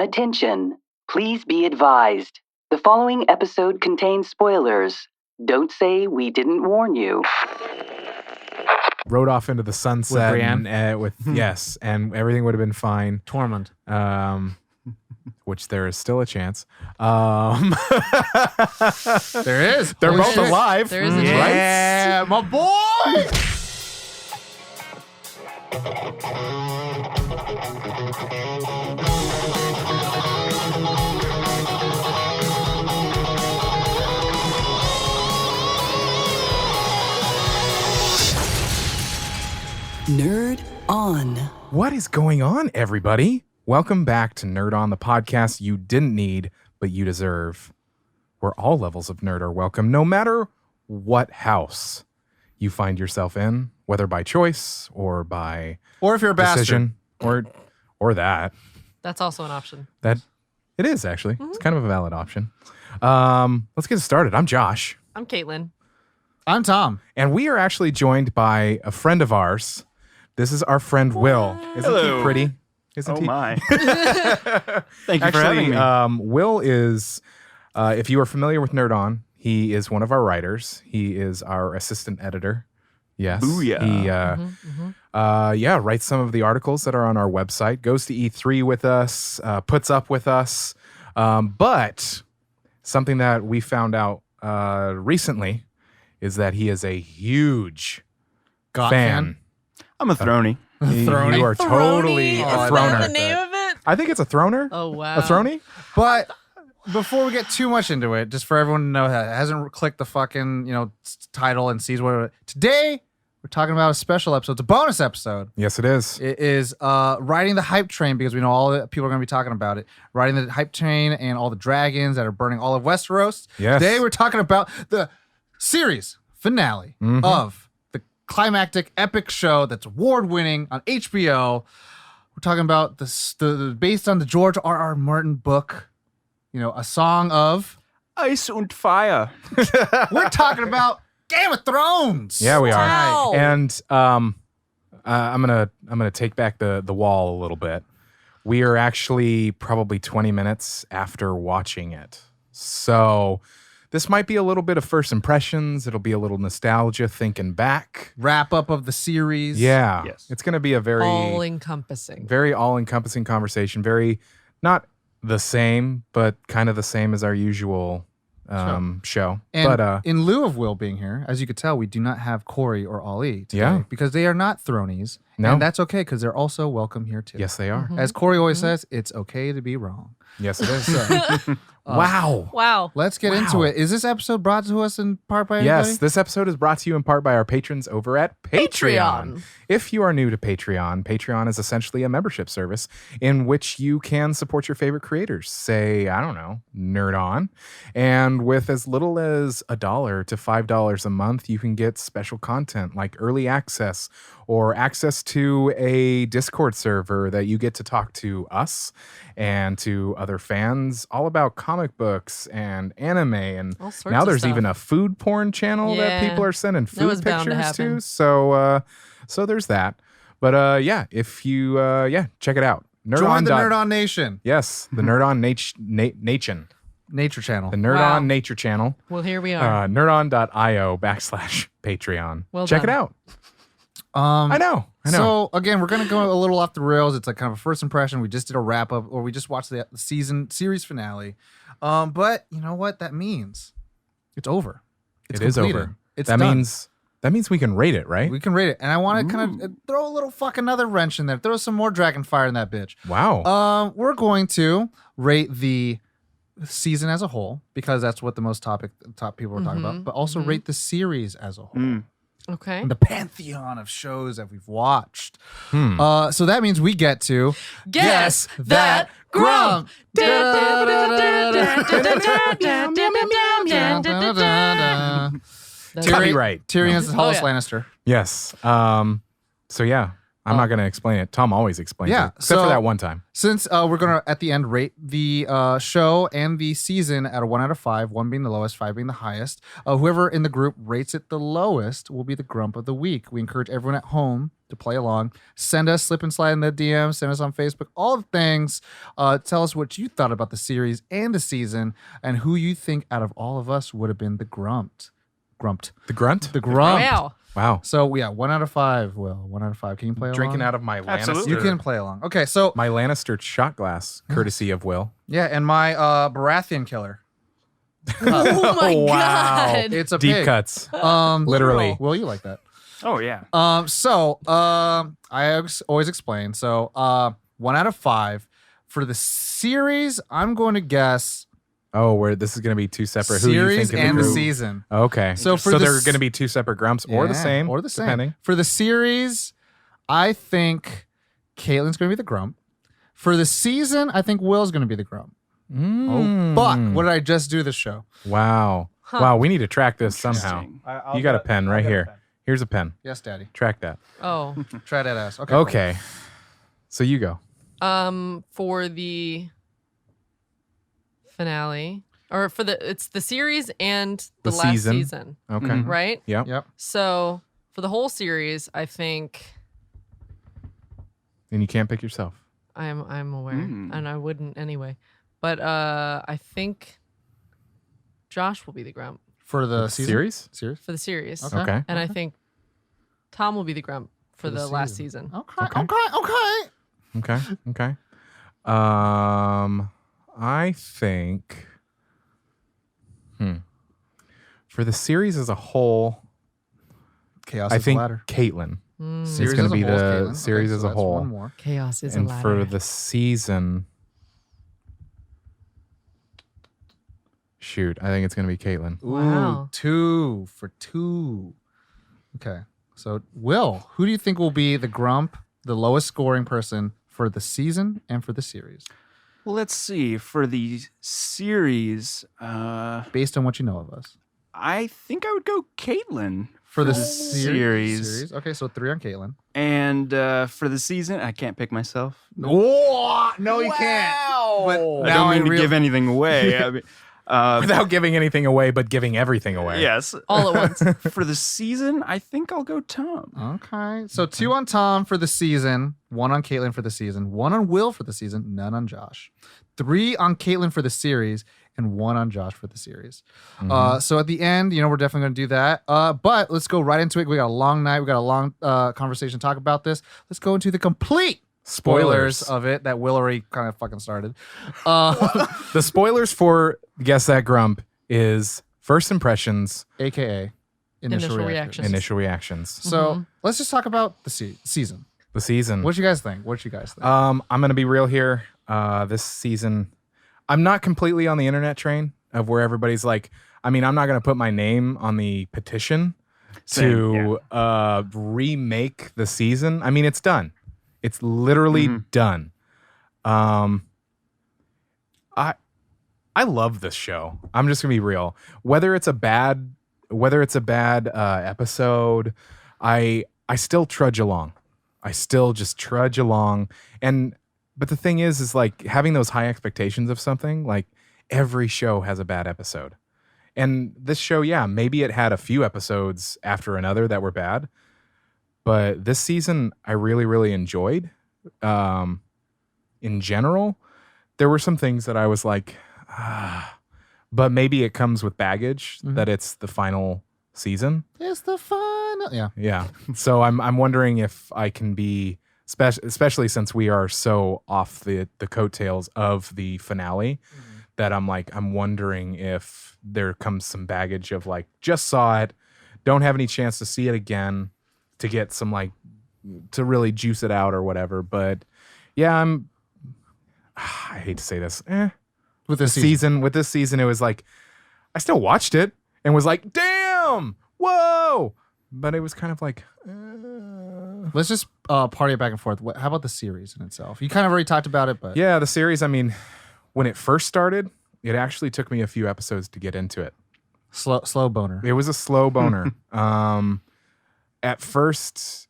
Attention. Please be advised. The following episode contains spoilers. Don't say we didn't warn you. Rode off into the sunset With Brienne? and yes, and everything would have been fine. Tormund. Which there is still a chance. There is. They're Holy both shit. alive. There is a Yeah, my boy. Nerd On. What is going on, everybody? Welcome back to Nerd On, the podcast you didn't need, but you deserve. Where all levels of nerd are welcome, no matter what house you find yourself in, whether by choice or by Or if you're a bastard. decision, or that. That's also an option. That it is actually. It's kind of a valid option. Let's get started. I'm Josh, I'm Caitlin. I'm Tom. and we are actually joined by a friend of ours. This is our friend Will. Isn't Hello. he pretty? Isn't Oh he? my. Thank you for having me. Will is, if you are familiar with Nerd On, he is one of our writers. He is our assistant editor. Yes. Booyah. He, writes some of the articles that are on our website, goes to E3 with us, puts up with us. But something that we found out recently is that he is a huge Got fan. I'm a Thronie. Thronie. You are totally Thronie? a Is throner. that the name of it? I think it's a throner. Oh, wow. A Thronie? But before we get too much into it, just for everyone to know that hasn't clicked the fucking, title and sees what today we're talking about a special episode. It's a bonus episode. Yes, it is. It is riding the hype train because we know all the people are going to be talking about it. Riding the hype train and all the dragons that are burning all of Westeros. Yes. Today we're talking about the series finale of the climactic epic show that's award-winning on HBO. We're talking about the based on the George R.R. Martin book, A Song of. Ice und Fire. We're talking about Game of Thrones. Yeah, we are. Wow. And I'm gonna take back the wall a little bit. We are actually probably 20 minutes after watching it, so this might be a little bit of first impressions. It'll be a little nostalgia, thinking back. Wrap up of the series. Yeah, Yes. it's gonna be a very All-encompassing. very all-encompassing conversation. Very not the same, but kind of the same as our usual show. And But in lieu of Will being here, as you could tell, we do not have Corey or Ali today Yeah. because they are not Thronies. No. And that's okay because they're also welcome here too. yes, they are. As Corey always says, it's okay to be wrong. Yes, it is. So, Wow. Wow. let's get into it. Is this episode brought to us in part by anybody? Yes, this episode is brought to you in part by our patrons over at Patreon. Patreon. If you are new to Patreon is essentially a membership service in which you can support your favorite creators. Say, I don't know, Nerd On. And with as little as $1 to $5 a month, you can get special content like early access or access to a Discord server that you get to talk to us and to other fans all about comic books and anime. And All sorts now of there's stuff. even a food porn channel that Yeah. people are sending That food was bound to pictures happen. to. So there's that. But if you check it out. Join the Nerd On Nation. Yes, the Nerd On Nation. Nature Channel. The Nerd Wow. On Nature channel. Well, here we are. nerdon.io/Patreon. Well Check done. it out. I know. So again, we're gonna go a little off the rails. It's like kind of a first impression. We just did a wrap up, or we just watched the series finale. But you know what that means? It's over. It's It is completed. over. It's that done. means we can rate it, right? We can rate it, and I want to kind of throw a little fucking other wrench in there. Throw some more dragon fire in that bitch. Wow. We're going to rate the season as a whole because that's what the top people are talking about. But also rate the series as a whole. Okay. The pantheon of shows that we've watched. So that means we get to Guess that grump. Copyright. Tyrion's the Oh, tallest yeah. Lannister. Yes. So yeah, I'm not going to explain it. Tom always explains Yeah, it, except for so- that one time. Since we're gonna at the end rate the show and the season at a 1 out of 5, 1 being the lowest, 5 being the highest. Whoever in the group rates it the lowest will be the grump of the week. We encourage everyone at home to to play along. Send us, slip and slide in the DMs, send us on Facebook, all the things. Tell us what you thought about the series and the season and who you think out of all of us would have been the grumped. The grunt? The grump. Wow. So, 1 out of 5, Will. 1 out of 5. Can you play Drinking along? out of my Absolutely. You Lannister. can play along. Okay, so, My Lannister shot glass, courtesy of Will. yeah, and my Baratheon killer. Oh my Wow. God. It's a Deep pig. cuts. Literally. Will, you like that? Oh yeah. I always explain. So, 1 out of 5 for the series. I'm going to guess Oh, this is going to be two separate. Who you series think of and the group? season. Okay. So for so the they're s- going to be two separate grumps or the Yeah, same, or the same. depending. For the series, I think Caitlin's going to be the grump. For the season, I think Will's going to be the grump. Oh fuck! What did I just do this show? Wow. Wow. We need to track this somehow. Interesting. You got a pen right here. Here's a pen. Yes, Daddy. Track that. Oh. Try that ass. Okay. Okay. So you go. For the finale, or it's the series and the The last season. season, Okay. Mhm. right? Yep. Yep. So for the whole series, I think And you can't pick yourself. I'm aware, Mm. and I wouldn't anyway. But I think Josh will be the grump For the season? Series? Series. for the series, Okay. Okay. and I think Tom will be the grump for the the last season. season. Okay. Okay. Okay. Okay. Okay. I think. For the series as a whole, Chaos I is think the ladder. Caitlin. Mm. It's gonna as a be whole is the Caitlin. series Okay, as so a that's whole. One more. Chaos is And a ladder. for the season, shoot, I think it's gonna be Caitlin. Wow. Ooh, 2 for 2. Okay. So, Will, who do you think will be the grump, the lowest scoring person for the season and for the series, Well, let's see. For the series, based on what you know of us? I think I would go Caitlin For the series. Okay, so 3 on Caitlin. And for the season, I can't pick myself. Oh, no, you can't. But I now don't mean to real- give anything away. I mean, Without giving anything away, but giving everything away. yes. All at once. For the season, I think I'll go Tom. Okay. So 2 on Tom for the season, 1 on Caitlin for the season, 1 on Will for the season, none on Josh. 3 on Caitlin for the series, and 1 on Josh for the series. So at the end, we're definitely going to do that. But let's go right into it. We got a long night. We got a long conversation to talk about this. Let's go into the complete spoilers of it that Will already kind of fucking started. The spoilers for Guess That Grump is first impressions, AKA initial reactions. reactions. initial reactions. So let's just talk about the season. The season. What you guys think? I'm gonna be real here. This season, I'm not completely on the internet train of where everybody's like. I mean, I'm not gonna put my name on the petition Same, to remake the season. I mean, it's done. It's literally done. I love this show. I'm just gonna be real. Whether it's a bad episode, I still trudge along. I still just trudge along. But the thing is like having those high expectations of something, like every show has a bad episode. And this show, yeah, maybe it had a few episodes after another that were bad. But this season, I really, really enjoyed. In general, there were some things that I was like, but maybe it comes with baggage that it's the final season. It's the final. Yeah. Yeah. So I'm wondering if I can be, especially since we are so off the coattails of the finale, that I'm wondering if there comes some baggage of like, just saw it, don't have any chance to see it again, to get some to really juice it out or whatever. But yeah, I hate to say this. With With this season, it was like, I still watched it and was like, damn, whoa. But it was kind of like, Let's just party it back and forth. How about the series in itself? You kind of already talked about it, but yeah, the series, I mean, when it first started, it actually took me a few episodes to get into it. slow boner. It was a slow boner. At first,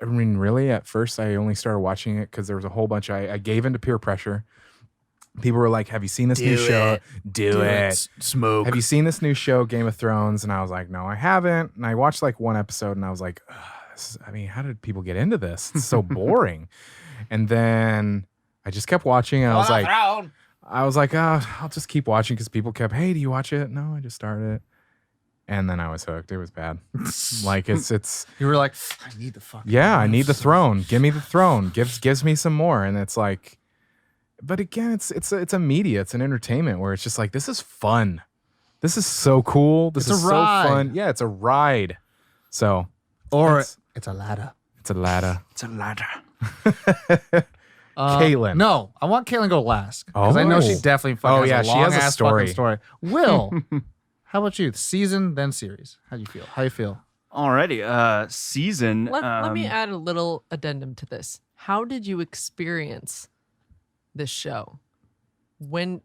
I mean, really, at first, I only started watching it because there was a whole bunch. I gave into peer pressure. People were like, have you seen this new show? Do it. Smoke. Have you seen this new show, Game of Thrones? And I was like, no, I haven't. And I watched like one episode and I was like, I mean, how did people get into this? It's so boring. And then I just kept watching, and I was like, oh, I'll just keep watching because people kept, hey, do you watch it? No, I just started it. And then I was hooked. It was bad. Like it's. You were like, I need the fucking. Yeah, I need the throne. Give me the throne. Gives me some more. And it's like, but again, it's a media. It's an entertainment where it's just like, this is fun. This is so cool. This is so fun. Yeah, it's a ride. So. Or it's a ladder. It's a ladder. It's a ladder. Caitlin. No, I want Caitlin to go last because I know she definitely fucking has a she has a long-ass story. fucking story. Will, how about you? Season, then series. How do you feel? How do you feel? Alrighty. Season. Let me add a little addendum to this. How did you experience this show? When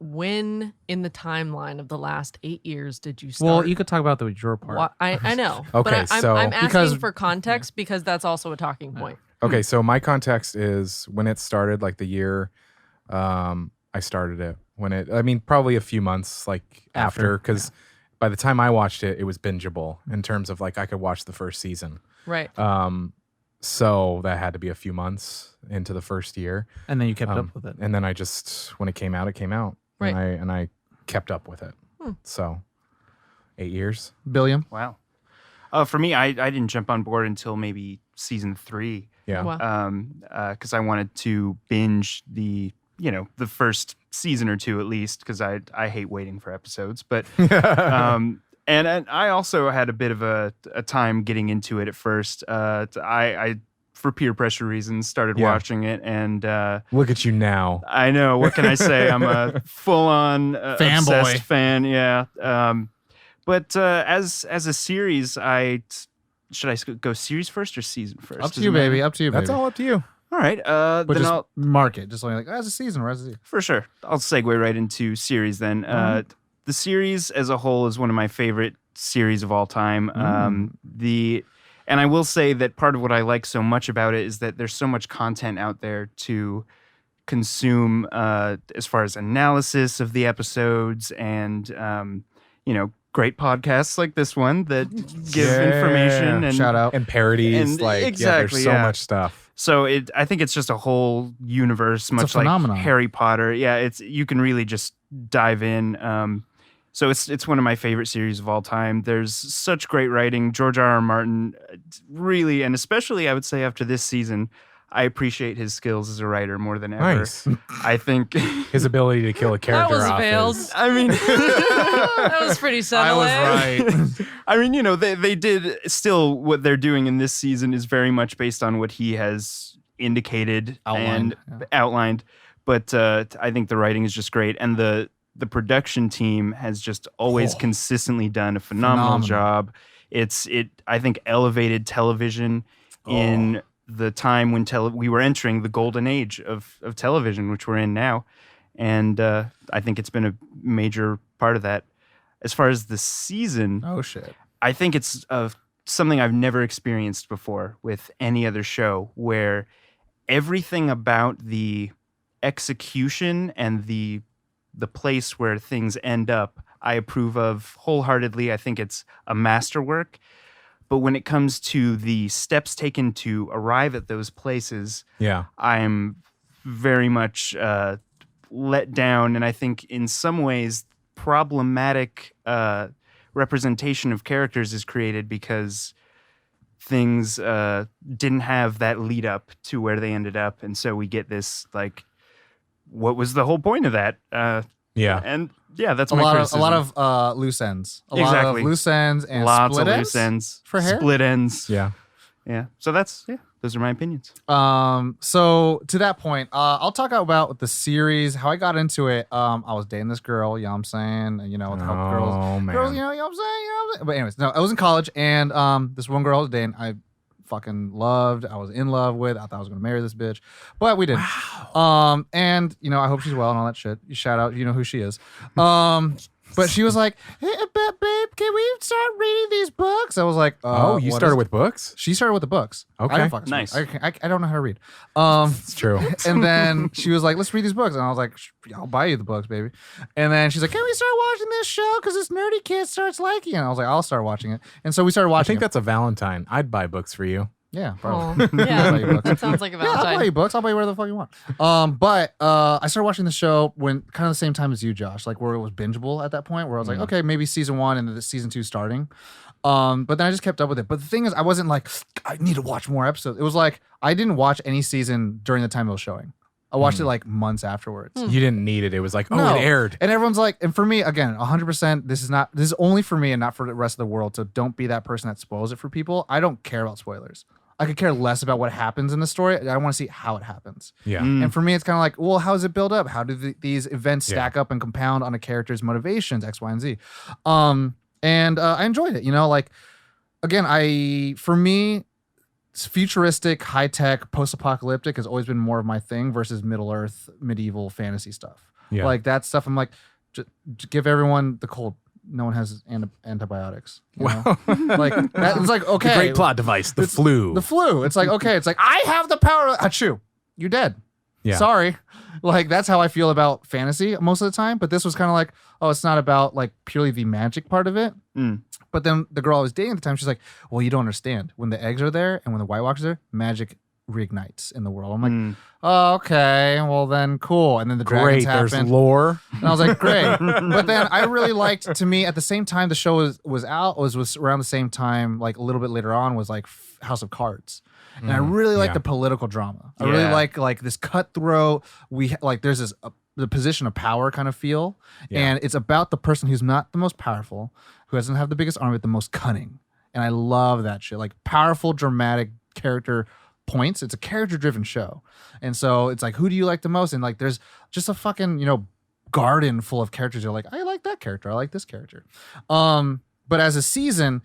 in the timeline of the last 8 years did you start? Well, you could talk about your part. I know. Okay, but so- I'm asking Because- for context because that's also a talking point. Okay, so my context is when it started, like the year I started it. Probably a few months after, because by the time I watched it, it was bingeable in terms of like I could watch the first season. Right. So that had to be a few months into the first year. And then you kept up with it. And then I just, when it came out, it came out. Right. And I kept up with it. So 8 years. Billiam? Wow. For me, I didn't jump on board until maybe season 3. Yeah. Wow. Because I wanted to binge the first season or two at least, because I hate waiting for episodes. But and I also had a bit of a time getting into it at first. I for peer pressure reasons started watching it, and Look at you now. I know, what can I say? I'm a full-on Fanboy. obsessed fan. Yeah. But as a series, should I go series first or season first? Up to Does you, it matter? baby. Up to you, baby. That's all up to you. All right. But Then just I'll mark it. Just like, as a season or as a season. for sure. I'll segue right into series then. The series as a whole is one of my favorite series of all time. And I will say that part of what I like so much about it is that there's so much content out there to consume as far as analysis of the episodes and great podcasts like this one that give information and Shout out. And parodies. And there's exactly, so yeah. much stuff. So I think it's just a whole universe, much like phenomenon. Harry Potter. Yeah, you can really just dive in. So it's one of my favorite series of all time. There's such great writing. George R.R. Martin really, and especially I would say after this season, I appreciate his skills as a writer more than ever. Nice. I think His ability to kill a character was off veiled. is- I mean That was pretty subtle. I mean, they did still what they're doing in this season is very much based on what he has indicated Outlined, and outlined. But I think the writing is just great, and the production team has just always consistently done a phenomenal job. I think elevated television in the time when we were entering the golden age of television, which we're in now. And I think it's been a major part of that. As far as the season, Oh, shit. I think it's something I've never experienced before with any other show, where everything about the execution and the place where things end up, I approve of wholeheartedly. I think it's a masterwork. But when it comes to the steps taken to arrive at those places, Yeah. I'm very much let down, and I think in some ways problematic representation of characters is created because things didn't have that lead up to where they ended up, and so we get this like, what was the whole point of that? Yeah. And yeah, that's A my lot criticism. of loose ends. A lot Exactly. of loose ends and Lots split of ends loose ends for hair? split ends. Yeah. Yeah. So those are my opinions. So to that point, I'll talk about the series, how I got into it. I was dating this girl, you know what I'm saying? You know, how girls, man. you know what I'm saying? But anyways, no, I was in college, and this one girl I was dating, I fucking loved. I was in love with. I thought I was gonna marry this bitch, but we didn't. And you know, I hope she's well and all that shit. You shout out, you know who she is. But she was like, "Hey, babe, can we start reading these books?" I was like, You what started is- with books? She started with the books. Okay. I don't fucking Nice. read. I don't know how to read. It's true. And then she was like, "Let's read these books," and I was like, "I'll buy you the books, baby." And then she's like, "Can we start watching this show? Because this nerdy kid starts liking it." And I was like, "I'll start watching it." And so we started I watching. think that's a Valentine. I'd buy books for you. Yeah, Oh, probably. yeah. I'll buy you books. That sounds like a Yeah, I'll Valentine. buy you books. I'll buy you whatever the fuck you want. But I started watching the show when kind of the same time as you, Josh, like where it was bingeable at that point, where I was like, okay, maybe season 1 and then the season 2 starting. But then I just kept up with it. But the thing is, I wasn't like, I need to watch more episodes. It was like I didn't watch any season during the time it was showing. I watched it like months afterwards. You didn't need it. It was like, oh, No. it aired. And everyone's like, and for me, again, 100%, this is only for me and not for the rest of the world. So don't be that person that spoils it for people. I don't care about spoilers. I could care less about what happens in the story. I want to see how it happens. Yeah. And for me, it's kind of like, well, how does it build up? How do these events Yeah. stack up and compound on a character's motivations, X, Y, and Z? And I enjoyed it. You know, like, again, for me, it's futuristic, high tech, post apocalyptic has always been more of my thing versus Middle Earth, medieval fantasy stuff. Yeah. Like that stuff, I'm like, just give everyone the cold. No one has antibiotics. You know? Like that, it's like, okay, The great plot device, the flu. the flu. It's like, okay, it's like I have the power. Achoo, you're dead. Yeah. Sorry. Like that's how I feel about fantasy most of the time. But this was kind of like, oh, it's not about like purely the magic part of it. But then the girl I was dating at the time, she's like, well, you don't understand. When the eggs are there and when the White Walkers are there, magic reignites in the world. I'm like, oh, okay, well then cool. And then the dragons Great. There's happened. lore. And I was like, great. But then I really liked, to me, at the same time the show was out, was around the same time, like a little bit later on, was like House of Cards. And I really like yeah. the political drama. I really Yeah. like this cutthroat. There's this the position of power kind of feel. Yeah. And it's about the person who's not the most powerful, who doesn't have the biggest army, but the most cunning. And I love that shit. Like powerful, dramatic character points. It's a character-driven show. And so it's like, who do you like the most? And like there's just a fucking, garden full of characters. You're like, I like that character. I like this character. But as a season,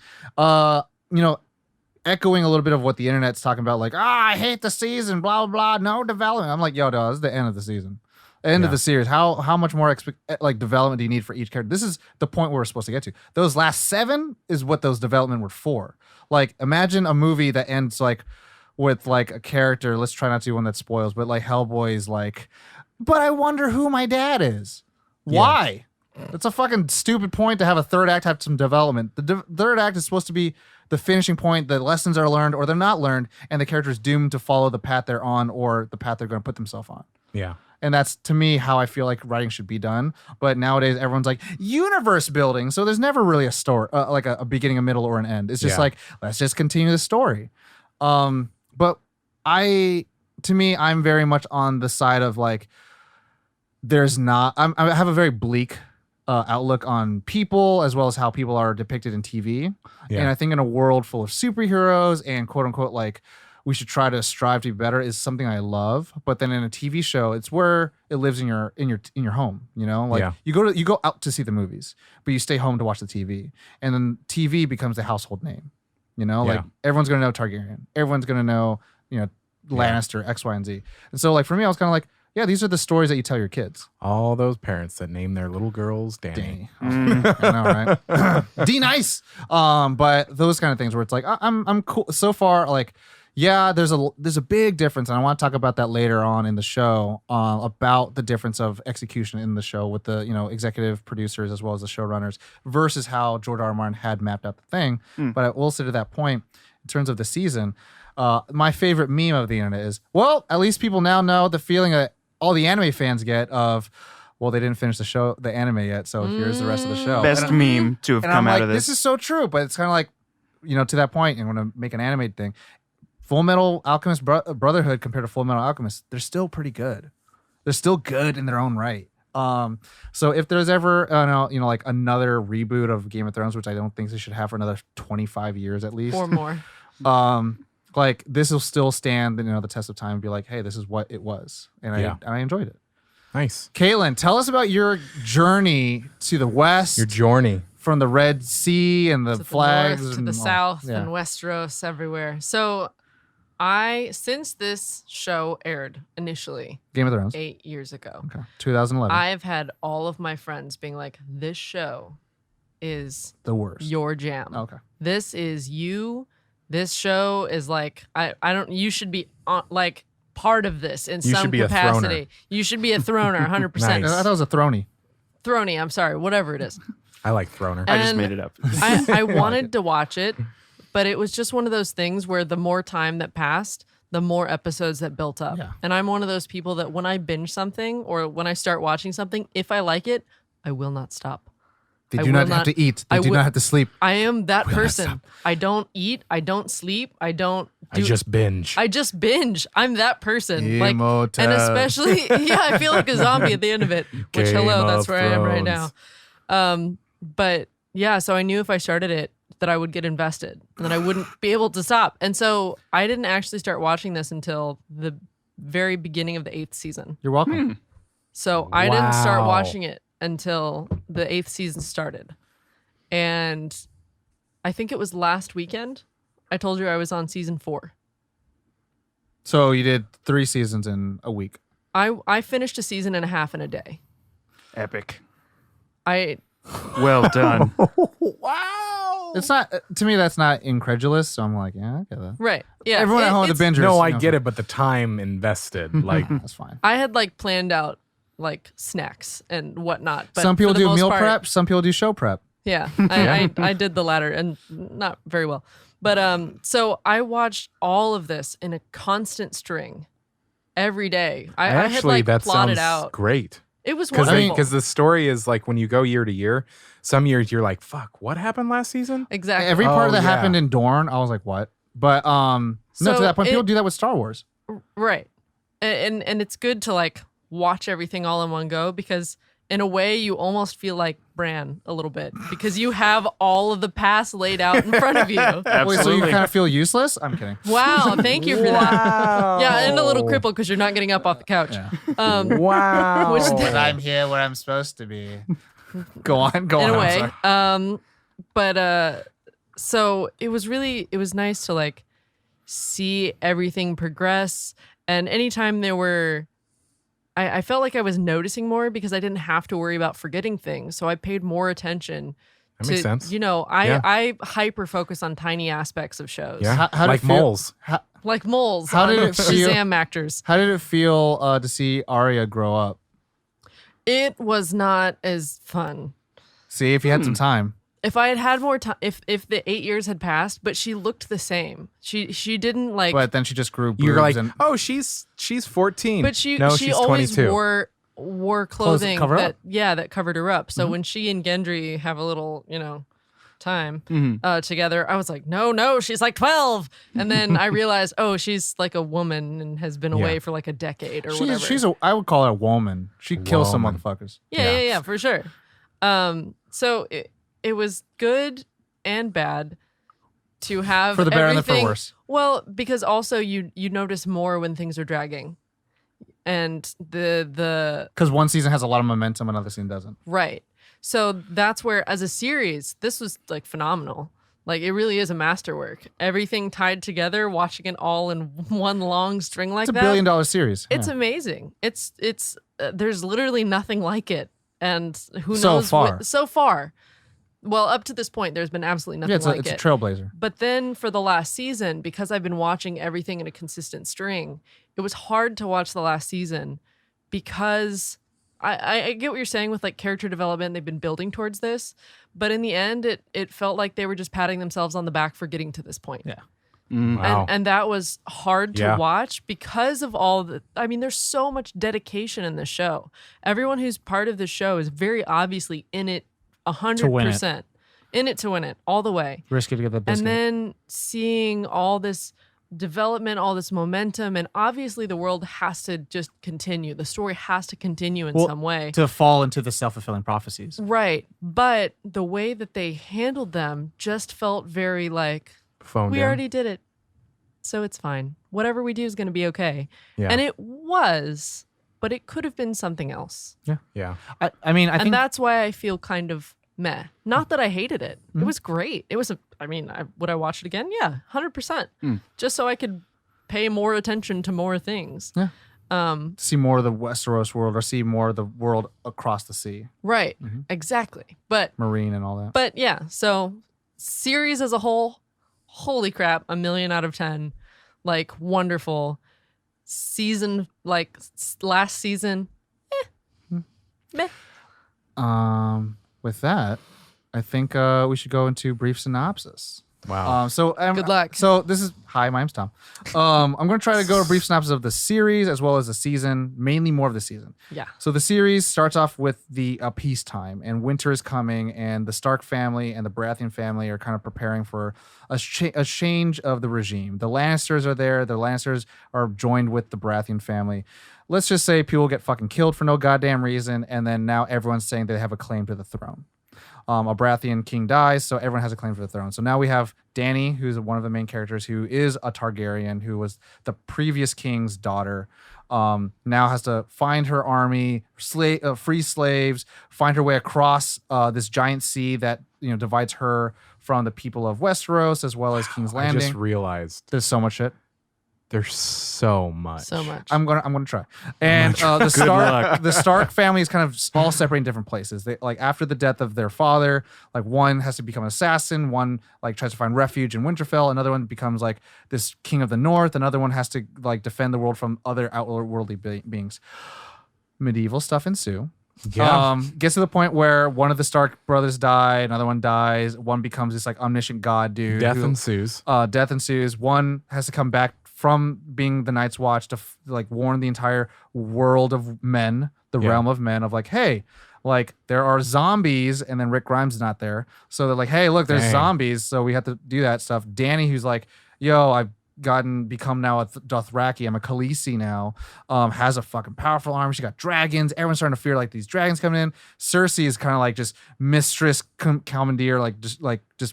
echoing a little bit of what the internet's talking about, like, I hate the season, blah, blah, blah, no development. I'm like, yo, dog, this is the end of the season. End of the series. How much more development do you need for each character? This is the point where we're supposed to get to. Those last 7 is what those development were for. Like, imagine a movie that ends like with like a character. Let's try not to do one that spoils, but like Hellboy's like, but I wonder who my dad is. Why? It's a fucking stupid point to have a third act have some development. The third act is supposed to be the finishing point. The lessons are learned or they're not learned, and the character is doomed to follow the path they're on or the path they're going to put themselves on. Yeah. And that's, to me, how I feel like writing should be done. But nowadays, everyone's like, universe building. So there's never really a story, like a beginning, a middle, or an end. It's just like, let's just continue the story. But to me, I'm very much on the side of like, I have a very bleak outlook on people as well as how people are depicted in TV. Yeah. And I think in a world full of superheroes and quote unquote, like, we should try to strive to be better is something I love. But then in a TV show, it's where it lives in your home, like you go out to see the movies, but you stay home to watch the TV, and then TV becomes the household name, like everyone's going to know Targaryen. Everyone's going to know, Lannister, X, Y, and Z. And so like, for me, I was kind of like, yeah, these are the stories that you tell your kids. All those parents that name their little girls Danny. I know, right? D nice. But those kind of things where it's like, I'm cool so far. Like, yeah, there's a big difference, and I want to talk about that later on in the show, about the difference of execution in the show with the executive producers as well as the showrunners versus how George R. R. Martin had mapped out the thing. But I will say to that point, in terms of the season, my favorite meme of the internet is, well, at least people now know the feeling that all the anime fans get of, well, they didn't finish the anime yet, so here's the rest of the show. Best meme to have come out of this. This is so true, but it's kind of like, to that point, and when I make an animated thing, Full Metal Alchemist Brotherhood compared to Full Metal Alchemist, they're still pretty good. They're still good in their own right. So if there's ever, like another reboot of Game of Thrones, which I don't think they should have for another 25 years at least, Or more. like this will still stand, the test of time and be like, hey, this is what it was, and I enjoyed it. Nice. Caitlin, tell us about your journey to the west. Your journey. From the Red Sea and the To flags. the north, to and the all- south, yeah. and Westeros, everywhere. So since this show aired initially Game of Thrones. 8 years ago, Okay. 2011. I've had all of my friends being like, this show is the worst. your jam. Okay. This is you. This show is like, you should be like part of this in You some should be a capacity. throner. You should be a throner, 100%. Nice. I thought it was a Thronie. Throny, I'm sorry, whatever it is. I like Throner. I just And made it up. I wanted to watch it, but it was just one of those things where the more time that passed, the more episodes that built up. Yeah. And I'm one of those people that when I binge something or when I start watching something, if I like it, I will not stop. They I do not will have to eat. They I do will- not have to sleep. I am that Will not person. stop. I don't eat. I don't sleep. I don't I just binge. I just binge. I'm that person. Like, Imhotep. and especially, yeah, I feel like a zombie at the end of it. Which, Game hello, that's of where I am right now. Thrones. But yeah, so I knew if I started it that I would get invested and that I wouldn't be able to stop. And so I didn't actually start watching this until the very beginning of the 8th season. You're welcome. So I didn't start Wow. watching it until the 8th season started. And I think it was last weekend. I told you I was on season 4. So you did 3 seasons in a week. I finished a season and a half in a day. Epic. I Well done. Wow. It's not to me. That's not incredulous. So I'm like, yeah, I get that. right. Yeah. Everyone at home, the it's- bingers. No, I you know, get it, but the time invested, like, That's fine. I had like planned out like snacks and whatnot. But Some people for the do most meal part- prep. Some people do show prep. Yeah, I did the latter and not very well. But so I watched all of this in a constant string every day. I had actually, like that plotted sounds out. great. It was Because wonderful. the story is like when you go year to year, some years you're like, fuck, what happened last season? Exactly. Every part Oh, that yeah. happened in Dorne, I was like, what? But no, So to that point, people it- do that with Star Wars. Right. And it's good to like watch everything all in one go because in a way you almost feel like Bran a little bit because you have all of the past laid out in front of you. Wait, so you Absolutely. kind of feel useless? I'm kidding. Wow, thank you for that. Wow. Yeah, and a little crippled because you're not getting up off the couch. Yeah. Wow. Which- But I'm here where I'm supposed to be. Go on. in I'm a way. sorry. But so it was nice to like see everything progress. And anytime there were, I felt like I was noticing more because I didn't have to worry about forgetting things. So I paid more attention. That makes sense. You know, Yeah. I hyper focus on tiny aspects of shows. Yeah, How did like it feel- moles. Like moles. How did on it feel- Shazam actors. How did it feel to see Arya grow up? It was not as fun. See, if you had some time. If I had had more time, if the 8 years had passed, but she looked the same. She didn't like. But then she just grew boobs You're like, and oh, she's 14. But she no, she she's always 22. wore clothing cover that up. that covered her up. So Mm-hmm. when she and Gendry have a little time Mm-hmm. together, I was like, no, she's like 12. And then I realized, oh, she's like a woman and has been away Yeah. for like a decade or whatever. she's I would call her a woman. She kills some Woman. motherfuckers. yeah, for sure. So it was good and bad to have For the better and the for everything- worse. Well, because also you notice more when things are dragging, and the Because one season has a lot of momentum, another season doesn't. right. So that's where, as a series, this was like phenomenal. Like it really is a masterwork. Everything tied together, watching it all in one long string like It's a that. $1 billion series. It's Yeah. amazing. It's there's literally nothing like it, and who So knows far. so far. Well, up to this point, there's been absolutely nothing Yeah, it's, like it's a it. trailblazer. But then for the last season, because I've been watching everything in a consistent string, it was hard to watch the last season because I get what you're saying with like character development. They've been building towards this, but in the end, it felt like they were just patting themselves on the back for getting to this point. Yeah. Wow. And that was hard to Yeah. watch because of all the, I mean, there's so much dedication in the show. Everyone who's part of the show is very obviously in it 100%. In it to win it all the way. Risky to get that biscuit. And then seeing all this development, all this momentum, and obviously the world has to just continue. The story has to continue in Well, some way. to fall into the self-fulfilling prophecies. Right. But the way that they handled them just felt very like, Phoned we in. already did it. So it's fine. Whatever we do is going to be okay. Yeah. And it was, but it could have been something else. Yeah. I mean, I And think that's why I feel kind of meh. Not that I hated it. Mm-hmm. It was great. It was, would I watch it again? Yeah, 100%. Just so I could pay more attention to more things. Yeah. See more of the Westeros world or see more of the world across the sea, Right. Exactly. marine and all that. But yeah, so series as a whole, holy crap, 1,000,000 out of 10. Like wonderful. Season, like last season, meh. With that, I think we should go into brief synopsis. Wow. Good luck. So this is hi, my name's Tom. I'm going to try to go a brief synopsis of the series as well as the season, mainly more of the season. Yeah. So the series starts off with the peacetime, and winter is coming, and the Stark family and the Baratheon family are kind of preparing for a change of the regime. The Lannisters are there. The Lannisters are joined with the Baratheon family. Let's just say people get fucking killed for no goddamn reason, and then now everyone's saying they have a claim to the throne. A Baratheon king dies, so everyone has a claim for the throne. So now we have Dany, who's one of the main characters, who is a Targaryen, who was the previous king's daughter. Now has to find her army, free slaves, find her way across this giant sea that divides her from the people of Westeros as well as King's Landing. I just realized There's so much shit. there's so much. So much. I'm gonna try. And the Stark family is kind of all separated in different places. They like after the death of their father, like one has to become an assassin, one like tries to find refuge in Winterfell, another one becomes like this king of the north, another one has to like defend the world from other outworldly beings. Medieval stuff ensue. Yeah. Gets to the point where one of the Stark brothers die, another one dies, one becomes this like omniscient god dude. Death ensues. Death ensues. One has to come back from being the Night's Watch to like warn the entire world of men, the realm of men, of like, hey, like there are zombies, and then Rick Grimes is not there, so they're like, hey, look, there's zombies, so we have to do that stuff. Dany, who's like, yo, I've become now a Dothraki, I'm a Khaleesi now, has a fucking powerful army, she got dragons, everyone's starting to fear like these dragons coming in. Cersei is kind of like just mistress commandeer, like just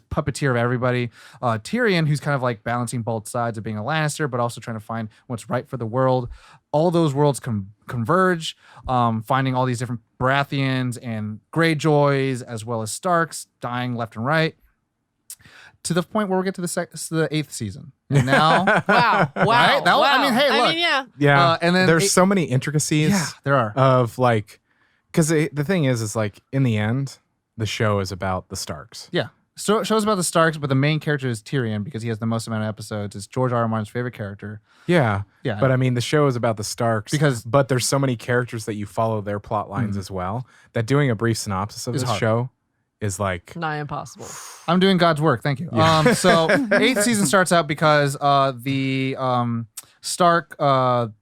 puppeteer of everybody. Tyrion, who's kind of like balancing both sides of being a Lannister but also trying to find what's right for the world. All those worlds converge, finding all these different Baratheons and Greyjoys as well as Starks dying left and right, to the point where we get to the 8th season. And now, wow. Right? Wow. I mean, hey, look. Yeah. And then there's so many intricacies. Yeah, there are. Of like, because the thing is like in the end, the show is about the Starks. Yeah. So show's about the Starks, but the main character is Tyrion because he has the most amount of episodes. It's George R. R. Martin's favorite character. Yeah. Yeah. But I mean, the show is about the Starks but there's so many characters that you follow their plot lines as well that doing a brief synopsis of this show is like nigh impossible. I'm doing God's work. Thank you. Yeah. So 8th season starts out because the Stark, Jon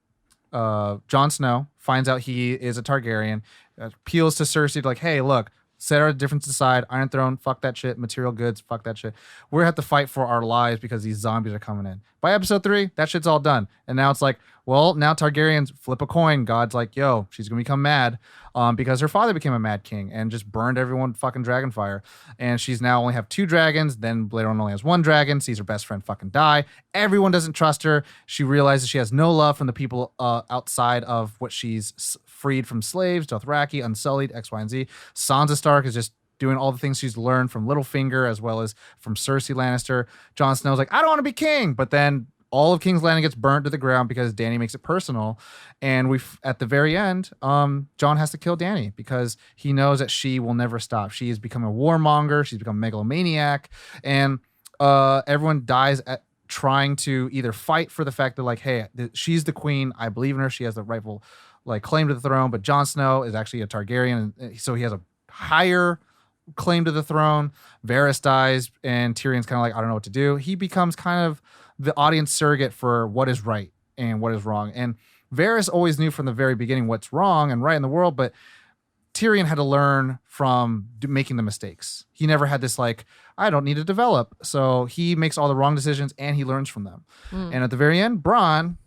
Snow, finds out he is a Targaryen, appeals to Cersei like, hey, look, set our differences aside. Iron Throne, fuck that shit. Material goods, fuck that shit. We have to fight for our lives because these zombies are coming in. By episode 3, that shit's all done. And now it's like, well, now Targaryens flip a coin. God's like, yo, she's going to become mad because her father became a mad king and just burned everyone fucking dragonfire. And she's now only have 2 dragons. Then later on only has 1 dragon. Sees her best friend fucking die. Everyone doesn't trust her. She realizes she has no love from the people outside of what she's freed from slaves, Dothraki, Unsullied, X, Y, and Z. Sansa Stark is just doing all the things she's learned from Littlefinger as well as from Cersei Lannister. Jon Snow's like, I don't want to be king. But then all of King's Landing gets burnt to the ground because Dany makes it personal. And at the very end, Jon has to kill Dany because he knows that she will never stop. She has become a warmonger. She's become a megalomaniac. And everyone dies at trying to either fight for the fact that like, hey, she's the queen. I believe in her. She has the rightful like claim to the throne. But Jon Snow is actually a Targaryen. And so he has a higher claim to the throne. Varys dies and Tyrion's kind of like, I don't know what to do. He becomes kind of the audience surrogate for what is right and what is wrong. And Varys always knew from the very beginning what's wrong and right in the world, but Tyrion had to learn from making the mistakes. He never had this like, I don't need to develop. So he makes all the wrong decisions and he learns from them. And at the very end, Bran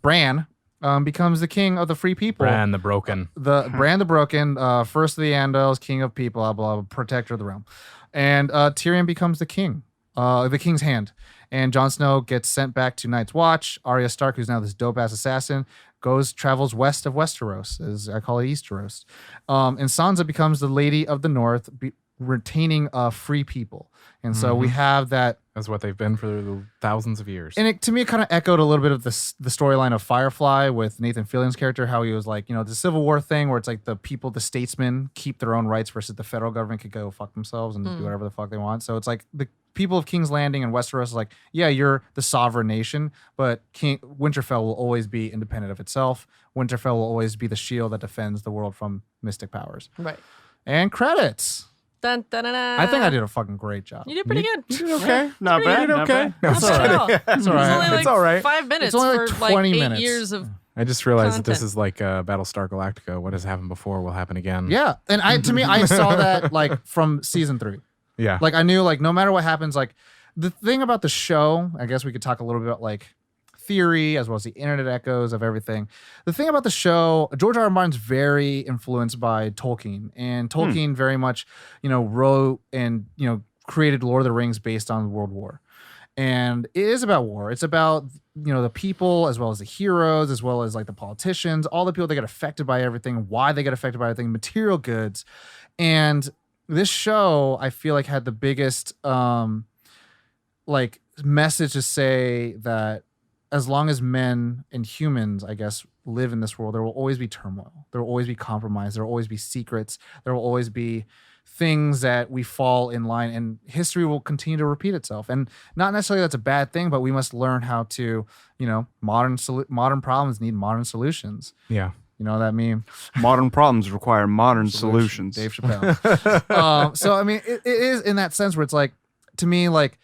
becomes the king of the free people. Bran the Broken. Bran the Broken, first of the Andals, king of people, blah, blah, blah, protector of the realm. And Tyrion becomes the king, the king's hand. And Jon Snow gets sent back to Night's Watch. Arya Stark, who's now this dope-ass assassin, travels west of Westeros, as I call it Easteros. And Sansa becomes the Lady of the North, retaining free people. And so we have that. That's what they've been for the thousands of years. And to me, it kind of echoed a little bit of the storyline of Firefly with Nathan Fillion's character, how he was like, the Civil War thing where it's like the people, the statesmen keep their oin rights versus the federal government could go fuck themselves and do whatever the fuck they want. So it's like the people of King's Landing and Westeros is like, yeah, you're the sovereign nation, but Winterfell will always be independent of itself. Winterfell will always be the shield that defends the world from mystic powers. Right. And credits. Dun, dun, dun, dun. I think I did a fucking great job. You did pretty good. You did okay. Not bad. You did Not okay. bad. No, I'm Not just bad kidding. at all. It's all It's right. only like It's all right. 5 minutes It's only like for 20 8 minutes. years of. I just realized that this Content. is like Battlestar Galactica. What has happened before will happen again. Yeah, and to me, I saw that like from season 3. Yeah. Like I knew like no matter what happens, like the thing about the show, I guess we could talk a little bit about like theory as well as the internet echoes of everything. The thing about the show, George R. R. Martin's very influenced by Tolkien, and Tolkien very much, wrote and created Lord of the Rings based on World War. And it is about war. It's about, the people as well as the heroes, as well as like the politicians, all the people that get affected by everything, why they get affected by everything, material goods. And this show, I feel like, had the biggest like message to say that as long as men and humans, I guess, live in this world, there will always be turmoil. There will always be compromise. There will always be secrets. There will always be things that we fall in line, and history will continue to repeat itself. And not necessarily that's a bad thing, but we must learn how to, modern problems need modern solutions. Yeah. You know that meme? Modern problems require modern solutions. Dave Chappelle. So I mean, it is in that sense where it's like, to me, like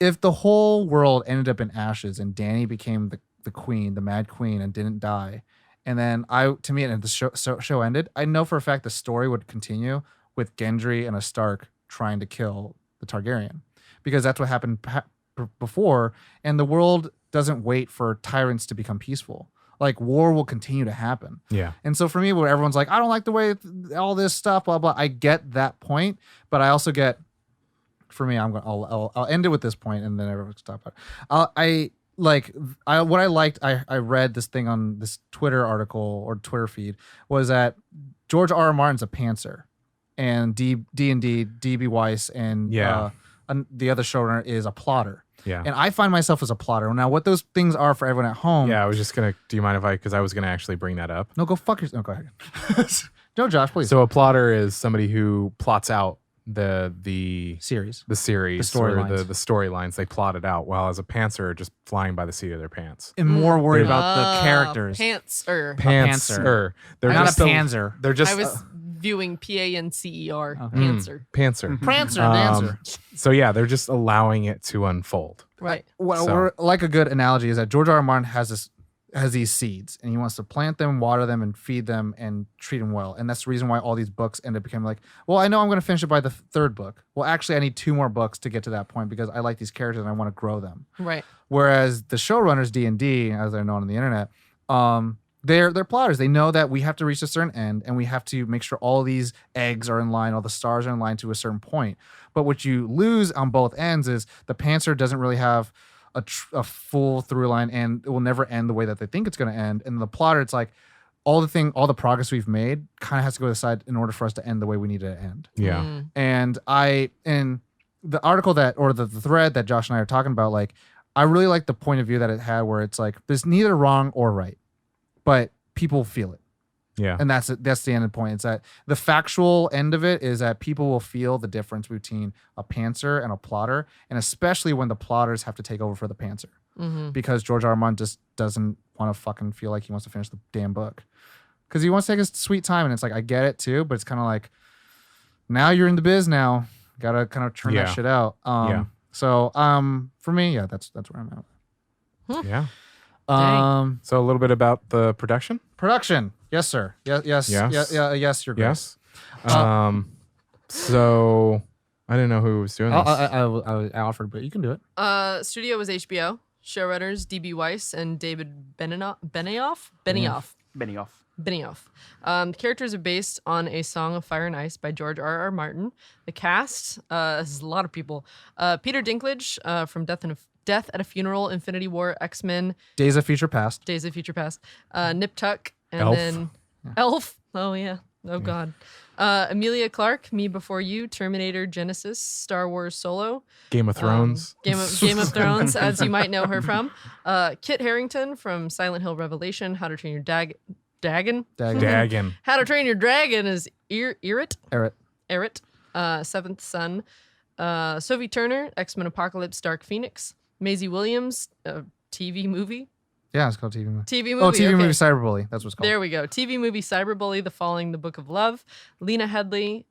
if the whole world ended up in ashes and Dany became the queen, the Mad Queen, and didn't die, and then and the show ended, I know for a fact the story would continue with Gendry and a Stark trying to kill the Targaryen, because that's what happened before, and the world doesn't wait for tyrants to become peaceful. Like war will continue to happen. Yeah. And so for me, where everyone's like, I don't like the way all this stuff, blah blah. I get that point, but I also get, for me, I'll end it with this point, and then everyone's talk about it. I read this thing on this Twitter article or Twitter feed was that George R. R. Martin's a pantser, and D&D, D.B. Weiss, and the other showrunner is a plotter. Yeah. And I find myself as a plotter. Now, what those things are for everyone at home. Yeah, I was just going to, do you mind if because I was going to actually bring that up. No, go fuck yourself. No, go ahead. No, Josh, please. So a plotter is somebody who plots out the series. the series, The or storylines. the storylines. They plot it out, while as a pantser, just flying by the seat of their pants. And more worried about the characters. Pantser. Pantser. They're Not just a panzer. They're just I was viewing PANCER. Okay. Pantser. pantser. Prancer, dancer. So yeah, they're just allowing it to unfold. Right. Well, So- like a good analogy is that George R. R. Martin has these seeds, and he wants to plant them, water them, and feed them, and treat them well. And that's the reason why all these books end up becoming like, well, I know I'm going to finish it by the third book. Well, actually, I need 2 more books to get to that point because I like these characters and I want to grow them. Right. Whereas the showrunners, D&D, as they're known on the internet, they're plotters. They know that we have to reach a certain end, and we have to make sure all these eggs are in line, all the stars are in line to a certain point. But what you lose on both ends is the pantser doesn't really have a full through line, and it will never end the way that they think it's going to end. And the plotter, it's like all the progress we've made kind of has to go to the side in order for us to end the way we need it to end. Yeah. Mm. And the article the thread that Josh and I are talking about, like, I really like the point of view that it had, where it's like there's neither wrong or right, but people feel it. Yeah. And that's the end point. It's that the factual end of it is that people will feel the difference between a pantser and a plotter, and especially when the plotters have to take over for the pantser, because George R. R. Martin just doesn't want to fucking feel like he wants to finish the damn book, because he wants to take his sweet time. And it's like, I get it too, but it's kind of like, now you're in the biz now, gotta kind of churn that shit out. So for me, that's where I'm at. Yeah. So a little bit about the production. production, yes sir, yes, you're great. Yes. So I didn't know who was doing this. I offered, but you can do it. Studio was HBO. Showrunners D.B. Weiss and David Benioff. The characters are based on A Song of Fire and Ice by George R. R. Martin. The cast is a lot of people. Peter Dinklage from Death at a Funeral, Infinity War, X-Men, Days of Future Past. Nip Tuck, and Elf. then Elf. Oh yeah. Oh God. Emilia Clarke, Me Before You, Terminator, Genesis, Star Wars Solo, Game of Thrones. Game of Thrones, as you might know her from. Kit Harington from Silent Hill Revelation, How to Train Your Dragon. How to Train Your Dragon is Eret. Seventh Son. Sophie Turner, X-Men Apocalypse, Dark Phoenix. Maisie Williams, TV movie. Yeah, it's called TV movie. TV movie. Oh, TV okay. movie Cyberbully. That's what it's called. There we go. TV movie Cyberbully, The Falling, The Book of Love. Lena Headey.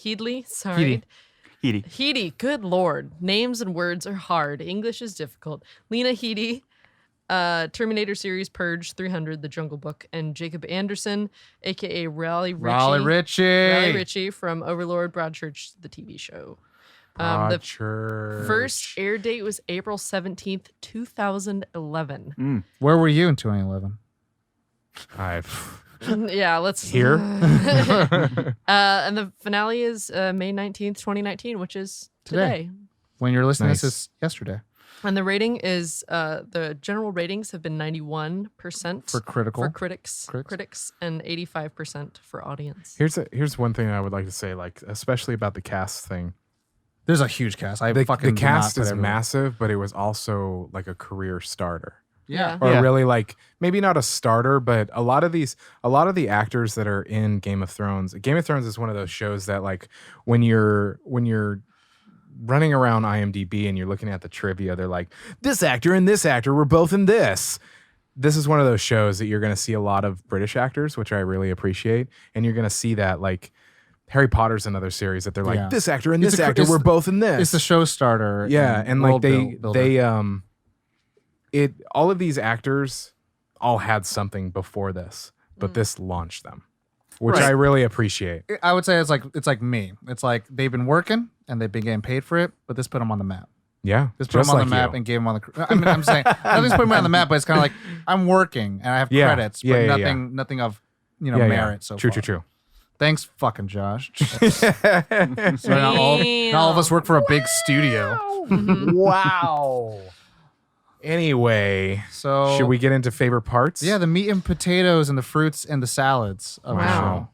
Headley. Sorry. Headey. Headey. Good Lord. Names and words are hard. English is difficult. Lena Headey. Terminator series, Purge, 300, The Jungle Book, and Jacob Anderson, aka Raleigh Ritchie from Overlord, Broadchurch, the TV show. The first air date was April 17th, 2011. Where were you in 2011? Yeah, let's Here. and the finale is May 19th, 2019, which is today. When you're listening, Nice. this is yesterday. And the rating is the general ratings have been 91% For critical. for critics, and 85% for audience. Here's one thing I would like to say, like especially about the cast thing. There's a huge cast. The cast is massive, but it was also like a career starter. Yeah. Or really like maybe not a starter, but a lot of the actors that are in Game of Thrones is one of those shows that like when you're running around IMDb and you're looking at the trivia, they're like, this actor and this actor were both in this. This is one of those shows that you're going to see a lot of British actors, which I really appreciate. And you're going to see that like Harry Potter's another series that they're like, this actor and this actor were both in this. It's the show starter. Yeah. And like builder. all of these actors all had something before this, but this launched them, which I really appreciate. I would say it's like me. It's like they've been working and they've been getting paid for it, but this put them on the map. Yeah. This put them on the map and gave them on the. I mean, I'm saying nothing's putting me on the map, but it's kind of like I'm working and I have credits, but nothing of merit. So True. Thanks, fucking Josh. So not all of us work for a big studio. Wow. Anyway, so should we get into favorite parts? Yeah, the meat and potatoes and the fruits and the salads of the show.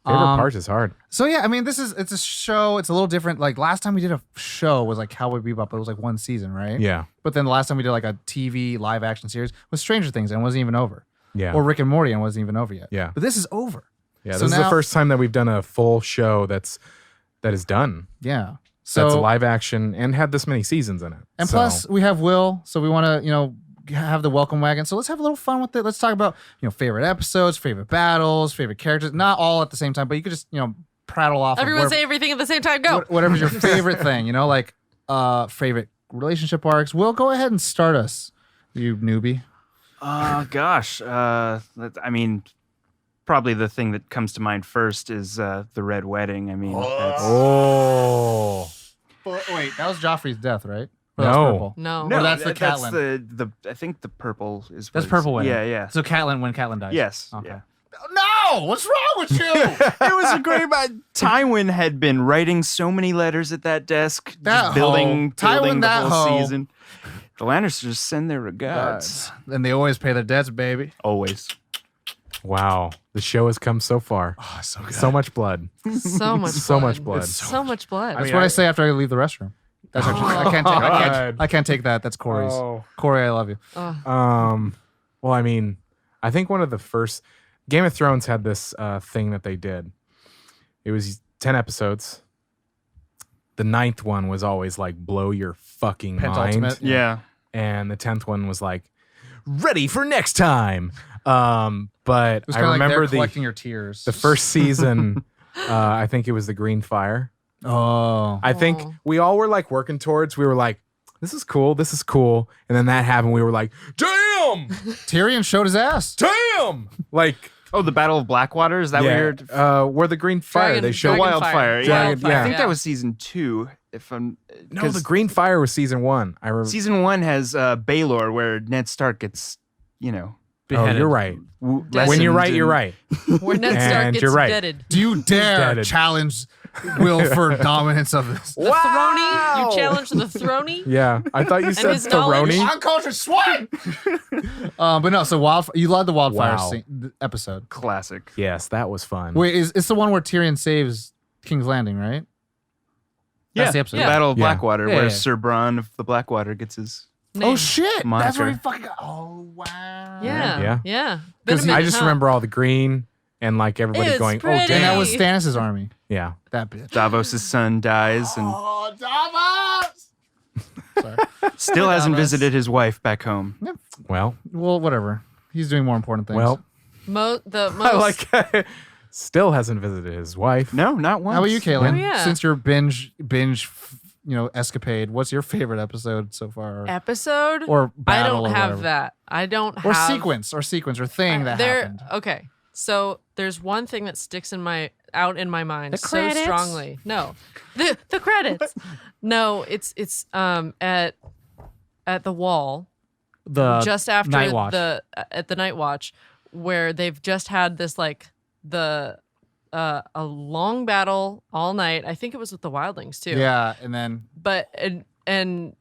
Favorite parts is hard. So yeah, I mean, it's a show. It's a little different. Like last time we did a show was like Cowboy Bebop, but it was like one season, right? Yeah. But then the last time we did like a TV live action series was Stranger Things and it wasn't even over. Yeah. Or Rick and Morty and it wasn't even over yet. Yeah. But this is over. Yeah. So This is now- the first time that we've done a full show that is done. Yeah. So That's live action and had this many seasons in it. And So- plus we have Will, so we want to, have the welcome wagon. So let's have a little fun with it. Let's talk about, favorite episodes, favorite battles, favorite characters. Not all at the same time, but you could just, prattle off. Everyone say everything at the same time. Go. Whatever's your favorite thing, like favorite relationship arcs. Will, go ahead and start us, you newbie. Gosh. I mean, probably the thing that comes to mind first is the Red Wedding. I mean, that's... Wait, that was Joffrey's death, right? Or No. that was purple? No. Or that's the that's Catelyn. I think the purple is. That's what purple wedding. Yeah. So Catelyn, when Catelyn dies. Yes. Okay. Yeah. No, what's wrong with you? It was a great. Tywin had been writing so many letters at that desk, That just building Tywin, the that whole hoe. season. The Lannisters send their regards. And they always pay their debts, baby. Always. Wow. The show has come so far. Oh, so good. So much blood. So much So blood. much blood. So much blood. That's what I say after I leave the restroom. That's actually, I can't take that. That's Corey's. Oh. Corey, I love you. Well, I mean, I think one of the first Game of Thrones had this thing that they did. It was 10 episodes. The 9th one was always like blow your fucking mind. Pentultimate. Yeah. And the 10th one was like ready for next time. But It was I kind of like remember they're collecting your tears. the first season. I think it was the Green Fire. Oh. I think we all were like working towards. We were like, this is cool. And then that happened. We were like, damn, Tyrion showed his ass. damn. Like, Oh, the Battle of Blackwater? Is that what you're... where the Green Fire. They showed Dragon Wildfire. Yeah. Dragon- I think yeah. that was season 2. If I'm... No, the Green Fire was season 1. I remember. Season 1 has Baelor, where Ned Stark gets, Oh, Beheaded. you're right. Destined When you're right, you're right. Where Ned Stark And gets you're right. deaded. Do you dare Deaded. challenge Will for dominance of this? The Thronie? You challenged the Thronie? Yeah, I thought you said his knowledge? Thronie. Uncultured swine! But no, so you love the wildfire Wow. episode. classic. Yes, that was fun. Wait, it's the one where Tyrion saves King's Landing, right? That's the episode. The Battle of Yeah. Blackwater, Yeah, where yeah. Sir Bronn of the Blackwater gets his... Oh Name. shit! That's Moniker. where he fucking got. Oh wow! Yeah. Yeah. Been a I minute, just huh? remember all the green and like everybody It's going, pretty. oh, And damn. that was Stannis' army. Yeah. That bitch. Davos' son dies and Oh, Davos! Sorry. still hasn't Davos. visited his wife back home. Well, Well, whatever. He's doing more important things. well, The most I like Still hasn't visited his wife. No, not once. How about you, Kaylin? Oh, yeah. Since your binge, escapade, what's your favorite episode so far? Episode? Or I battle don't or have whatever. that. I don't Or have sequence or thing that happened. Okay. So there's one thing that sticks out in my mind The so credits? strongly. No. The credits. No, it's at the wall The just after Night Watch. at the night watch where they've just had this like a long battle all night. I think it was with the wildlings too. Yeah, and then But and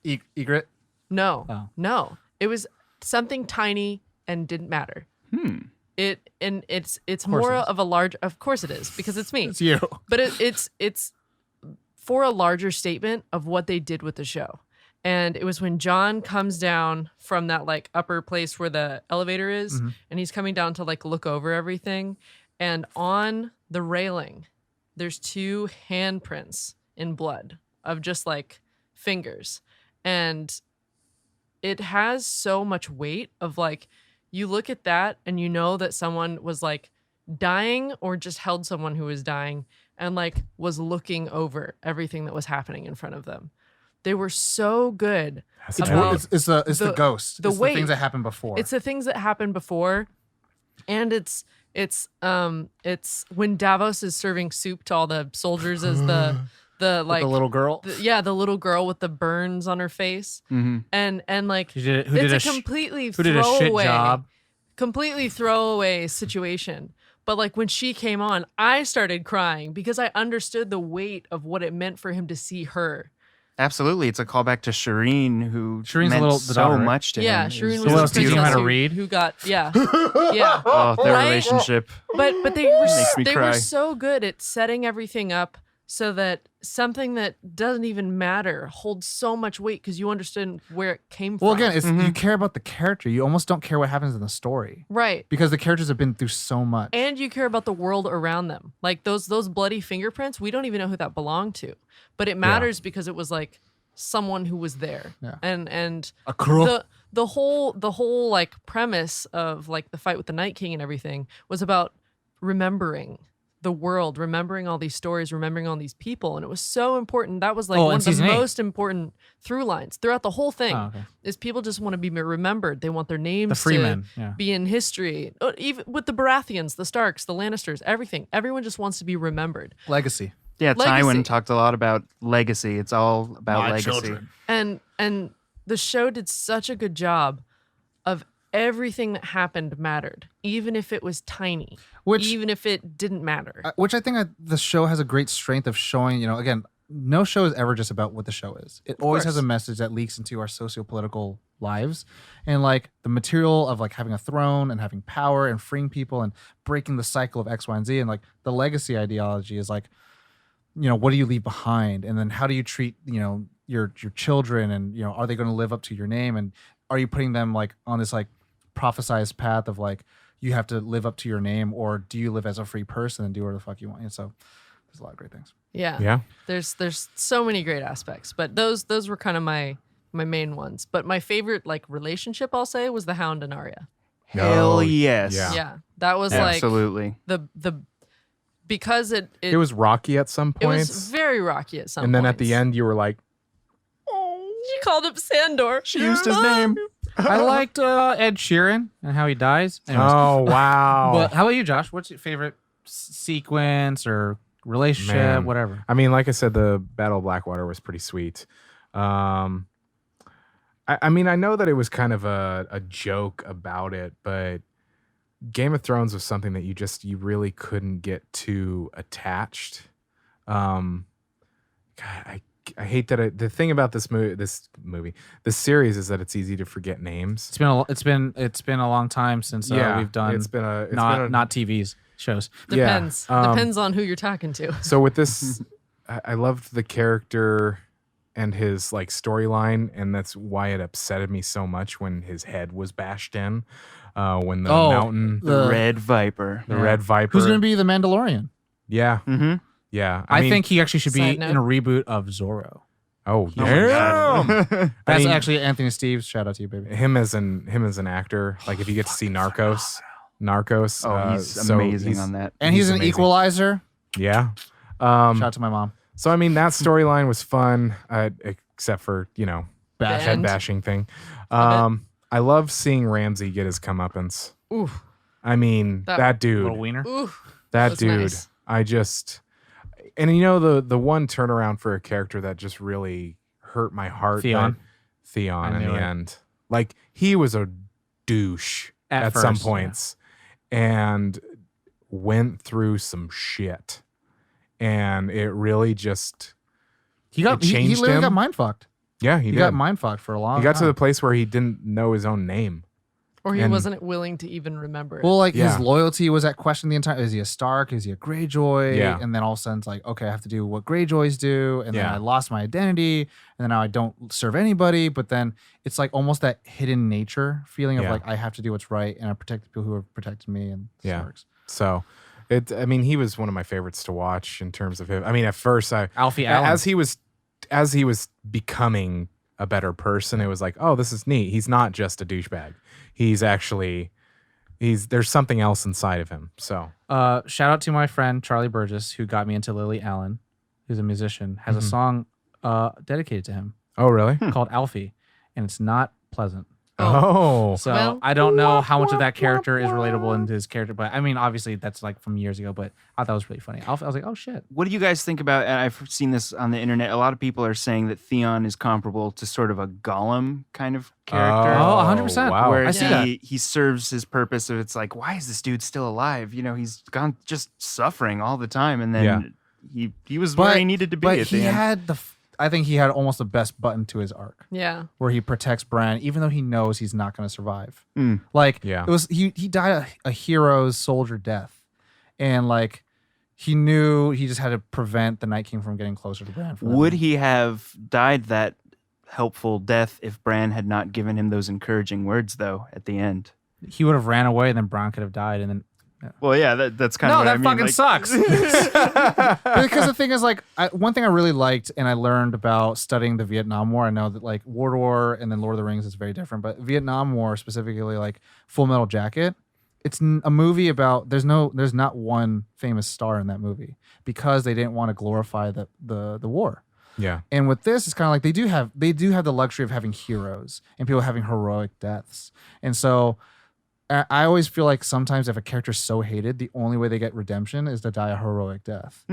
Egret. no. Oh. No. It was something tiny and didn't matter. It's more it is. of a large, of course it is, because it's me. It's you. But it's for a larger statement of what they did with the show. And it was when John comes down from that like upper place where the elevator is, and he's coming down to like look over everything. And on the railing, there's 2 handprints in blood of just like fingers. And it has so much weight of like, you look at that and you know that someone was like dying or just held someone who was dying and like was looking over everything that was happening in front of them. They were so good. That's about- It's the ghost. the It's weight. the things that happened before. It's the things that happened before, and it's when Davos is serving soup to all the soldiers as the like the little girl. the little girl with the burns on her face, and like Who did it's a a sh- completely who did a shit throwaway, job? completely throwaway situation. But like when she came on, I started crying because I understood the weight of what it meant for him to see her. Absolutely. It's a callback to Shireen, who Shireen's meant the so daughter, right? much to Yeah, him. Shireen It was Who the else teaching him how princess to read? who got yeah. Oh, their Right? relationship. But they were Makes me they cry. were so good at setting everything up so that something that doesn't even matter holds so much weight because you understand where it came from. Well, again, it's you care about the character. You almost don't care what happens in the story right. because the characters have been through so much. And you care about the world around them. Like those bloody fingerprints, we don't even know who that belonged to. But it matters because it was like someone who was there. Yeah. And A crook. the whole like premise of like the fight with the Night King and everything was about remembering the world, remembering all these stories, remembering all these people, and it was so important. That was like Oh, one in of the season 8. most important through lines throughout the whole thing. Oh, okay. Is people just want to be remembered. They want their names The Freemen. to Yeah. be in history. Even with the Baratheons, the Starks, the Lannisters, everything. Everyone just wants to be remembered. Legacy. Yeah, Legacy. Tywin talked a lot about legacy. It's all about legacy. And the show did such a good job of everything that happened mattered, even if it was tiny, even if it didn't matter. Which I think the show has a great strength of showing, again, no show is ever just about what the show is. It always has a message that leaks into our socio-political lives. And like the material of like having a throne and having power and freeing people and breaking the cycle of X, Y, and Z. And like the legacy ideology is like, what do you leave behind? And then how do you treat, your children? And, are they going to live up to your name? And are you putting them like on this like prophesized path of like, you have to live up to your name, or do you live as a free person and do whatever the fuck you want? And so there's a lot of great things. Yeah. There's so many great aspects, but those were kind of my main ones. But my favorite like relationship, I'll say, was the Hound and Arya. Hell yes. yeah. Yeah. That was Absolutely. like the because it was rocky at some it points. was very rocky at some and then points. at the end, you were like, She called him Sandor. She used his name. I liked Ed Sheeran and how he dies. Anyways. oh, wow. But how about you, Josh? What's your favorite sequence or relationship, Man. whatever? I mean, like I said, the Battle of Blackwater was pretty sweet. I mean, I know that it was kind of a joke about it, but Game of Thrones was something that you really couldn't get too attached. God, I hate that. The thing about this series is that it's easy to forget names. It's been a long time since we've done It's been a not TVs shows. Depends. Yeah, Depends on who you're talking to. So with this, I loved the character and his like storyline, and that's why it upsetted me so much when his head was bashed in. When the mountain, The Red Viper. the Red Viper. Who's going to be the Mandalorian? Yeah, Mm-hmm. yeah. I mean, think he actually should be Side note. in a reboot of Zorro. Oh, my damn! God. I That's mean, actually Anthony Steves. Shout out to you, baby. him as an actor. Like if you get to see Narcos, Narcos. Oh, he's so amazing on that. And he's an amazing. equalizer. Yeah. Shout out to my mom. So I mean, that storyline was fun, except for Bash. head bashing thing. I love seeing Ramsay get his comeuppance. Ooh, I mean, that dude. Little wiener. ooh. That was dude, nice. and the one turnaround for a character that just really hurt my heart. Theon Theon in knew the it. end. Like, he was a douche at some first, points and went through some shit. And it really just, He got It he changed literally him. got mind fucked. yeah, He did. got mind fucked for a long He got time. to the place where he didn't know his own name. Or he And- wasn't willing to even remember it. Well, like Yeah. his loyalty was at question the entire. Is he a Stark? Is he a Greyjoy? Yeah. And then all of a sudden it's like, okay, I have to do what Greyjoys do, and then Yeah. I lost my identity, and then now I don't serve anybody. But then it's like almost that hidden nature feeling of Yeah. like I have to do what's right, and I protect the people who have protected me and Yeah. Starks. So, he was one of my favorites to watch in terms of him. I mean, at first, Alfie Allen. as he was becoming a better person, it was like, oh, this is neat. He's not just a douchebag. He's actually, there's something else inside of him. So, Shout out to my friend Charlie Burgess, who got me into Lily Allen, who's a musician, has a Mhm. song dedicated to him oh, really? called Alfie, and it's not pleasant. Oh, So Well, I don't know how much of that character is relatable into his character, but I mean, obviously that's like from years ago, but I thought it was really funny. I was like, oh shit. What do you guys think about? And I've seen this on the internet. A lot of people are saying that Theon is comparable to sort of a Gollum kind of character. Oh, 100%. Wow. Where I see that. he serves his purpose of it's like, why is this dude still alive? He's gone just suffering all the time, and then he was where he needed to be But at he the end. had I think he had almost the best button to his arc, yeah. where he protects Bran, even though he knows he's not going to survive. Mm. Like, Yeah. it was he died a hero's soldier death, and like he knew he just had to prevent the Night King from getting closer to Bran. for that Would moment. he have died that helpful death if Bran had not given him those encouraging words, though, at the end? He would have ran away, and then Bron could have died, and then Well, yeah, that's kind of no, what I that mean. fucking like- sucks. Because the thing is, like, one thing I really liked and I learned about studying the Vietnam War, I know that like World War and then Lord of the Rings is very different, but Vietnam War specifically, like Full Metal Jacket, it's a movie about there's not one famous star in that movie because they didn't want to glorify the war. yeah. And with this, it's kind of like they do have the luxury of having heroes and people having heroic deaths, and so. I always feel like sometimes if a character's so hated, the only way they get redemption is to die a heroic death.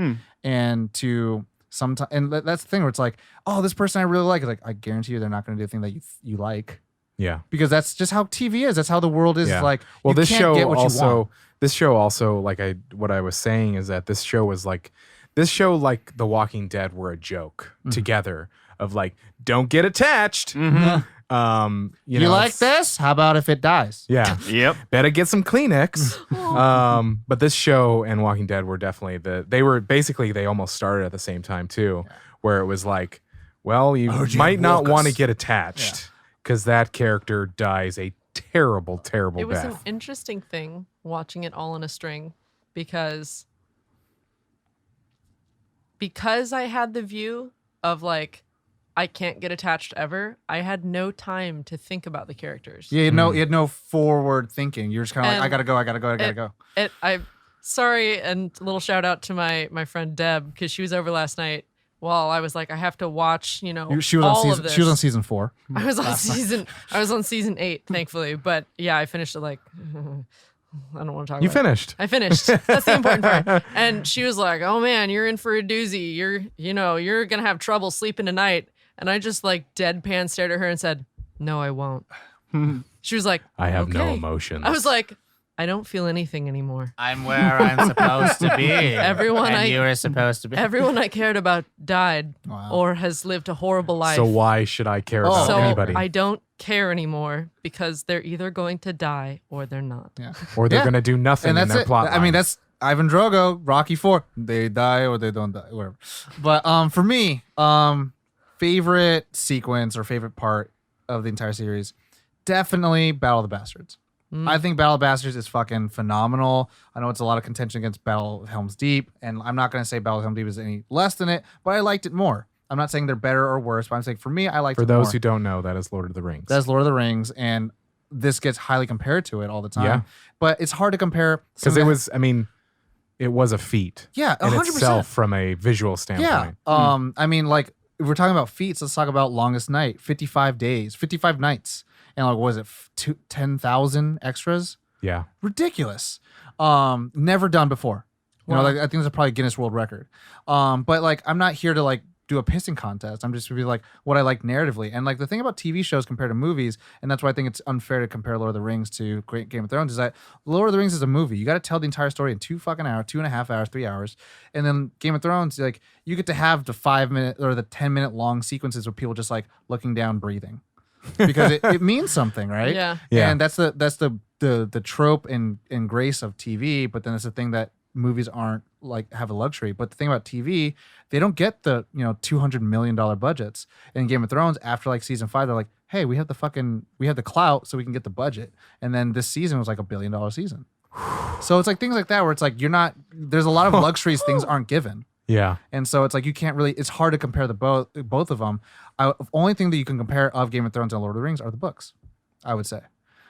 And to sometimes, and that's the thing where it's like, oh, this person I really like. It's like, I guarantee you they're not going to do the thing that you like, Yeah. because that's just how TV is. That's how the world is. Yeah. Like, Well, you this can't show get what you want. also, like what I was saying is that this show like The Walking Dead were a joke together of like, don't get attached. You like this? How about if it dies? Yeah. Yep. Better get some Kleenex. But this show and Walking Dead were definitely they almost started at the same time too, where it was like, well, you OJ might not woke want to us. get attached because that character dies a terrible, terrible It was an death. interesting thing watching it all in a string because I had the view of like I can't get attached ever. I had no time to think about the characters. Yeah, you had no forward thinking. You're just kind of like, And I gotta go. Sorry, and a little shout out to my friend Deb because she was over last night while I was like I have to watch She was all on of season. this. She was on season 4. I was on season 8, thankfully. But yeah, I finished it like I don't want to talk You about it. finished. I finished. That's the important part. And she was like, "Oh man, you're in for a doozy. You're gonna have trouble sleeping tonight." And I just like deadpan stared at her and said, "No, I won't." She was like, I have no "Okay." emotions. I was like, "I don't feel anything anymore." I'm where I'm supposed to be. Everyone and you were supposed to be. Everyone I cared about died Wow. or has lived a horrible life. so why should I care about So anybody? I don't care anymore because they're either going to die or they're not. Yeah. Or they're Yeah. going to do nothing And in that's their it. plot I mean, line. that's Ivan Drogo, Rocky 4. They die or they don't die, whatever. But for me, favorite sequence or favorite part of the entire series, definitely Battle of the Bastards. I think Battle of the Bastards is fucking phenomenal. I know it's a lot of contention against Battle of Helm's Deep, and I'm not going to say Battle of Helm's Deep is any less than it, but I liked it more. I'm not saying they're better or worse, but I'm saying for me, I liked For it those more. who don't know, that is Lord of the Rings. That's Lord of the Rings, and this gets highly compared to it all the time. Yeah. But it's hard to compare Because it was, I mean, it was a feat. Yeah, in 100%. itself from a visual standpoint. Yeah. I mean, like, if we're talking about feats, let's talk about Longest Night, 55 days, 55 nights. And like, what was it, 10,000 extras? Yeah. Ridiculous. Never done before. You know, like, I think it's probably Guinness World Record. But like, I'm not here to like do a pissing contest. I'm just gonna be like what I like narratively. And like the thing about TV shows compared to movies, and that's why I think it's unfair to compare Lord of the Rings to Great Game of Thrones, is that Lord of the Rings is a movie. You got to tell the entire story in 2 fucking hours, 2.5 hours, 3 hours. And then Game of Thrones, like you get to have the 5-minute or the 10-minute long sequences where people just like looking down, breathing. Because it means something, right? Yeah. And that's the trope and grace of TV, but then it's the thing that movies aren't like have a luxury. But the thing about TV, they don't get the $200 million budgets. In Game of Thrones, after like season 5, they're like, hey, we have the clout, so we can get the budget. And then this season was like $1 billion season. So it's like things like that where it's like there's a lot of luxuries things aren't given. Yeah. And so it's like you can't really, it's hard to compare the both of them. The only thing that you can compare of Game of Thrones and Lord of the Rings are the books, I would say.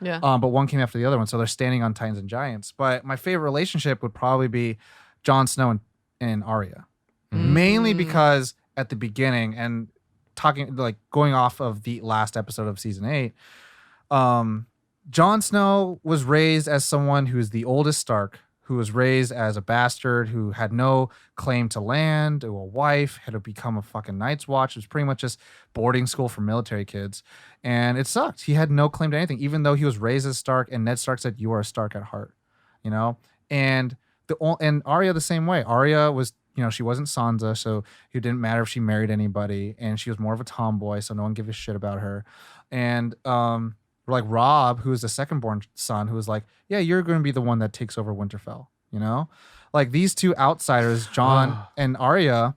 Yeah. But one came after the other one, so they're standing on Titans and Giants. But my favorite relationship would probably be Jon Snow and Arya, mainly because at the beginning and going off of the last episode of season 8, Jon Snow was raised as someone who is the oldest Stark, who was raised as a bastard, who had no claim to land, to a wife, had to become a fucking Night's Watch. It was pretty much just boarding school for military kids. And it sucked. He had no claim to anything, even though he was raised as Stark, and Ned Stark said, you are a Stark at heart, And Arya the same way. Arya was, she wasn't Sansa, so it didn't matter if she married anybody, and she was more of a tomboy, so no one gave a shit about her. And like Robb, who is the second-born son, who was like, yeah, you're going to be the one that takes over Winterfell, Like these two outsiders, Jon and Arya,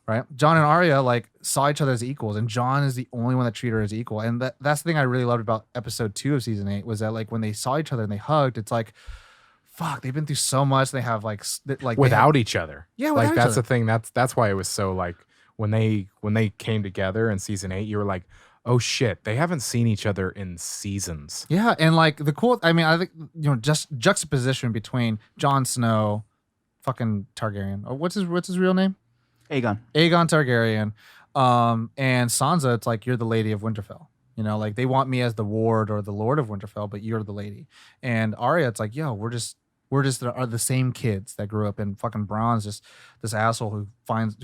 right? Jon and Arya like saw each other as equals, and Jon is the only one that treated her as equal. And that's the thing I really loved about episode 2 of season 8 was that like when they saw each other and they hugged, it's like, fuck, they've been through so much. They have like without each other. Yeah, like without that's each the thing. That's why it was so like when they came together in season 8, you were like, oh shit, they haven't seen each other in seasons. Yeah, and like I think just juxtaposition between Jon Snow, fucking Targaryen. Oh, what's his real name? Aegon Targaryen. And Sansa, it's like you're the Lady of Winterfell. Like they want me as the ward or the Lord of Winterfell, but you're the lady. And Arya, it's like, yo, we're just the same kids that grew up, and fucking Bronn's just this asshole who spawns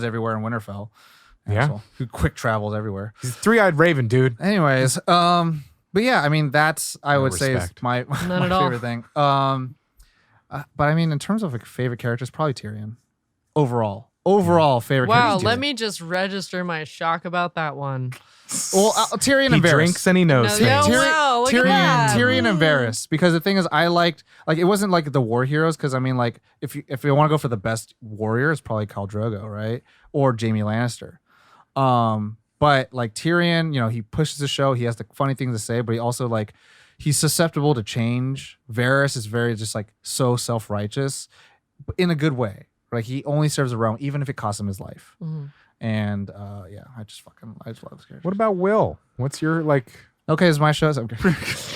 everywhere in Winterfell. Asshole, who quick travels everywhere. He's a 3-eyed raven, dude. Anyways, but yeah, I mean that's I would say is my favorite thing. But I mean in terms of like favorite characters, probably Tyrion. Overall favorite character. Wow, let me just register my shock about that one. Well, Tyrion and Varys. He drinks and he knows things. Wow, look at that. Tyrion and Varys, because the thing is, I liked like it wasn't like the war heroes, because I mean like if you want to go for the best warrior, it's probably Khal Drogo, right, or Jaime Lannister. But like Tyrion, he pushes the show. He has the funny things to say, but he also like he's susceptible to change. Varys is very just like so self-righteous, but in a good way. Like he only serves the realm, even if it costs him his life. Mm-hmm. And I just love this character. What about Will? What's your like? Okay, it's my show. Okay.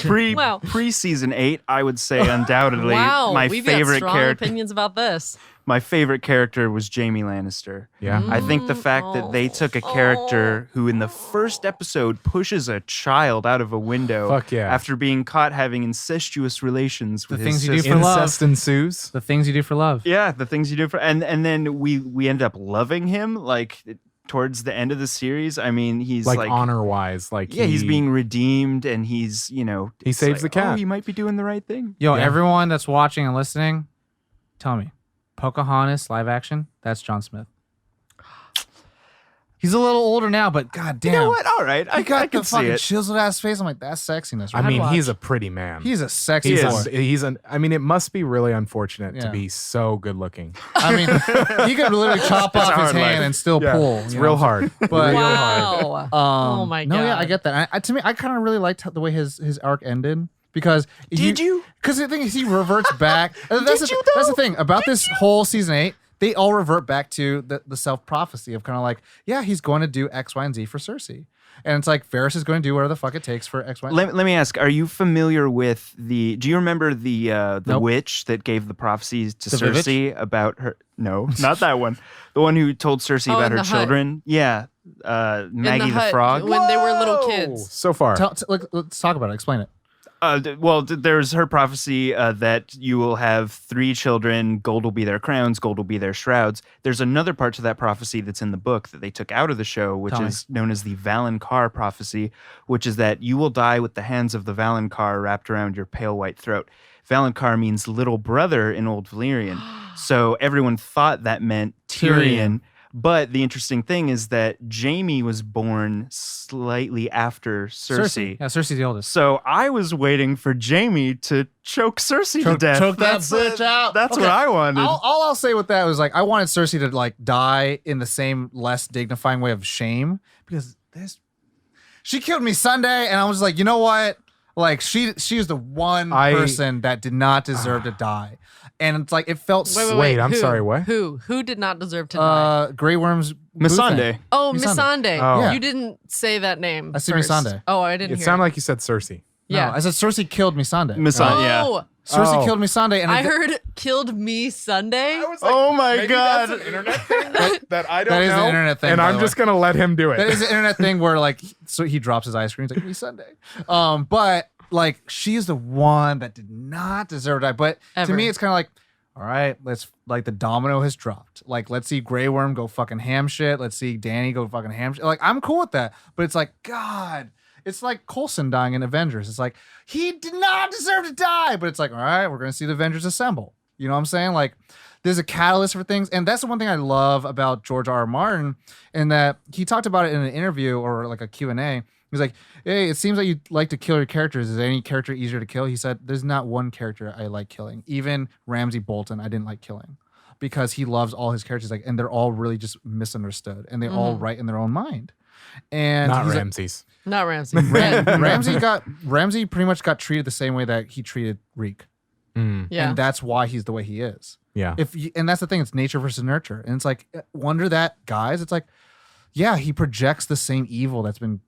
Pre season 8, I would say undoubtedly my we've favorite got strong character. opinions about this. My favorite character was Jaime Lannister. Yeah. I think the fact that they took a character who in the first episode pushes a child out of a window Fuck yeah. after being caught having incestuous relations with things his you do sister. for love. Incest ensues. The things you do for love. Yeah, the things you do for and then we end up loving him like towards the end of the series. I mean, he's like honor wise, like he's being redeemed, and he's he saves the cat. Oh, he might be doing the right thing. Yo, everyone that's watching and listening, tell me, Pocahontas live action, that's John Smith. He's a little older now, but goddamn. You know what? All right, I got can the see fucking it. chiseled ass face. I'm like, that's sexiness. I Right? mean, watch. he's a pretty man. He's a sexy He's boy. it must be really unfortunate to Yeah. be so good looking. I mean, he could literally chop off his hard hand life. and still pull. It's real hard. But Wow. Oh my no, yeah, God. I get that. To me, I kind of really liked the way his arc ended, because Did you? Because the thing is, he reverts back. That's the thing about this whole season 8. they all revert back to the self-prophecy of kind of like, yeah, he's going to do X, Y, and Z for Cersei. And it's like, Varys is going to do whatever the fuck it takes for X, Y, and Z. Let me ask, are you familiar with do you remember the Nope. witch that gave the prophecies to The Cersei about her? No, not that one. The one who told Cersei Oh, about in her the hut. children. Yeah. Maggie in the, hut, Frog. when they were little Whoa! kids. So far. Let's talk about it. Explain it. There's her prophecy that you will have 3 children, gold will be their crowns, gold will be their shrouds. There's another part to that prophecy that's in the book that they took out of the show, which Tell me. is known as the Valonqar prophecy, which is that you will die with the hands of the Valonqar wrapped around your pale white throat. Valonqar means little brother in Old Valyrian. So everyone thought that meant Tyrion. But the interesting thing is that Jaime was born slightly after Cersei. Yeah, Cersei's the oldest. So I was waiting for Jaime to choke Cersei to death. Choke that That's bitch out. That's Okay. what I wanted. All I'll say with that was like, I wanted Cersei to like die in the same less dignifying way of shame, because she killed me Sunday, and I was like, you know what? Like she is the one person that did not deserve to die, and it's like it felt. Wait, I'm who? sorry, what? Who did not deserve to die? Grey Worm's Missandei. Oh, Missandei. Missandei. Oh. Yeah. You didn't say that name. I said first. Missandei. Oh, I didn't It hear. sounded like you said Cersei. yeah. No, I said Cersei killed me Sunday. Missandei, yeah. Oh, Cersei Oh. killed me Sunday, and I heard killed me Sunday. Oh my God. That's an internet thing that I don't That is know. an internet thing, and by I'm the just gonna let him do it. that is an internet thing where like, so he drops his ice cream. He's like, me Sunday. But like, she is the one that did not deserve to die. But Ever. to me, it's kind of like, all right, let's like the domino has dropped. Like, let's see Grey Worm go fucking ham shit. Let's see Dany go fucking ham shit. Like, I'm cool with that. But it's like, God, it's like Coulson dying in Avengers. It's like, he did not deserve to die. But it's like, all right, we're going to see the Avengers assemble. You know what I'm saying? Like, there's a catalyst for things. And that's the one thing I love about George R.R. Martin, in that he talked about it in an interview or like a Q&A. He's like, hey, it seems like you like to kill your characters. Is any character easier to kill? He said, there's not one character I like killing. Even Ramsay Bolton, I didn't like killing, because he loves all his characters, like, and they're all really just misunderstood, and they're all right in their own mind. And Not he's like, Ramses. Not Ramsey. Ramsay pretty much got treated the same way that he treated Reek. Yeah. And that's why he's the way he is. Yeah. And that's the thing, it's nature versus nurture. And it's like, wonder that, guys, it's like, yeah, he projects the same evil that's been,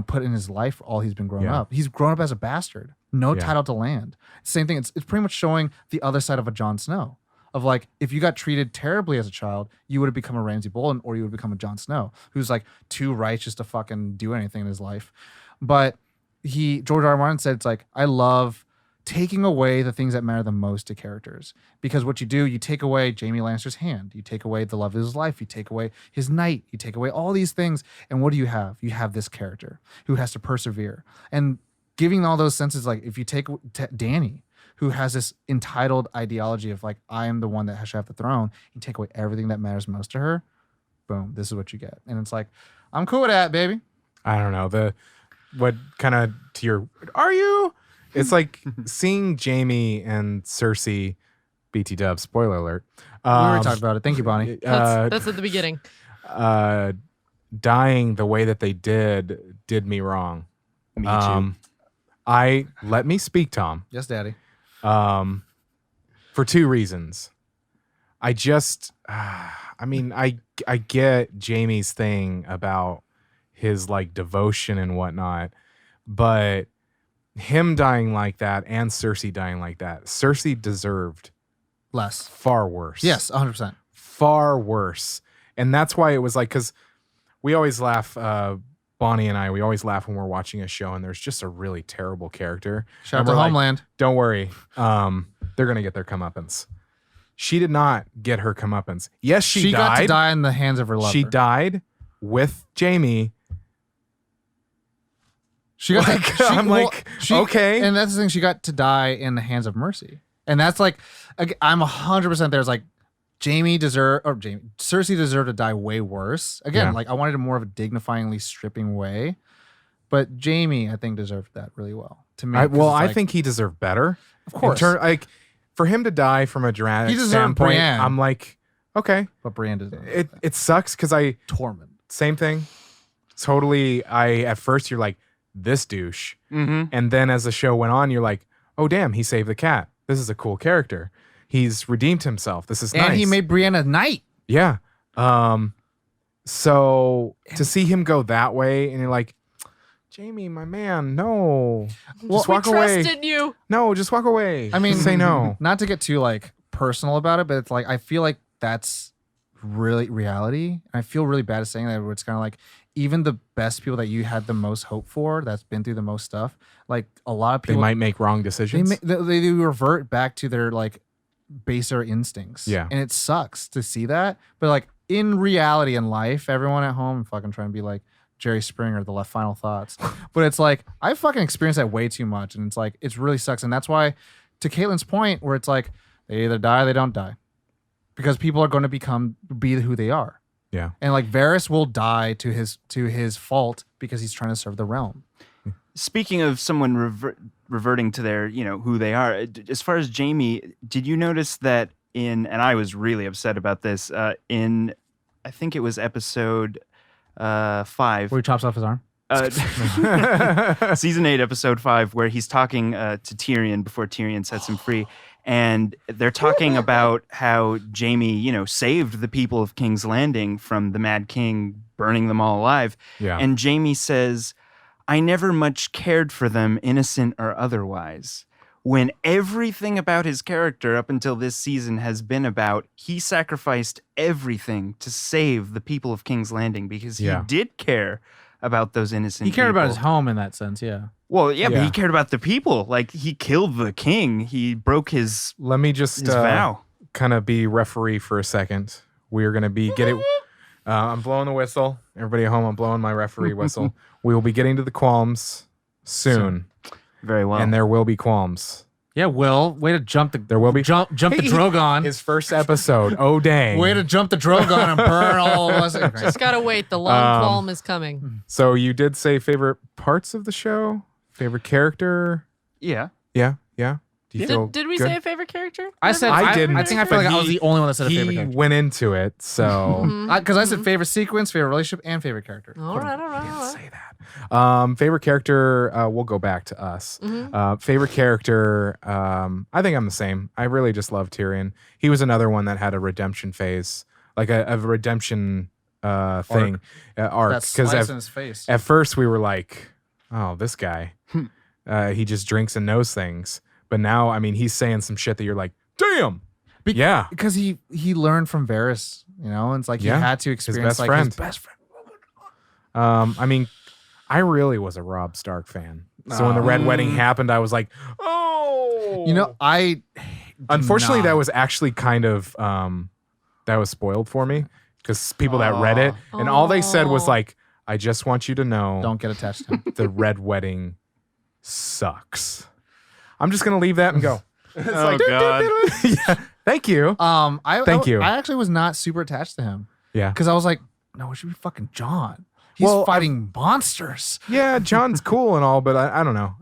put in his life all he's been growing Yeah. up. He's grown up as a bastard. No Yeah. title to land. Same thing. It's pretty much showing the other side of a Jon Snow. Of like, if you got treated terribly as a child, you would have become a Ramsay Bolton, or you would become a Jon Snow, who's like too righteous to fucking do anything in his life. But George R. R. Martin said, it's like, I love taking away the things that matter the most to characters, because what you do, you take away Jaime Lannister's hand, you take away the love of his life, you take away his knight, you take away all these things, and what do you have? You have this character who has to persevere. And giving all those senses, like if you take Dany, who has this entitled ideology of like, I am the one that should have the throne, you take away everything that matters most to her, boom, this is what you get. And it's like, I'm cool with that, baby. I don't know. What kind of to your are you? It's like seeing Jaime and Cersei, BT Dub, spoiler alert. We already talked about it. Thank you, Bonnie. That's at the beginning. Dying the way that they did me wrong. Me too. Let me speak, Tom. Yes, Daddy. For 2 reasons. I get Jamie's thing about his like devotion and whatnot, but him dying like that and Cersei dying like that, Cersei deserved Less. far worse. Yes, 100%. Far worse. And that's why it was like, because we always laugh, Bonnie and I, we always laugh when we're watching a show and there's just a really terrible character. Shout out And to we're like, Homeland. don't worry. They're going to get their comeuppance. She did not get her comeuppance. Yes, she died. got to die in the hands of her lover. She died with Jaime. She got Like, I'm like, okay. And that's the thing. She got to die in the hands of mercy. And that's like, I'm 100% there. It's like, Cersei deserved to die way worse. Again, Yeah. like I wanted a more of a dignifyingly stripping way. But Jaime, I think, deserved that really well. To me. I think he deserved better. Of course. Like, for him to die from a dramatic He deserved standpoint, Brienne. I'm like, okay. But Brienne does not. It sucks because Torment. same thing. Totally. At first you're like, this douche. Mm-hmm. And then as the show went on, you're like, oh, damn, he saved the cat. This is a cool character. He's redeemed himself. This is And nice. he made Brienne a knight. Yeah. So to see him go that way, and you're like, Jamie, my man, no. Just walk we away. trusted you. No, just walk away. I mean, Just say no. Not to get too like personal about it, but it's like I feel like that's really reality. I feel really bad at saying that. Where it's kind of like even the best people that you had the most hope for, that's been through the most stuff. Like a lot of They people, might make wrong decisions. they revert back to their like baser instincts. Yeah. And it sucks to see that. But like in reality in life, everyone at home fucking trying to be like Jerry Springer, the left final thoughts. But it's like I fucking experienced that way too much. And it's like it really sucks. And that's why, to Caitlin's point, where it's like they either die or they don't die. Because people are going to be who they are. Yeah. And like Varys will die to his fault because he's trying to serve the realm. Speaking of someone reverting to their, who they are, as far as Jamie, did you notice that and I was really upset about this, in, I think it was episode 5. Where he chops off his arm. Season 8, episode 5, where he's talking to Tyrion before Tyrion sets him free. And they're talking about how Jamie, saved the people of King's Landing from the Mad King burning them all alive. Yeah. And Jamie says, I never much cared for them, innocent or otherwise. When everything about his character up until this season has been about he sacrificed everything to save the people of King's Landing because he did care about those innocent He cared people. about his home in that sense, yeah. Well, yeah, but Yeah. he cared about the people. Like, he killed the king. He broke his Let me just vow. kind of be referee for a second. We're going to be getting... I'm blowing the whistle. Everybody at home, I'm blowing my referee whistle. We will be getting to the qualms soon. Very well. And there will be qualms. Yeah, Will, way to jump the There will be. jump the Hey, Drogon. His first episode. Oh, dang. Way to jump the Drogon and burn all of us. Just gotta wait. The long qualm is coming. So you did say favorite parts of the show? Favorite character? yeah. Yeah. Do you feel Did we good? say a favorite character? I said I didn't, I think I but feel like I was he- the only one that said a favorite He character. went into it, so Because I said favorite sequence, favorite relationship, and favorite character. All right. say that. Favorite character, we'll go back to us. Favorite character, I think I'm the same. I really just love Tyrion. He was another one that had a redemption phase, like a redemption thing, arc. That slice in his face. At first we were like, oh, this guy, he just drinks and knows things. But now, I mean, he's saying some shit that you're like, damn. Yeah. Because he learned from Varys, and it's like he Yeah. had to His experience best like friend. his best friend. I mean, I really was a Robb Stark fan. So when the Red Wedding happened, I was like, oh. I Unfortunately, not. that was actually kind of that was spoiled for me because people that read it and all they said was like, I just want you to know don't get attached to him. the Red Wedding sucks. I'm just gonna leave that and go. Oh, God. Yeah, thank you. Thank you. I actually was not super attached to him Yeah. because I was like, no, it should be fucking Jon. He's Well, fighting monsters. Yeah, John's cool and all, but I don't know.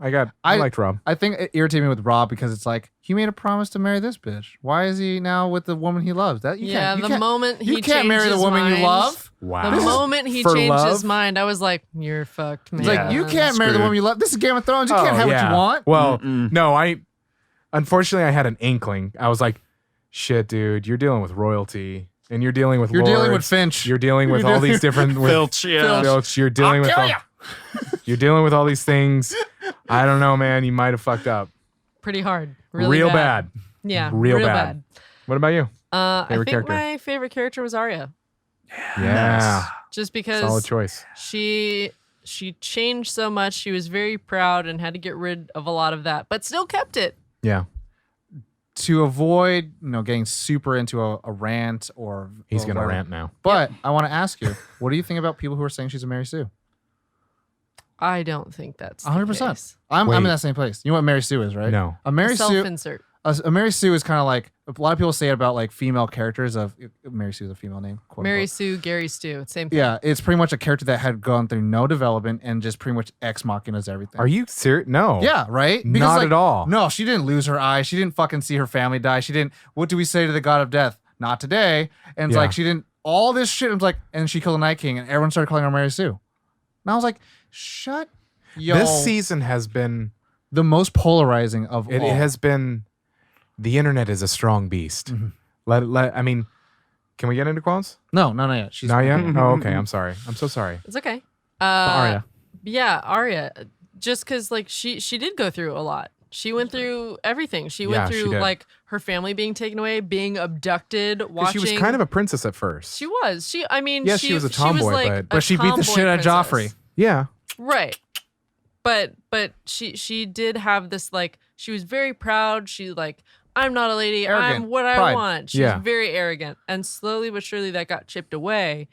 I liked Rob. I think it irritated me with Rob because it's like he made a promise to marry this bitch. Why is he now with the woman he loves? That you Yeah, can't, you the can't- moment he you can't marry changed the his woman you mind. love. Wow. The moment he For changed his love? mind, I was like, "You're fucked, man." It's like you can't marry the screwed. woman you love. This is Game of Thrones. You can't have what you want. Well, no, unfortunately I had an inkling. I was like, shit, dude, you're dealing with royalty and you're dealing with You're dealing with lords. Finch. You're dealing with all these different Filch, yeah. Filch. You're dealing with kill all, ya. you're dealing with all these things. I don't know, man. You might have fucked up. Pretty hard, really Real bad. bad. Yeah, Real real bad. What about you? I Favorite think character? my favorite character was Arya, Yeah. just because Solid choice. she changed so much. She was very proud and had to get rid of a lot of that, but still kept it. Yeah. To avoid, getting super into a rant or He's going to whatever. rant now. But I want to ask you, what do you think about people who are saying she's a Mary Sue? I don't think that's 100%. I'm Wait. in that same place. You know what Mary Sue is, right? No. A Mary Sue. Self-insert. A Mary Sue is kind of like a lot of people say it about like female characters. Of Mary Sue is a female name. quote Mary unquote. Sue, Gary Stu, same thing. Yeah, it's pretty much a character that had gone through no development and just pretty much ex machinas everything. Are you serious? No. Yeah, right? Not at all. No, she didn't lose her eye. She didn't fucking see her family die. She didn't. What do we say to the god of death? Not today. And it's Yeah. like she didn't. All this shit. And it's like, and she killed the Night King, and everyone started calling her Mary Sue. And I was like, shut. Yo, This season has been the most polarizing of it all. has been the internet is a strong beast. I mean, can we get into qualms? No, yet. She's Not yet? Oh, okay. I'm sorry. I'm so sorry. It's okay. Arya. Yeah, Arya. Just because like she did go through a lot. She went through everything. She went Yeah, she through did. like her family being taken away, being abducted, 'Cause watching. she was kind of a princess at first. She was. I mean, Yes, she was a tomboy, like but a she beat the tomboy shit out of princess. Joffrey. Yeah. Right. But she did have this like she was very proud. She like I'm not a lady. Arrogant. I'm what I Pride. want. She Yeah. was very arrogant, and slowly but surely that got chipped away.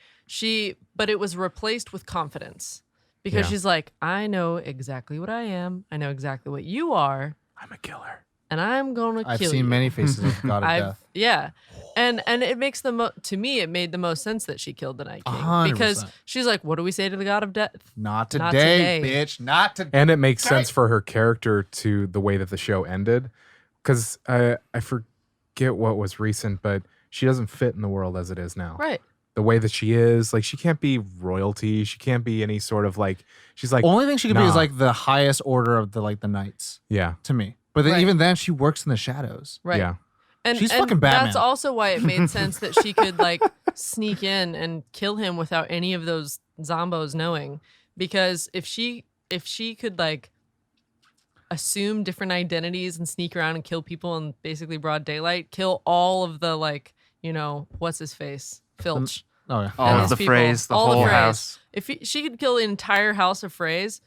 But it was replaced with confidence because Yeah. she's like, I know exactly what I am. I know exactly what you are, I'm a killer. and I'm gonna I've kill seen you. many faces of God of Death. Yeah, and it makes to me it made the most sense that she killed the Night King 100%. because she's like, what do we say to the God of Death? Not Not today, today. bitch. Not today. And it makes sense for her character to the way that the show ended. Because I forget what was recent, but she doesn't fit in the world as it is now. Right. The way that she is, like, she can't be royalty. She can't be any sort of like, she's like, Only thing she could be is nah. like the highest order of the knights yeah, to me. But then Right. even then, she works in the shadows. Right. yeah. And, She's and fucking Batman. That's also why it made sense that she could like sneak in and kill him without any of those zombos knowing. Because if she could like assume different identities and sneak around and kill people in basically broad daylight, kill all of the like, what's his face? Filch. Oh yeah. All and of his the people. phrase, the All whole Freys. house. If she could kill the entire house of Freys,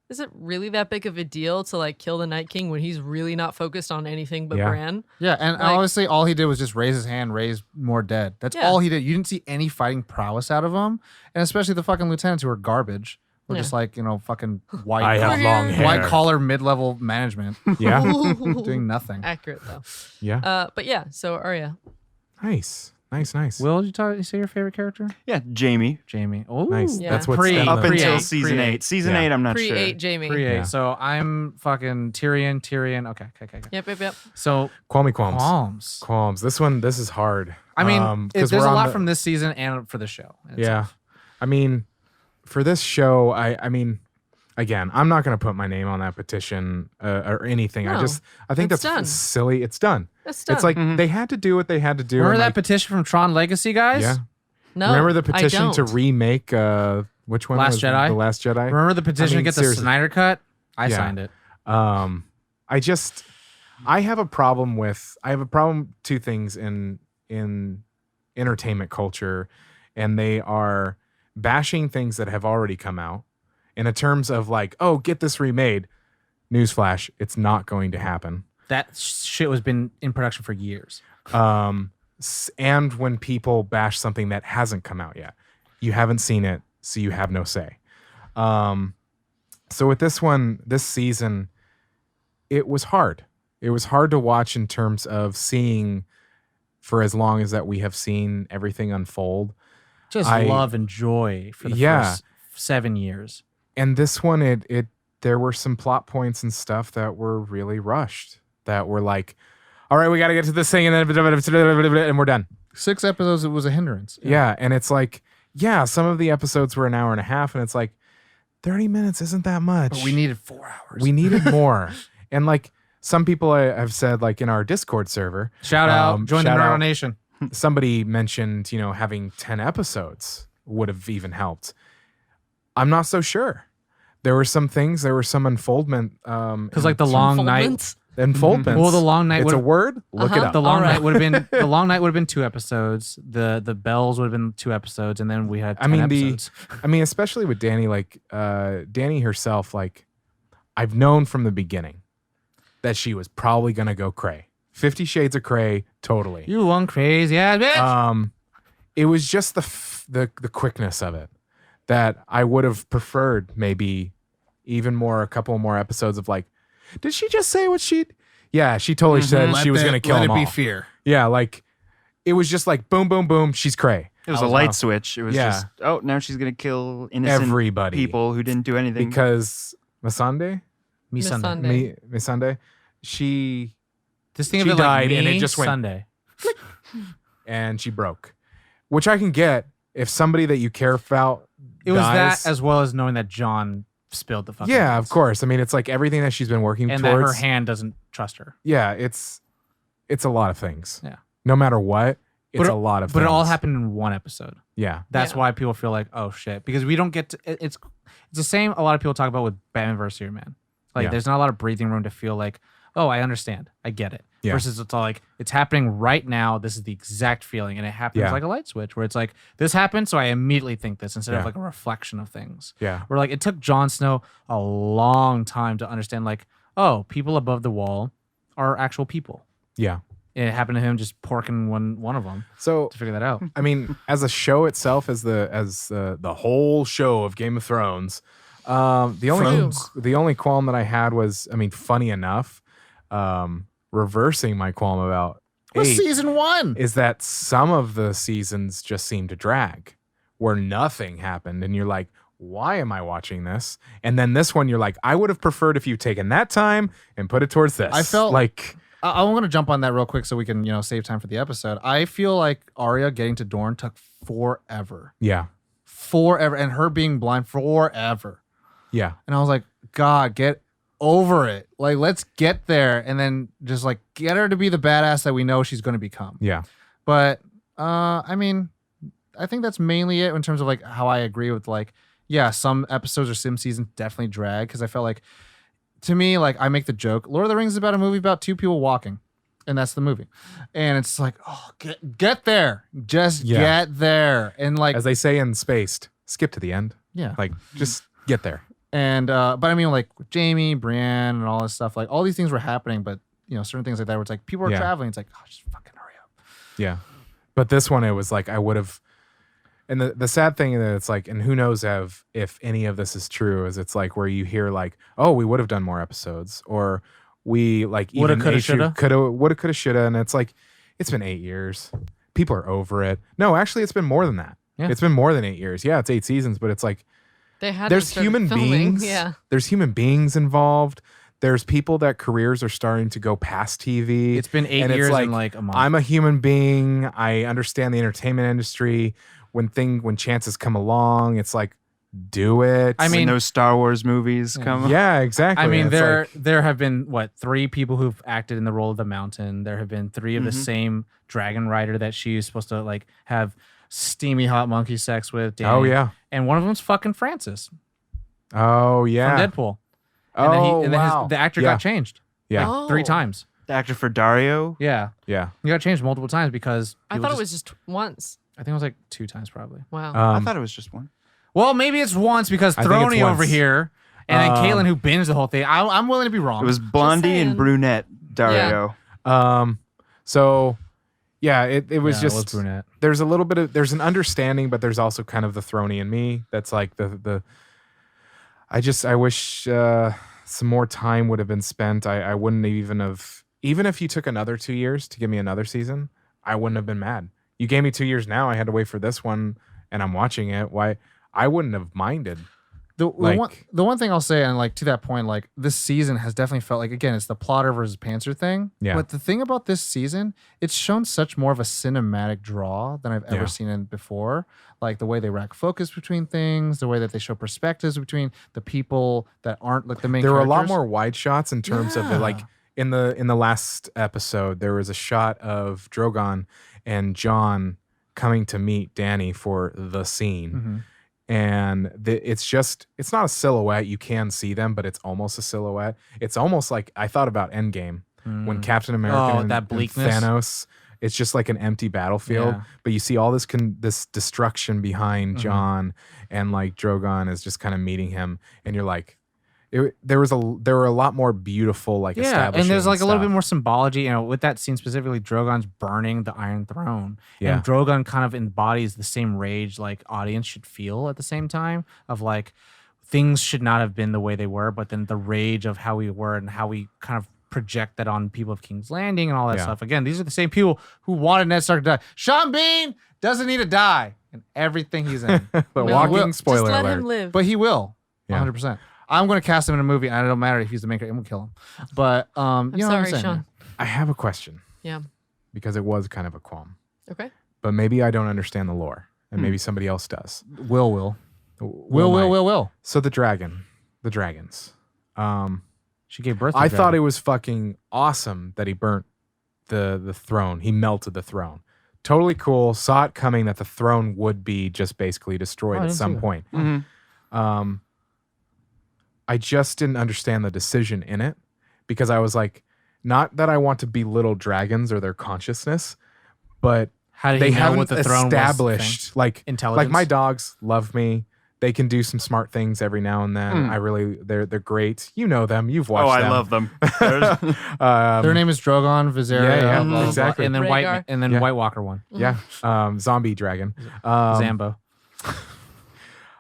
is it really that big of a deal to like kill the Night King when he's really not focused on anything but Yeah. Bran? Yeah, and Like- honestly, all he did was just raise his hand, raise more dead. That's Yeah. all he did. You didn't see any fighting prowess out of him, and especially the fucking lieutenants who were garbage. Were Yeah. just like fucking white, I have long hair. white collar collar mid-level management Yeah. doing nothing. Accurate though. Yeah. But yeah, so Arya. Nice. Will, did you say your favorite character? Yeah, Jamie. Jamie. Oh, Nice. Yeah. That's what's Pre- in Up the- until Pre-8, season pre-8. 8. Season Yeah. 8, I'm not Pre-8 sure. Jamie. Pre-8. Yeah. So I'm fucking Tyrion. Okay. Yep. So Qualmy qualms. Qualms. Qualms. This is hard. I mean, 'cause there's we're a on lot the- from this season and for the show. Yeah. I mean, for this show, I mean, again, I'm not going to put my name on that petition or anything. No, I think it's that's done. silly. It's done. That's done. It's like they had to do what they had to do. Remember and, that like, petition from Tron Legacy, guys? Yeah. no. Remember the I petition to don't. remake which one? Last was Jedi? The Last Jedi. Remember the petition I mean, to get the seriously. Snyder cut? I Yeah. signed it. I have a problem two things in entertainment culture, and they are bashing things that have already come out in a terms of like, oh, get this remade. Newsflash, it's not going to happen. That shit was been in production for years. And when people bash something that hasn't come out yet, you haven't seen it, so you have no say. So with this season, it was hard. It was hard to watch in terms of seeing for as long as that we have seen everything unfold. Just love and joy for the first 7 years. And this one, there were some plot points and stuff that were really rushed. That were like, all right, we got to get to this thing, and we're done. 6 episodes, it was a hindrance. Yeah, and it's like, yeah, some of the episodes were an hour and a half, and it's like, 30 minutes isn't that much. But we needed 4 hours. We needed more. And like some people have said, like in our Discord server, Shout out. Join the shout Neural out. Nation. Somebody mentioned, having 10 episodes would have even helped. I'm not so sure. There were some things, there were some unfoldment. Because like the long night. Unfoldments? Unfoldments. Well, the long night It's a would word? Look it Uh-huh. up. the long All right. night would have been the long night would have been 2 episodes. The bells would have been 2 episodes, and then we had 10 episodes. Especially with Dani, like Dani herself, like I've known from the beginning that she was probably gonna go cray. 50 Shades of Cray, totally. You one crazy ass bitch. It was just the quickness of it that I would have preferred. Maybe even more, a couple more episodes of like, did she just say what she? Yeah, she totally said she was gonna kill let them it be all. fear. Yeah, like it was just like boom, boom, boom. She's cray. It was I a light wow. switch. It was Yeah. just, now she's going to kill innocent Everybody people who didn't do anything. because Masande, Me Sunday. Sunday. Misande, she Just think She of it like died me and it just went- Sunday. and she broke, which I can get if somebody that you care about. It was dies. that as well as knowing that John spilled the fucking Yeah, of beans. course. I mean, it's like everything that she's been working And that towards. her hand doesn't trust her. Yeah, it's it's a lot of things. Yeah. No matter what, it's a lot of But things. it all happened in one episode. Yeah. That's Yeah. why people feel like, oh shit, because we don't get to. It's the same. A lot of people talk about with Batman vs Superman. Like, Yeah. there's not a lot of breathing room to feel like, oh, I understand, I get it. Yeah. Versus it's all like, it's happening right now. This is the exact feeling, and it happens Yeah. like a light switch, where it's like, this happened, so I immediately think this instead Yeah. of like a reflection of things. Yeah. Where like it took Jon Snow a long time to understand, like, oh, people above the wall are actual people. Yeah. And it happened to him just porking one of them So to figure that out. I mean, as a show itself, as the whole show of Game of Thrones, the only qualm that I had was, I mean, funny enough, reversing my qualm about What's 8 season 1? is that some of the seasons just seem to drag, where nothing happened, and you're like, why am I watching this? And then this one, you're like, I would have preferred if you'd taken that time and put it towards this. I felt like, I'm going to jump on that real quick so we can, save time for the episode. I feel like Arya getting to Dorne took forever. yeah, And her being blind forever. yeah, And I was like, God, get over it. Like, let's get there. And then just like get her to be the badass that we know she's going to become. yeah, But, I mean, I think that's mainly it in terms of like how I agree with like, yeah, some episodes or sim seasons definitely drag because I felt like, to me, like I make the joke, Lord of the Rings is about a movie about 2 people walking, and that's the movie. And it's like, oh, get there. Just get there. And like, as they say in Spaced, skip to the end. yeah. Like, just get there. And but I mean, like with Jamie, Brienne, and all this stuff, like all these things were happening, but certain things like that where it's like people are Yeah. traveling. It's like, oh, just fucking hurry up. Yeah. But this one, it was like, I would have. And the sad thing that it's like, and who knows if any of this is true, is it's like where you hear like, oh, we would have done more episodes, or we like Woulda, even coulda, shoulda. woulda, coulda, shoulda, and it's like, it's been 8 years. People are over it. No, actually, it's been more than that. Yeah. It's been more than 8 years. Yeah, it's 8 seasons, but it's like, They had there's human beings. Yeah. There's human beings involved. There's people that careers are starting to go past TV. It's been 8 and it's years and like a month. I'm a human being. I understand the entertainment industry. When chances come along, it's like, do it. I mean, when those Star Wars movies come. yeah, exactly. I mean, It's there have been 3 people who've acted in the role of the Mountain. There have been 3 of the same dragon rider that she's supposed to like have steamy hot monkey sex with. Danny. Oh yeah. And one of them's fucking Francis Oh yeah. from Deadpool. Oh And then wow. the actor Yeah. got changed Yeah. Oh. 3 times. The actor for Dario. Yeah, Yeah. he got changed multiple times because I people thought it was just once. I think it was like 2 times probably. Wow. I Um, thought it was just one. Well, maybe it's once because I think it's Thronie over once. here, and then Um, Caitlin who binged the whole thing. I'm willing to be wrong. It was blondie saying. and brunette Dario. So yeah, it was Yeah, just it was brunette. there's a little bit of there's an understanding, but there's also kind of the Thronie in me that's like the I wish some more time would have been spent. I wouldn't even if you took another 2 years to give me another season, I wouldn't have been mad. You gave me 2 years now, I had to wait for this one, and I'm watching it. Why I wouldn't have minded. The Like- one thing I'll say, and like to that point, like this season has definitely felt like, again, it's the plotter versus pantser thing. Yeah. But the thing about this season, it's shown such more of a cinematic draw than I've ever Yeah. seen it before. Like the way they rack focus between things, the way that they show perspectives between the people that aren't like the main. There were a lot characters. more wide shots in terms of it. Like in the last episode, there was a shot of Drogon and Jon coming to meet Dany for the scene. Mhm. And it's not a silhouette. You can see them, but it's almost a silhouette. It's almost like I thought about Endgame when Mm. Captain America Oh, and, that and bleakness. Thanos. It's just like an empty battlefield, Yeah. but you see all this this destruction behind Mhm. Jon, and like Drogon is just kind of meeting him, and you're like, there were a lot more beautiful like Yeah, and there's like a little bit stuff. more symbology, with that scene specifically. Drogon's burning the Iron Throne, Yeah. and Drogon kind of embodies the same rage like audience should feel at the same time of like things should not have been the way they were, but then the rage of how we were and how we kind of project that on people of King's Landing and all that Yeah. stuff. Again, these are the same people who wanted Ned Stark to die. Sean Bean doesn't need to die in everything he's in, the No, walking well, Just spoiler let alert. him live. but he will, Yeah. 100%. I'm going to cast him in a movie, and it don't matter if he's the main character. I'm going to kill him. But you I'm know what sorry, I'm saying? Sean. I have a question Yeah. because it was kind of a qualm, Okay. but maybe I don't understand the lore, and maybe somebody else does. Will. Might. So the dragons. She gave birth to I a thought dragon. it was fucking awesome that he burnt the throne. He melted the throne. Totally cool. Saw it coming that the throne would be just basically destroyed I at didn't some see that. point. Mhm. I just didn't understand the decision in it because I was like, not that I want to belittle dragons or their consciousness, but How did they he know haven't what the throne was? established like Intelligence? my dogs love me. They can do some smart things every now and then. They're great. You know them. You've watched them. I love them. There's- Their name is Drogon, Viserys. Yeah, blah, blah, blah. exactly. And then Rhaegar. White Walker one. Yeah, zombie dragon. Zambo.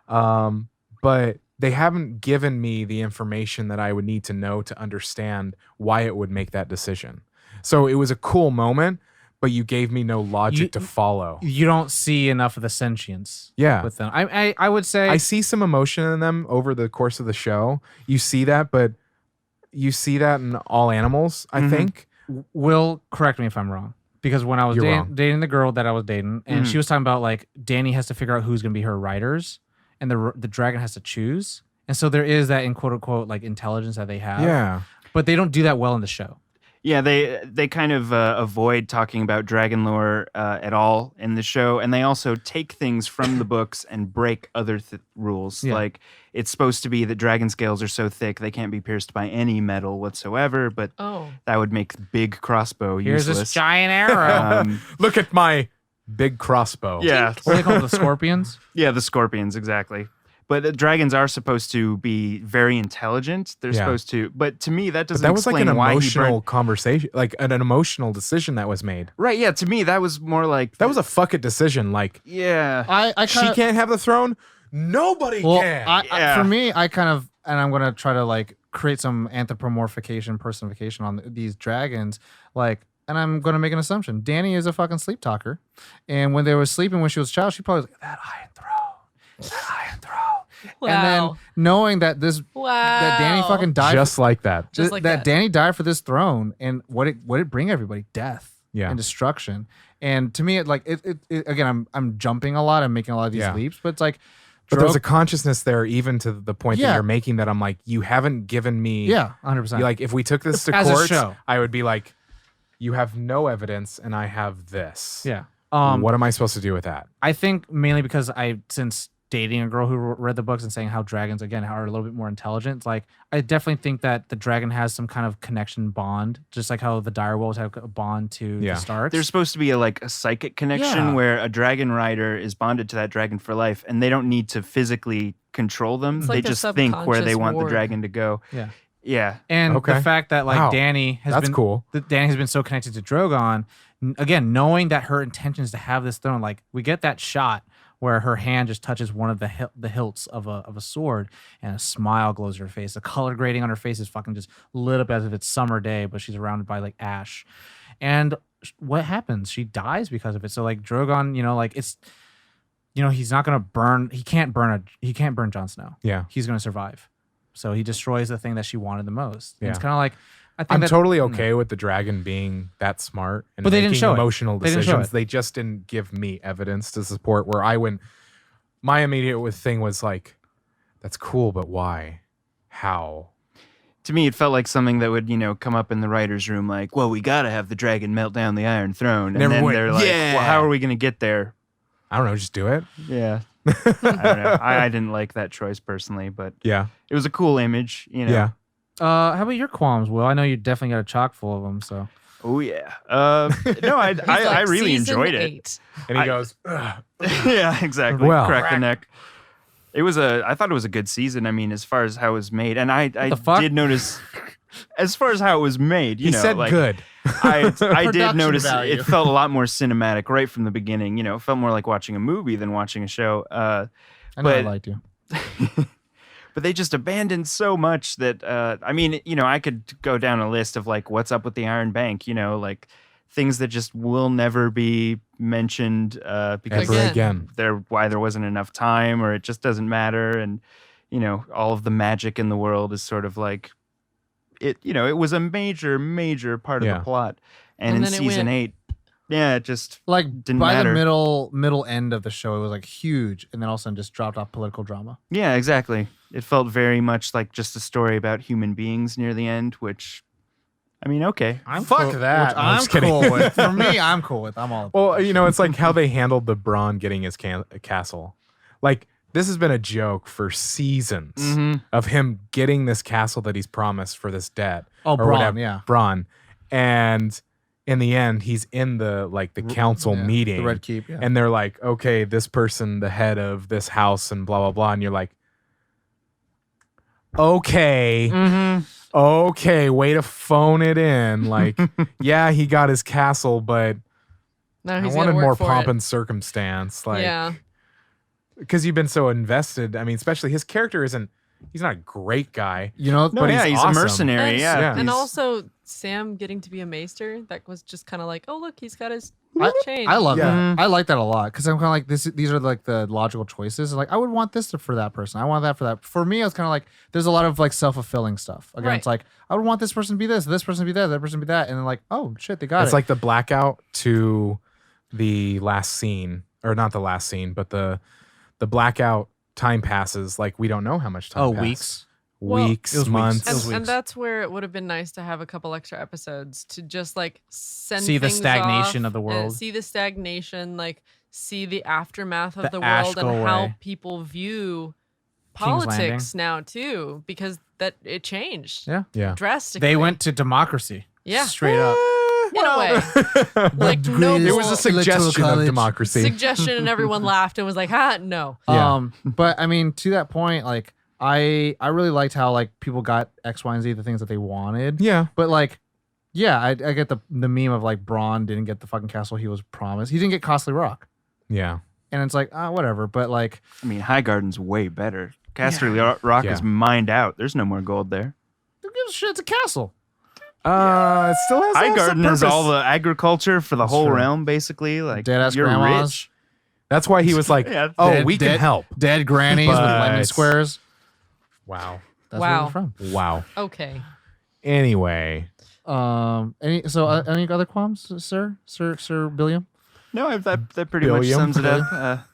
But they haven't given me the information that I would need to know to understand why it would make that decision. So it was a cool moment, but you gave me no logic to follow. You don't see enough of the sentience Yeah. with them. I would say I see some emotion in them over the course of the show. You see that, but you see that in all animals, I think. Will correct me if I'm wrong. Because when I was You're wrong. dating the girl that I was dating, and she was talking about like Dany has to figure out who's going to be her riders, and the dragon has to choose. And so there is that in quote unquote like intelligence that they have. Yeah. But they don't do that well in the show. Yeah, they kind of avoid talking about dragon lore at all in the show, and they also take things from the books and break other rules. Yeah. Like it's supposed to be that dragon scales are so thick they can't be pierced by any metal whatsoever, but that would make big crossbow Here's useless. this giant arrow. Look at my big crossbow. Yeah, What do they call it? The scorpions? yeah, the scorpions exactly. But the dragons are supposed to be very intelligent. They're Yeah. supposed to, but to me that But doesn't that was like explain an why he emotional burned. conversation, like an emotional decision that was made. Right? Yeah, to me that was more like That was a fuck it decision. Like, yeah. I she kinda, can't have the throne. Nobody well, can. Yeah. for me, I kind of, and I'm gonna try to like create some anthropomorphication, personification on these dragons, like. And I'm gonna make an assumption. Dany is a fucking sleep talker, and when they were sleeping when she was a child, she probably was like that iron throne. Wow. And then knowing that that Dany fucking died, Just like that. Just like that that. Dany died for this throne, and what it bring everybody? Death, Yeah. and destruction. And to me, it again, I'm jumping a lot, I'm making a lot of these Yeah. leaps, but it's like, But there was a consciousness there, even to the point that Yeah. you're making, that I'm like, you haven't given me. yeah, 100%. Like, if we took this to As a court, show. I would be like, you have no evidence, and I have this. Yeah. What am I supposed to do with that? I think mainly because since dating a girl who read the books and saying how dragons again are a little bit more intelligent, it's like I definitely think that the dragon has some kind of connection bond, just like how the direwolves have a bond to Yeah. the Starks. There's supposed to be a psychic connection Yeah. where a dragon rider is bonded to that dragon for life, and they don't need to physically control them. It's They like a just think where they subconscious want the ward. dragon to go. Yeah. Yeah. And Okay. the fact that like Wow. Dany has That's been cool. that Dany has been so connected to Drogon, again, knowing that her intention is to have this throne, like we get that shot where her hand just touches one of the hilts of a sword, and a smile glows her face. The color grading on her face is fucking just lit up as if it's summer day, but she's surrounded by like ash. And what happens? She dies because of it. So like Drogon, like it's, he's not gonna burn. He can't burn Jon Snow. Yeah. He's gonna survive. So he destroys the thing that she wanted the most. And Yeah. it's kind of like I think I'm that- totally okay with the dragon being that smart and But they didn't making show it. emotional They didn't show decisions. it. They just didn't give me evidence to support where I went. My immediate thing was like, that's cool, but why? How? To me, it felt like something that would, come up in the writer's room, like, well, we got to have the dragon melt down the Iron Throne. And Never then went, they're like, "Yeah." well, how are we going to get there? I don't know. Just do it. Yeah. I don't know. I didn't like that choice personally, but Yeah. it was a cool image, Yeah. How about your qualms, Will? I know you definitely got a chock full of them. So Oh, yeah. No, I Like, really season enjoyed it. 8. And he I- goes, "Ugh." Yeah, exactly. Well. Crack the neck. I thought it was a good season. I mean, as far as how it was made, and I the fuck? did notice, as far as how it was made, he said good. I did Production notice value. it felt a lot more cinematic right from the beginning. It felt more like watching a movie than watching a show. I know I but- liked you. But they just abandoned so much that I could go down a list of like what's up with the Iron Bank, like things that just will never be mentioned because Ever Again. again. why there wasn't enough time, or it just doesn't matter, and all of the magic in the world is sort of like it was a major part of Yeah. the plot, and in then it season went- 8 it just Like didn't by matter. the middle end of the show, it was like huge, and then all of a sudden just dropped off political drama. yeah, exactly, it felt very much like just a story about human beings near the end, which I mean, okay. Fuck that. Which I'm I'm just kidding. cool with. For me, I'm cool with. I'm all about Well, it's like how they handled the Bronn getting his castle. Like, this has been a joke for seasons of him getting this castle that he's promised for this debt. Oh, or Bronn, whatever, yeah. Bronn. And in the end, he's in the council meeting. The Red Keep, yeah. And they're like, okay, this person, the head of this house and blah, blah, blah. And you're like, okay. Okay, way to phone it in. Like, yeah, he got his castle, but No, I he's wanted gonna work more for pomp it. and circumstance. Like, Yeah. because you've been so invested. I mean, especially his character he's not a great guy. You know, No, But yeah, he's he's a awesome. mercenary. And, Yeah. and He's- also Sam getting to be a maester, that was just kind of like, oh look, he's got his chain. I love Yeah. that. I like that a lot because I'm kind of like this. These are like the logical choices. Like I would want this for that person. I want that for that. For me, I was kind of like there's a lot of like self-fulfilling stuff. Again, Right. it's like I would want this person to be this person to be that person to be that, and then like oh shit, they got It's it. like the blackout to the last scene, or not the last scene, but the blackout time passes. Like, we don't know how much time. passed. weeks. Well, Weeks, it was weeks. months. It was and weeks. that's where it would have been nice to have a couple extra episodes to just like send See the things stagnation off of the and world. see the stagnation, like see the aftermath of The the ash world and go how away. people view King's politics now too, because that it changed Yeah. Yeah. drastically. They went to democracy. Yeah. Straight up. in a way. Like no It was a suggestion of college. democracy. suggestion, and everyone laughed and was like, "Ha, no." Yeah. But I mean, to that point, like I really liked how like people got X, Y, and Z, the things that they wanted. Yeah. But like, yeah, I get the meme of like Bronn didn't get the fucking castle he was promised. He didn't get Costly Rock, Yeah. and it's like whatever. But like, I mean, Highgarden's way better. Casterly Rock Yeah. is mined out. There's no more gold there. who gives a shit? It's a castle. It still has Highgarden some is all purpose. the agriculture for the whole true. realm, basically. Like, Dead-ass you're grandmas. rich. That's why he was like, Yeah. "Oh, we can help." Dead grannies with But- lemon squares. Wow. That's Wow. where they're from. Wow. Okay. Anyway, Any other qualms, Sir Billiam? No, that pretty much Billiam? sums it up.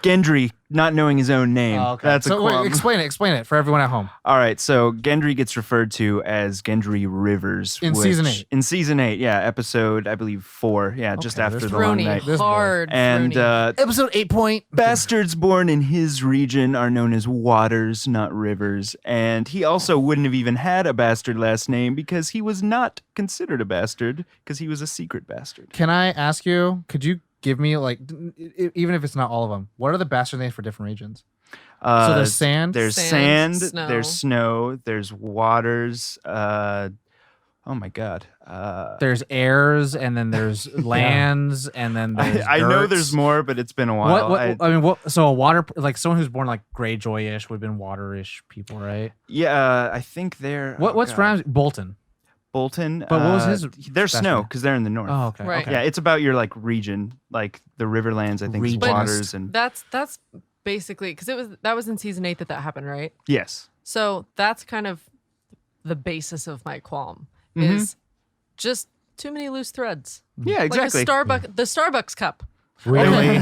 Gendry not knowing his own name. That's a so wait, qualm. explain it for everyone at home. All right, so Gendry gets referred to as Gendry Rivers In season 8. In season 8, yeah, episode I believe 4, yeah, just Okay, after there's the long Thronie, night. This boy. hard. And Thronie. Episode 8 point. bastards born in his region are known as waters, not rivers. And he also wouldn't have even had a bastard last name because he was not considered a bastard because he was a secret bastard. Can I ask you? Could you give me like, even if it's not all of them, what are the bastard names for different regions? So there's sand. There's Sand, sand, snow. there's snow, there's waters. Oh my god. There's airs, and then there's lands, and then there's I know dirts. there's more, but it's been a while. What? So a water, like someone who's born like Greyjoy-ish would have been water-ish people, right? Yeah, I think they're. What's God. Bolton? Bolton? But what was his They're special snow name? because they're in the north. Oh, okay. Right. Okay. Yeah, it's about your like region, like the Riverlands. I think is Region. waters and That's basically because that was in season 8 that happened, right? yes. So that's kind of the basis of my qualm Mhm. is just too many loose threads. Yeah, exactly. Like the Starbucks cup. really?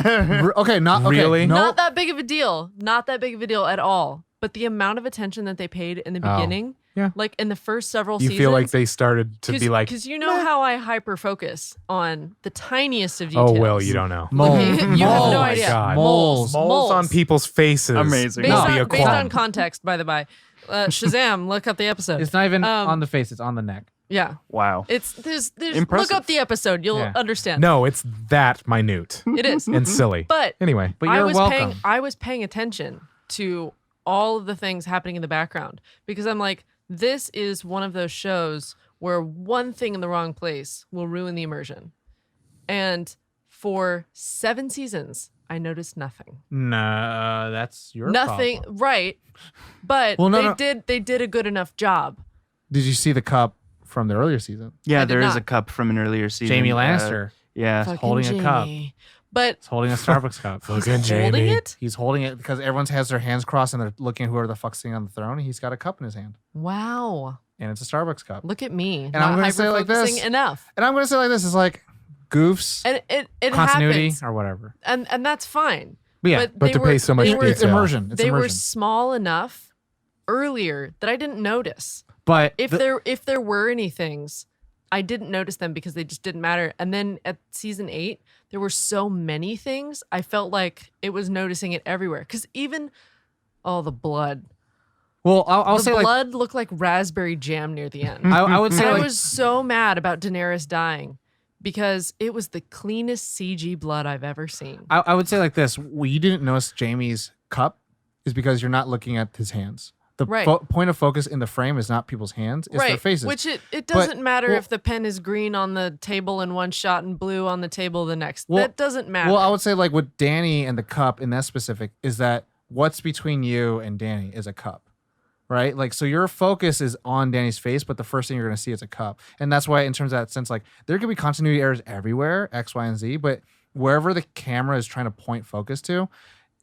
Okay, not okay. Really? No, Not that big of a deal. Not that big of a deal at all. But the amount of attention that they paid in the Oh, beginning, yeah. like in the first several You seasons. feel like they started to be like, because you know how I hyper focus on the tiniest of details. "Oh well, you don't know." mole. You have Mole. no my idea. God. Moles. Moles on people's faces. Amazing. Based, Would be a on, based qualm. on context, by the by. Shazam! Look up the episode. It's not even Um, on the face; it's on the neck. Yeah, Wow. there's look Impressive. up the episode. You'll Yeah. understand. No, it's that minute It is. and silly. But Anyway, But you're welcome. I was paying attention to all of the things happening in the background because I'm like, this is one of those shows where one thing in the wrong place will ruin the immersion. And for 7 seasons, I noticed nothing. No, that's your Nothing, problem. right? But Well, no. they did a good enough job. Did you see the cup from the earlier season? Yeah, I did there is not. a cup from an earlier season. Jamie Lannister. Yeah. Fucking holding a cup. Jamie. But He's holding a Starbucks cup. Fucking holding Jamie. it? He's holding it because everyone has their hands crossed and they're looking at whoever the fuck's sitting on the throne. He's got a cup in his hand, Wow. and it's a Starbucks cup. Look at me. And I'm not gonna say it like this. hyper-focusing enough. And I'm gonna say it like this: it's like goofs. And it Continuity happens. or whatever. And that's fine. But yeah, But they to were- pay so much they were, It's detail. immersion. It's they were immersion. small enough earlier that I didn't notice. But if there were any things, I didn't notice them because they just didn't matter. And then at season 8, there were so many things. I felt like it was noticing it everywhere. Because even the blood. well, I'll The say like blood looked like raspberry jam near the end. I would say I like was so mad about Daenerys dying because it was the cleanest CG blood I've ever seen. I would say like this: you didn't notice Jamie's cup is because you're not looking at his hands. The Right. point of focus in the frame is not people's hands; it's their faces. Which it doesn't matter well- if the pen is green on the table in one shot and blue on the table the next. Well- that doesn't matter. Well, I would say like with Danny and the cup in that specific is that what's between you and Danny is a cup, right? Like, so your focus is on Danny's face, but the first thing you're going to see is a cup. And that's why in terms of that sense, like there could be continuity errors everywhere, X, Y, and Z, but wherever the camera is trying to point focus to,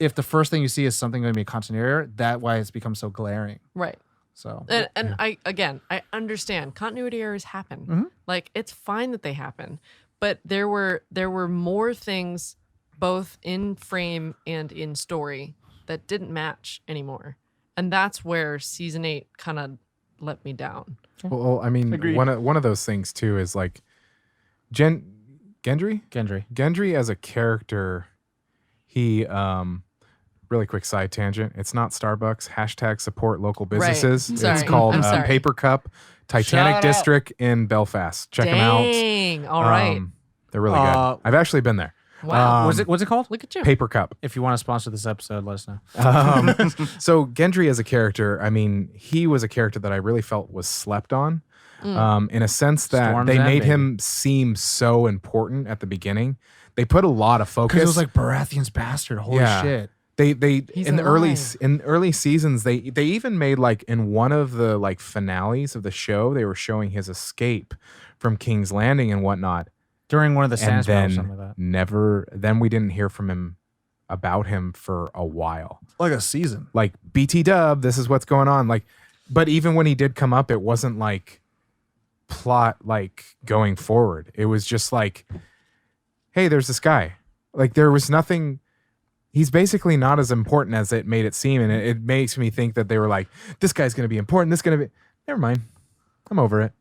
if the first thing you see is something going to be a continuity error, that's why it's become so glaring. right. So And I understand continuity errors happen. Mhm. Like it's fine that they happen, but there were more things both in frame and in story that didn't match anymore, and that's where season 8 kind of let me down. Well, I mean, Agreed. one of those things too is like Gendry as a character. He really quick side tangent. It's not Starbucks. # support local businesses. Right. Sorry. It's called I'm sorry. Paper Cup Titanic Shout out. District in Belfast. Check them out. Dang. All right. They're really good. I've actually been there. Wow. what's it called? Look at you. Paper Cup. If you want to sponsor this episode, let us know. So Gendry as a character, I mean, he was a character that I really felt was slept on. In a sense that Storm's they End, made baby. him seem so important at the beginning. They put a lot of focus. Because it was like Baratheon's bastard. Holy Yeah. shit. They He's in the early alive. early seasons they even made like in one of the like finales of the show they were showing his escape from King's Landing and whatnot. During one of the And Sands or something then like that. then we didn't hear from him about him for a while. Like a season. Like BT Dub, this is what's going on. Like, but even when he did come up, it wasn't like plot like going forward. It was just like, hey, there's this guy. Like there was nothing. He's basically not as important as it made it seem, and it makes me think that they were like, this guy's going to be important. This going to be. Never mind, I'm over it.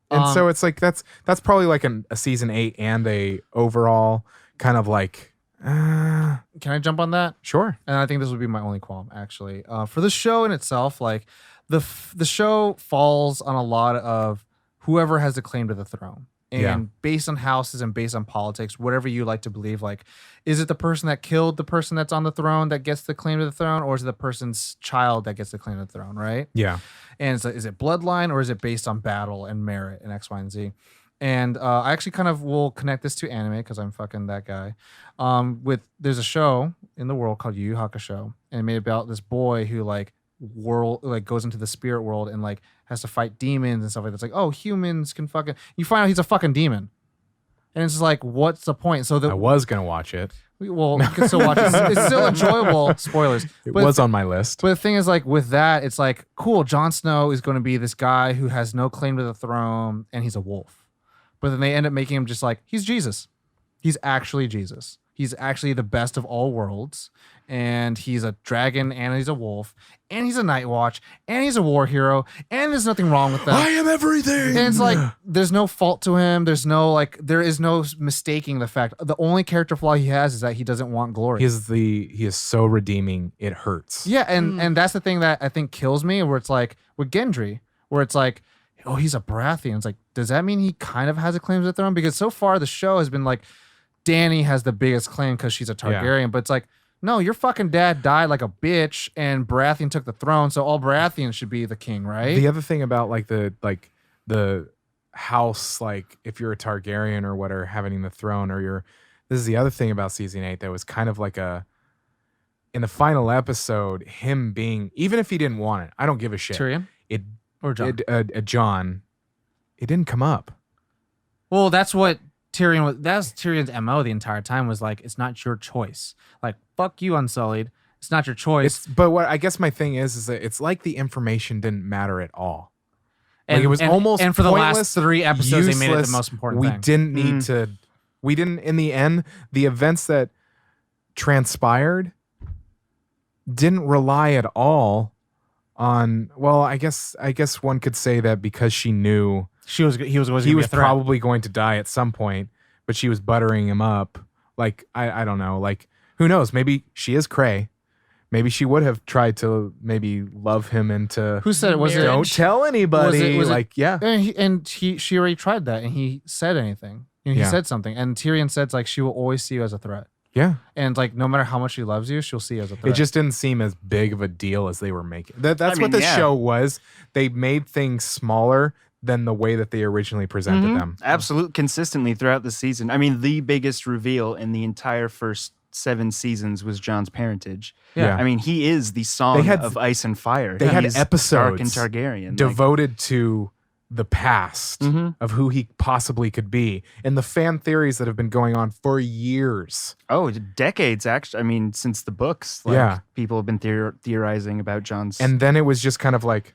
And so it's like that's probably like a season 8 and a overall kind of like. Can I jump on that? Sure. And I think this would be my only qualm, actually. For the show in itself, like the show falls on a lot of whoever has the claim to the throne. And Yeah. based on houses and based on politics, whatever you like to believe, like, is it the person that killed the person that's on the throne that gets the claim to the throne, or is it the person's child that gets the claim to the throne, right? Yeah. And is it bloodline or is it based on battle and merit and X, Y, and Z? And I actually kind of will connect this to anime because I'm fucking that guy. There's a show in the world called Yu Yu Hakusho, and it made about this boy who goes into the spirit world and like has to fight demons and stuff like that. It's like, oh, humans can fucking. You find out he's a fucking demon, and it's just like, what's the point? So I was gonna watch it. well, you can still watch it. It's still enjoyable. Spoilers. It But was on my list. but the thing is, like, with that, it's like, cool, Jon Snow is going to be this guy who has no claim to the throne, and he's a wolf. But then they end up making him just like, he's Jesus. He's actually Jesus. He's actually the best of all worlds. And he's a dragon, and he's a wolf, and he's a Night Watch, and he's a war hero, and there's nothing wrong with that. I am everything. And it's like, there's no fault to him. There is no mistaking the fact. The only character flaw he has is that he doesn't want glory. he is so redeeming. It hurts. Yeah, and that's the thing that I think kills me, where it's like with Gendry, where it's like, oh, he's a Baratheon. It's like, does that mean he kind of has a claim to the throne? Because so far the show has been like, Dany has the biggest claim because she's a Targaryen, but it's like, no, your fucking dad died like a bitch, and Baratheon took the throne, so all Baratheons should be the king, right? The other thing about the house, like if you're a Targaryen or whatever, having the throne, this is the other thing about season 8 that was kind of like in the final episode, him being, even if he didn't want it, I don't give a shit. Tyrion It or Jon? John, it didn't come up. Well, that's what Tyrion was. That's Tyrion's MO the entire time, was like, it's not your choice. Like, fuck you, Unsullied. It's not your choice. But what I guess my thing is that it's like the information didn't matter at all. And Like it was almost and for the last pointless, 3 episodes, they made it the useless. most important We thing. didn't need to. We didn't. In the end, the events that transpired didn't rely at all Well, I guess one could say that because she knew he was always he gonna be was a threat. probably going to die at some point, but she was buttering him up. Like I don't know. Like who knows? Maybe she is cray. Maybe she would have tried to maybe love him into. Who said it? Was it? Don't tell anybody. Was it- like yeah. And she already tried that, and he said anything. And he Yeah. said something, and Tyrion said like she will always see you as a threat, Yeah. and like no matter how much she loves you, she'll see you as a threat. It just didn't seem as big of a deal as they were making. That's I what mean, this yeah. show was. They made things smaller than the way that they originally presented them. Absolutely, consistently throughout the season. I mean, the biggest reveal in the entire first 7 seasons was Jon's parentage. Yeah. I mean, he is the song They had- of ice and fire. They had He's episodes Stark and Targaryen. Like, devoted to the past of who he possibly could be and the fan theories that have been going on for years. decades, actually. I mean, since the books. Like, Yeah. people have been theorizing about Jon's. And then it was just kind of like,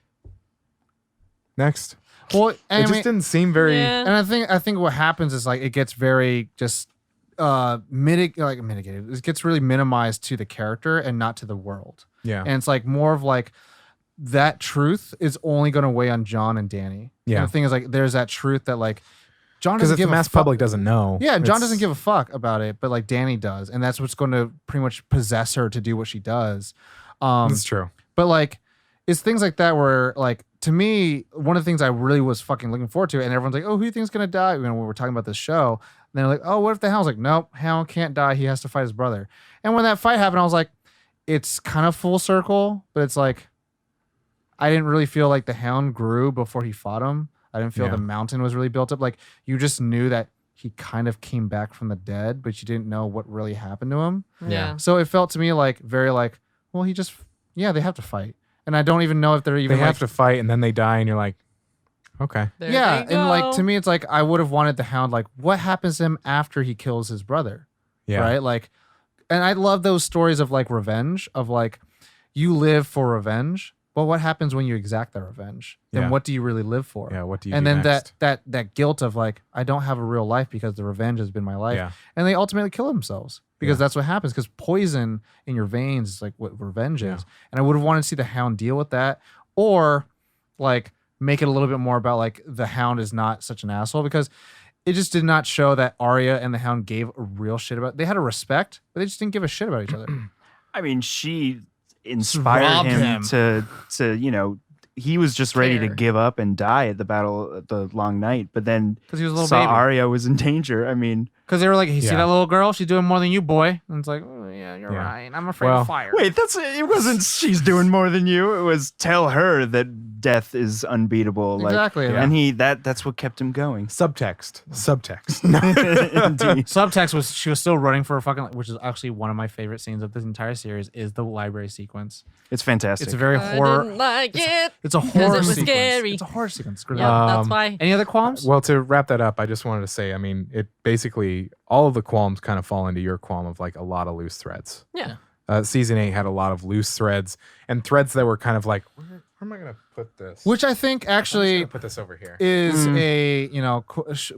next. well, It and I just mean, didn't seem very. Yeah. and I think what happens is like it gets very just mitigated. It gets really minimized to the character and not to the world. Yeah. And it's like more of like that truth is only going to weigh on Jon and Dany. Yeah. And the thing is like there's that truth that like Jon Because doesn't if the give a mass fuck. public doesn't know. Yeah, Jon it's- doesn't give a fuck about it, but like Dany does, and that's what's going to pretty much possess her to do what she does. That's true. But like, it's things like that where like to me, one of the things I really was fucking looking forward to, and everyone's like, "Oh, who do you think's gonna die?" You know, when we're talking about this show, and they're like, "Oh, what if the Hound's like, nope, Hound can't die. He has to fight his brother." And when that fight happened, I was like, it's kind of full circle, but it's like, I didn't really feel like the Hound grew before he fought him. I didn't feel Yeah. the mountain was really built up. Like you just knew that he kind of came back from the dead, but you didn't know what really happened to him. Yeah. So it felt to me like very like, well, he just they have to fight, and I don't even know if they're even They have like, to fight and then they die, and you're like, okay. There yeah, they and like go. to me, it's like I would have wanted the Hound. Like, what happens to him after he kills his brother? Yeah. Right. Like, and I love those stories of like revenge. Of like, you live for revenge, but what happens when you exact that revenge? Then Yeah. what do you really live for? Yeah. What do you And do then next? that guilt of like, I don't have a real life because the revenge has been my life. Yeah. And they ultimately kill themselves because Yeah. that's what happens. Because poison in your veins is like what revenge Yeah. is. And I would have wanted to see the Hound deal with that, or like make it a little bit more about like the Hound is not such an asshole, because it just did not show that Arya and the Hound gave a real shit about. They had a respect, but they just didn't give a shit about each other. I mean, she inspired Robbed him him. to he was just ready to Care. give up and die at the battle at the Long Night, but then 'Cause he was a little saw baby. Arya was in danger. I mean, Because they were like, "You see Yeah. that little girl? She's doing more than you, boy." And it's like, "Oh, yeah, you're Yeah. right. I'm afraid Well, of fire." wait, it wasn't she's doing more than you. It was tell her that death is unbeatable. Like, Exactly. and that's what kept him going. Subtext. Indeed. Subtext was she was still running for a fucking, which is actually one of my favorite scenes of this entire series, is the library sequence. It's fantastic. It's a very I horror. didn't like it. It's a horror it was sequence. scary. It's a horror sequence. Screw that. Yeah, that's Um, why. Any other qualms? Well, to wrap that up, I just wanted to say, I mean, it basically all of the qualms kind of fall into your qualm of like a lot of loose threads. Yeah. Season 8 had a lot of loose threads and threads that were kind of like, where am I going to put this? Which I think I'm just actually gonna put this over here. is a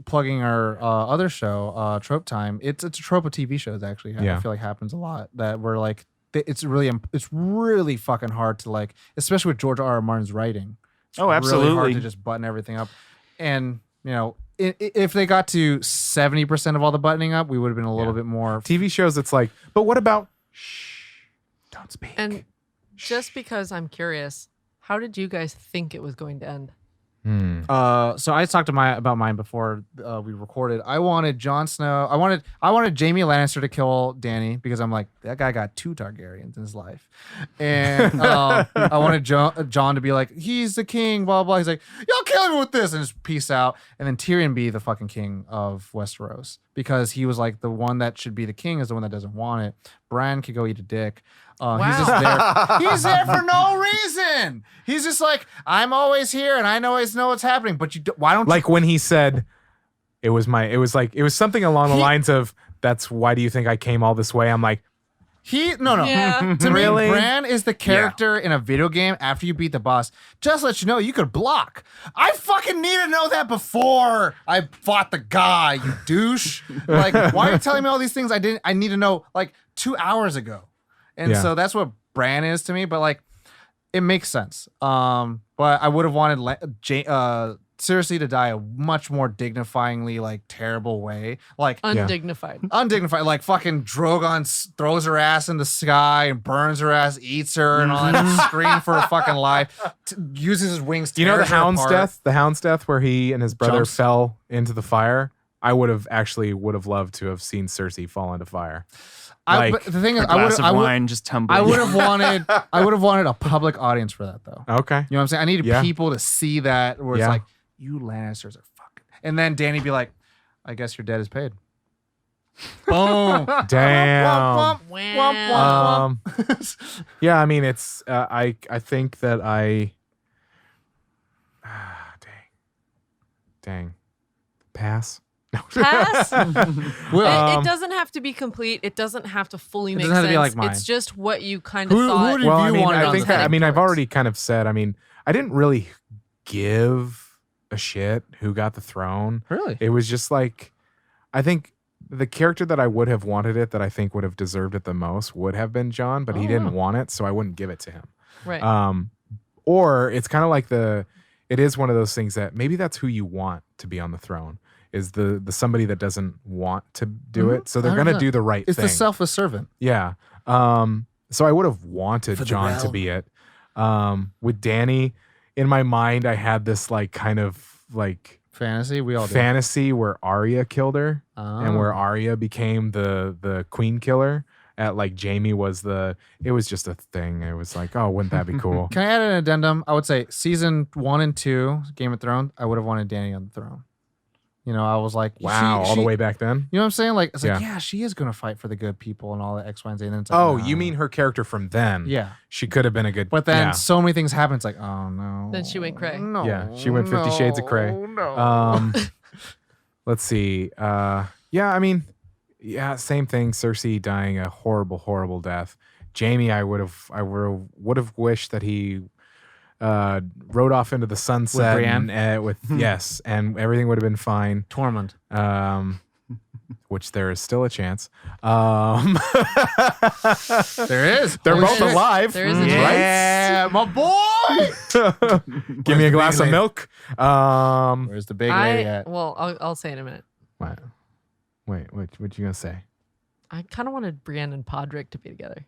plugging our other show, Trope Time. It's a trope of TV shows actually. Yeah. I feel like happens a lot that we're like it's really fucking hard to like, especially with George R. Martin's writing. It's Oh, really hard absolutely. to just button everything up. And if they got to 70% of all the buttoning up, we would have been a little bit more. TV shows, it's like, but what about? Shh, don't speak. And just because I'm curious, how did you guys think it was going to end? So I talked about mine before we recorded. I wanted Jon Snow. I wanted Jaime Lannister to kill Dany because I'm like, that guy got 2 Targaryens in his life, and I wanted Jon to be like, he's the king, blah blah. He's like, y'all kill me with this, and just peace out. And then Tyrion be the fucking king of Westeros because he was like the one that should be the king is the one that doesn't want it. Bran could go eat a dick. He's just there. He's there for no reason. He's just like, I'm always here and I always know what's happening. But why don't you? Like when he said, it was something along the lines of, that's why do you think I came all this way? I'm like, No. Yeah. To Really? me, Bran is the character in a video game after you beat the boss. Just let you know you could block. I fucking need to know that before I fought the guy, you douche. Like, why are you telling me all these things I need to know like 2 hours ago? And Yeah. so that's what Bran is to me. But like, it makes sense. But I would have wanted Cersei to die a much more dignifyingly, like, terrible way. Like, Undignified. undignified. Like, fucking Drogon throws her ass in the sky and burns her ass, eats her, and all that. Scream for her fucking life. Uses his wings to You know the tears her Hound's apart. death? The Hound's death where he and his brother Jumps. fell into the fire? I would have loved to have seen Cersei fall into fire. But the thing is, A glass of wine just tumbling. I would have wanted a public audience for that, though. Okay. You know what I'm saying? I needed people to see that where it's Yeah. like, you Lannisters are fucking. And then Danny be like, I guess your debt is paid. Boom. Damn. Wow. Yeah, I mean, it's I think that dang pass. Pass. Well, It doesn't have to be complete. It doesn't have to fully make doesn't have sense. to be like mine. It's just what you kind of Who thought. did Well, you I mean, want it I on think the that, I mean, I've towards. already kind of said. I mean, I didn't really give a shit who got the throne. really? It was just like, I think the character that I would have wanted it, that I think would have deserved it the most, would have been Jon, but he didn't want it, so I wouldn't give it to him. Right. Or it's kind of like it is one of those things that maybe that's who you want to be on the throne, is the somebody that doesn't want to do it. So they're going to 100%. do the right It's thing. the selfless servant. Yeah. So I would have wanted For the Jon to realm. be it. With Danny, in my mind, I had this like kind of like Fantasy, we all do. fantasy where Arya killed her and where Oh. Arya became the queen killer. At like Jamie was it was just a thing. It was like, oh, wouldn't that be cool? Can I add an addendum? I would say season 1 and 2, Game of Thrones, I would have wanted Danny on the throne. You know, I was like, Wow, all the way back then. You know what I'm saying? Like, it's like, Yeah. yeah, she is going to fight for the good people and all that X, Y, and Z. And then it's like, Oh, no. you mean her character from then? Yeah. She could have been a good. But then yeah. so many things happen. It's like, oh, no. Then she went cray. No. Yeah, she went 50 Shades of Cray. No. Let's see. Yeah, I mean, yeah, same thing. Cersei dying a horrible, horrible death. Jamie, I would have wished that he rode off into the sunset Brienne? and, with yes, and everything would have been fine. Tormund. Which there is still a chance. There is. They're Holy both shit. alive. There is a Yeah, my boy. Give me a the glass big of lady? milk. Where's the big lady at? Well, I'll say in a minute. What? Wait, what you gonna say? I kind of wanted Brienne and Podrick to be together,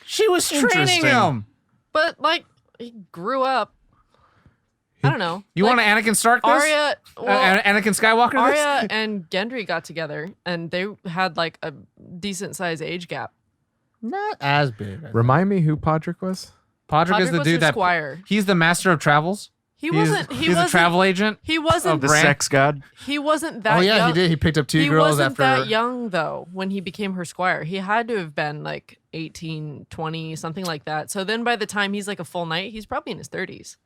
She was training Interesting. him. but like he grew up. I don't know. You like, want Anakin Stark this? Arya? Well, Anakin Skywalker this? Arya and Gendry got together, and they had like a decent size age gap. Not as big. Remind me who Podrick was? Podrick is Podrick the was dude her that squire. he's the master of travels. He He's- wasn't. He he's wasn't a travel agent. He wasn't. the Bran? sex god. He wasn't that. Oh yeah, young. he did. He picked up 2 He girls wasn't after. that young though when he became her squire. He had to have been like 18, 20, something like that. So then by the time he's like a full knight, he's probably in his 30s.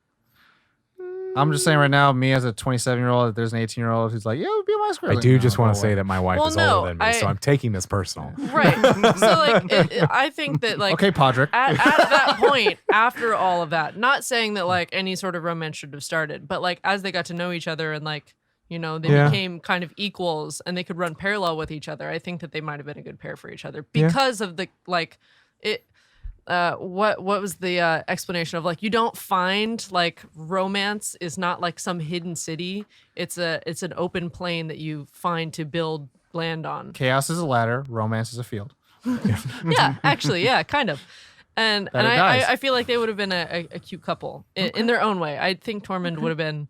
I'm just saying right now, me as a 27-year-old, if there's an 18-year-old who's like, yeah, be my square. I Like, do no, just want no to say way. that my wife Well, is no, older than me, so I'm taking this personal. Right. So like I think that like Okay, Podrick. at that point, after all of that, not saying that like any sort of romance should have started, but like as they got to know each other and like, you know, they Yeah. became kind of equals and they could run parallel with each other, I think that they might have been a good pair for each other Yeah. because of the like it. What was the explanation of like you don't find like romance is not like some hidden city. It's an open plain that you find to build land on. Chaos is a ladder. Romance is a field. Yeah, actually, yeah, kind of. And Better I guys. feel like they would have been a cute couple in their own way. I think Tormund would have been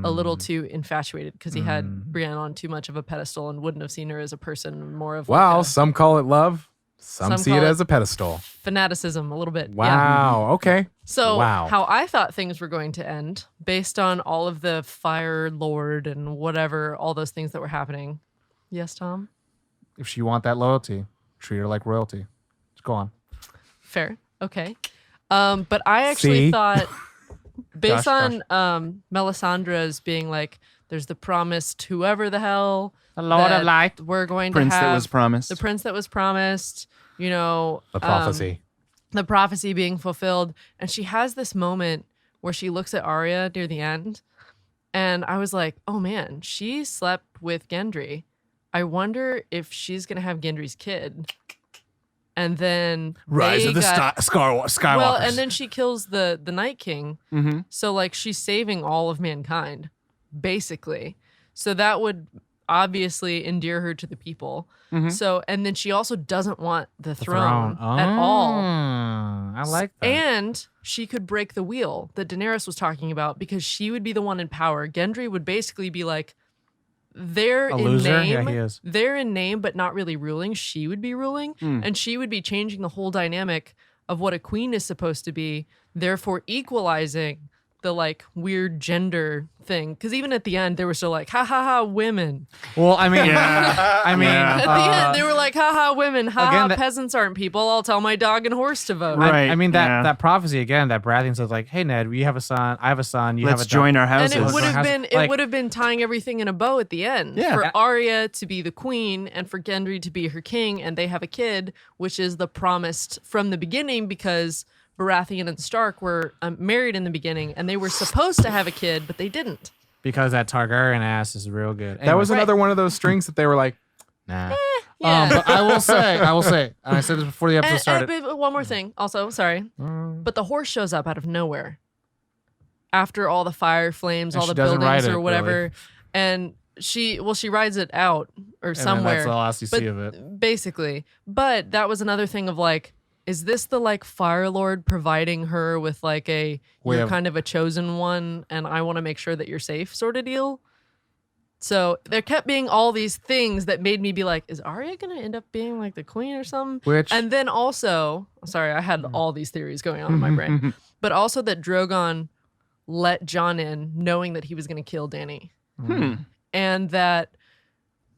a little too infatuated because he had Brienne on too much of a pedestal and wouldn't have seen her as a person, more of like Wow, a some call it love, some see call it it- as a pedestal. fanaticism a little bit. Yeah. Wow. Okay. So Wow. how I thought things were going to end based on all of the Fire Lord and whatever, all those things that were happening. Yes, Tom? If you want that loyalty, treat her like royalty. Just go on. Fair. Okay. But I actually See? thought based Gosh. on Melisandre's being like, there's the promised whoever the hell The Lord that of Light. we're going Prince to have that was promised. the prince that was promised, you know, The prophecy. the prophecy being fulfilled. And she has this moment where she looks at Arya near the end. And I was like, oh man, she slept with Gendry. I wonder if she's going to have Gendry's kid. and then Rise they of the Skywalkers. well, and then she kills the Night King. Mm-hmm. So like she's saving all of mankind, basically. So that would obviously endear her to the people. Mhm. So and then she also doesn't want the throne at all. I like that. And she could break the wheel that Daenerys was talking about because she would be the one in power. Gendry would basically be like, they're A in loser? name. Yeah, he is. They're in name, but not really ruling. She would be ruling, and she would be changing the whole dynamic of what a queen is supposed to be, therefore equalizing the like weird gender thing. Because even at the end, they were still like, ha ha ha, women. Well, I mean, Yeah. I mean, Yeah. At the end, they were like, ha ha, women, ha ha, Again, that- peasants aren't people. I'll tell my dog and horse to vote. Right. I mean that yeah. that prophecy again. That Baratheon says like, "Hey Ned, you have a son. I have a son. You Let's have a join our And houses. it would have How's- been like- it would have been tying everything in a bow at the end Yeah. for Arya to be the queen and for Gendry to be her king, and they have a kid, which is the promised from the beginning because Baratheon and Stark were married in the beginning, and they were supposed to have a kid, but they didn't. because that Targaryen ass is real good." That was Right. another one of those strings that they were like, nah. Yeah. But I will say, and I said this before the episode started. but one more thing, also, sorry, but the horse shows up out of nowhere after all the fire flames, And all she the doesn't ride buildings it, or really. whatever, and she rides it out or And then somewhere. that's the last you but see of it. basically. But that was another thing of like, is this the like Fire Lord providing her with like a We you're have- kind of a chosen one and I want to make sure that you're safe sort of deal? So there kept being all these things that made me be like, is Arya gonna end up being like the queen or something? Which And then also, sorry, I had all these theories going on in my brain, but also that Drogon let Jon in knowing that he was gonna kill Dany and that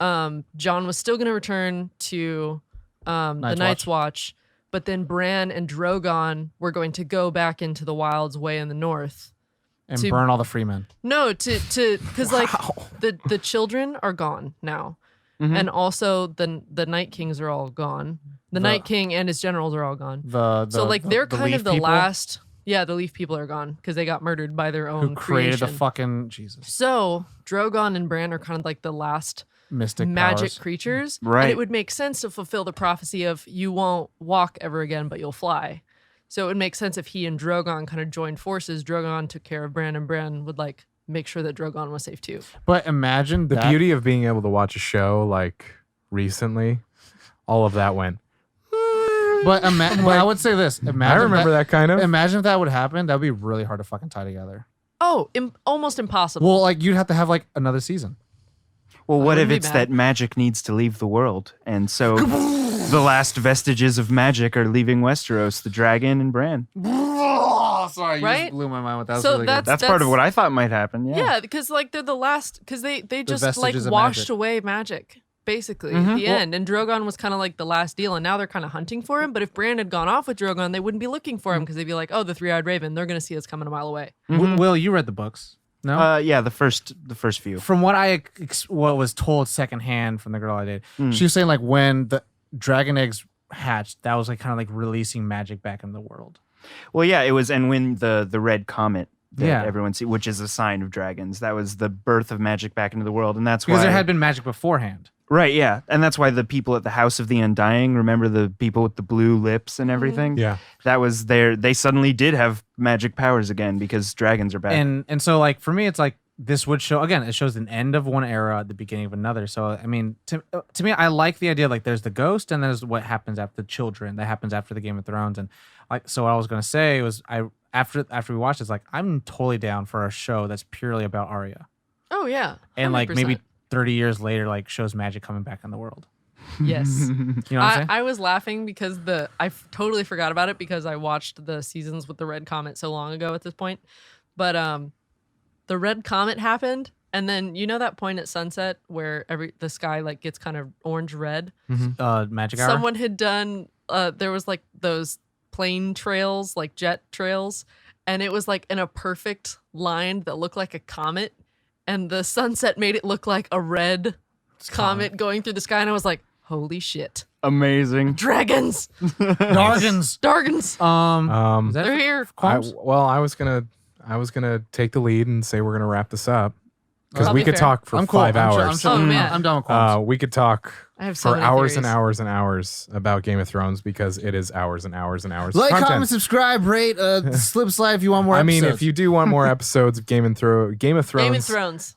Jon was still going to return to the Night's Watch, but then Bran and Drogon were going to go back into the wilds way in the north. and to- burn all the freemen. No, to because like the children are gone now, and also the Night Kings are all gone. The Night King and his generals are all gone. So like they're kind Leaf of the people last. Yeah, the Leaf people are gone because they got murdered by their own who created the creation. fucking Jesus So Drogon and Bran are kind of like the last mystic magic powers. creatures. Right. And it would make sense to fulfill the prophecy of you won't walk ever again, but you'll fly. So it would make sense if he and Drogon kind of joined forces. Drogon took care of Bran, and Bran would like make sure that Drogon was safe too. But imagine The that. beauty of being able to watch a show like recently, all of that went. But I would say this. Imagine I remember that kind of. Imagine if that would happen. That would be really hard to fucking tie together. Oh, almost impossible. Well, like you'd have to have like another season. Well, what if wouldn't be it's bad. that magic needs to leave the world, and so the last vestiges of magic are leaving Westeros, the dragon and Bran. Oh, sorry, you Right? just blew my mind with that. So Was really good. That's part of what I thought might happen. Yeah. yeah, because like they're the last, because they just like vestiges of washed magic. away magic. Basically, at the end, and Drogon was kind of like the last deal, and now they're kind of hunting for him. But if Bran had gone off with Drogon, they wouldn't be looking for him because they'd be like, "Oh, the three-eyed raven, they're gonna see us coming a mile away." Will, you read the books? No. Yeah, the first few. From what what was told secondhand from the girl I did, She was saying like when the dragon eggs hatched, that was like kind of like releasing magic back in the world. Well, yeah, it was, and when the red comet that Yeah. everyone see, which is a sign of dragons, that was the birth of magic back into the world, and that's Because why there had been magic beforehand. right, yeah, and that's why the people at the House of the Undying, remember the people with the blue lips and everything? Yeah. That was their. They suddenly did have magic powers again because dragons are back. And so like for me, it's like this would show again. It shows an end of one era at the beginning of another. So I mean, to me, I like the idea like there's the ghost and there's what happens after the children. That happens after the Game of Thrones. And like so, what I was gonna say was after we watched this, like I'm totally down for a show that's purely about Arya Oh yeah, and like 100%. maybe 30 years later, like shows magic coming back in the world. yes. You know what I'm saying? I was laughing because totally forgot about it because I watched the seasons with the Red Comet so long ago at this point. But the Red Comet happened, and then you know that point at sunset where the sky like gets kind of orange red. Magic hour. Someone had done there was like those plane trails, like jet trails, and it was like in a perfect line that looked like a comet, and the sunset made it look like a red comet going through the sky, and I was like, holy shit. Amazing. Dragons! Dargans. Dargans! Is that They're here. I was gonna take the lead and say we're gonna wrap this up. because I'll we be could fair. talk for I'm cool. 5 I'm hours. chill. Oh, man. I'm done with qualms. We could talk I have so for many hours and theories. hours and hours about Game of Thrones because it is hours and hours and hours. of Like, content. comment, subscribe, rate, slip slide if you want more I mean, episodes. if you do want more episodes of Game of Thrones, Game of Thrones.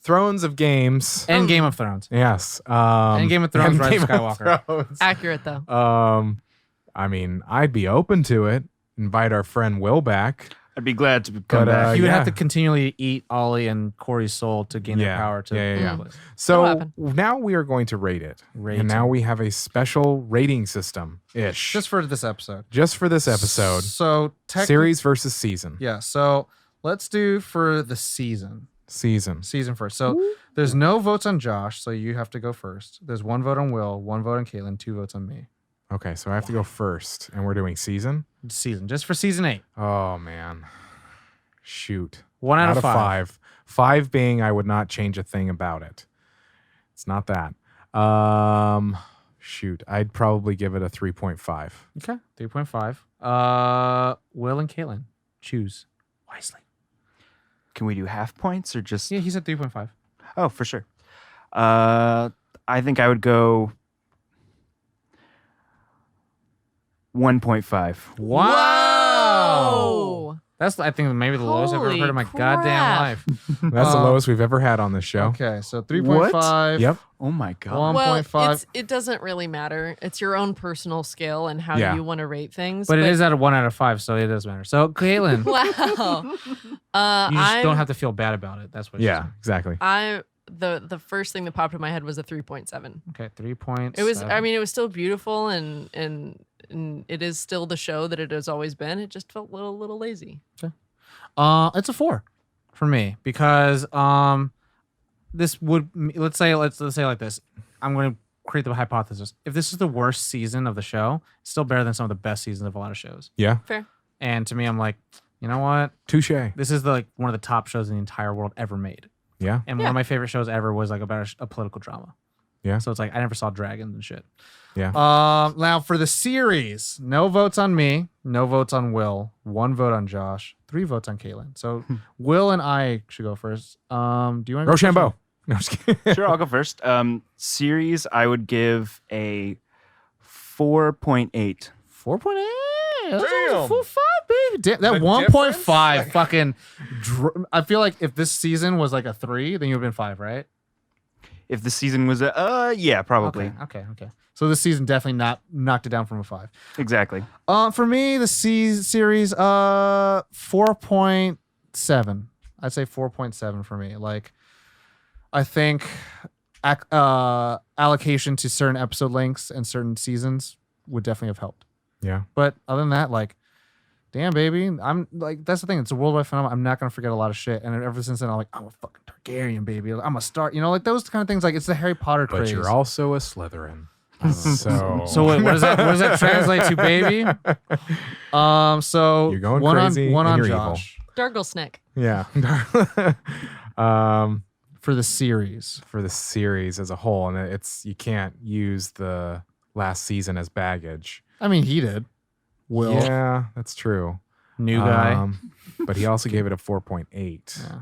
Thrones of Games. And Game of Thrones. Yes. And Game of Thrones, Rise of Game Skywalker. Thrones. Accurate though. I mean, I'd be open to it. Invite our friend Will back. I'd be glad to But, come back. You would yeah. have to continually eat Ollie and Corey's soul to gain their power to. Yeah. That'll So happen. now we are going to rate it. Rate And now it. we have a special rating system-ish. just for this episode. Just for this episode. So Series versus season. Yeah. So let's do for the season Season. first. So there's no votes on Josh, so you have to go first. There's 1 vote on Will, 1 vote on Caitlin, 2 votes on me. Okay, so I have to go first. And we're doing season? Season, just for season 8. Oh, man. Shoot. 1 out of 5. 5 being I would not change a thing about it. It's not that. Shoot. I'd probably give it a 3.5. Okay, 3.5. Will and Caitlin, choose wisely. Can we do half points or just? Yeah, he said 3.5. Oh, for sure. I think I would go 1.5. Wow. That's, I think, maybe the lowest I've ever Holy heard in my crap. goddamn life. That's the lowest we've ever had on this show. Okay, so 3.5. Yep. Oh my god. Well, 1.5. it doesn't really matter. It's your own personal scale and how Yeah. you want to rate things. But it is at a 1 out of 5, so it does matter. So, Caitlin, Wow. you just don't have to feel bad about it. That's what she Yeah, said. exactly. The first thing that popped in my head was a 3.7. Okay, 3 points. It was. I mean, it was still beautiful, and it is still the show that it has always been. It just felt a little lazy. It's a 4 for me because this would let's say like this. I'm going to create the hypothesis. If this is the worst season of the show, it's still better than some of the best seasons of a lot of shows. Yeah. Fair. And to me, I'm like, you know what? Touche. This is like one of the top shows in the entire world ever made. Yeah. And one of my favorite shows ever was like about a political drama. Yeah. So it's like I never saw dragons and shit. Yeah. Now for the series, no votes on me, no votes on Will, 1 vote on Josh, 3 votes on Caitlin. So Will and I should go first. Do you want to go Rochambeau. first? No, I'm just kidding. Sure, I'll go first. Series, I would give a 4.8. 4.8. That's Damn. a full 5, baby. Damn, that The 1.5 fucking. I feel like if this season was like a 3, then you would have been 5, right? If the season was yeah, probably. Okay. So this season definitely knocked it down from a 5. Exactly. For me, the series, 4.7. I'd say 4.7 for me. Like, I think allocation to certain episode lengths and certain seasons would definitely have helped. Yeah. But other than that, like, damn, baby, I'm like, that's the thing. It's a worldwide phenomenon. I'm not gonna forget a lot of shit. And ever since then, I'm like, I'm a fucking Targaryen, baby. I'm a star. You know, like those kind of things. Like, it's the Harry Potter But craze. you're also a Slytherin. So wait, what does that translate to, baby? So You're going one crazy on and you're Josh Dargle Snack. Yeah. for the series. For the series as a whole, and it's you can't use the last season as baggage. I mean, he did. Will. Yeah, that's true. New guy. But he also gave it a 4.8. Yeah.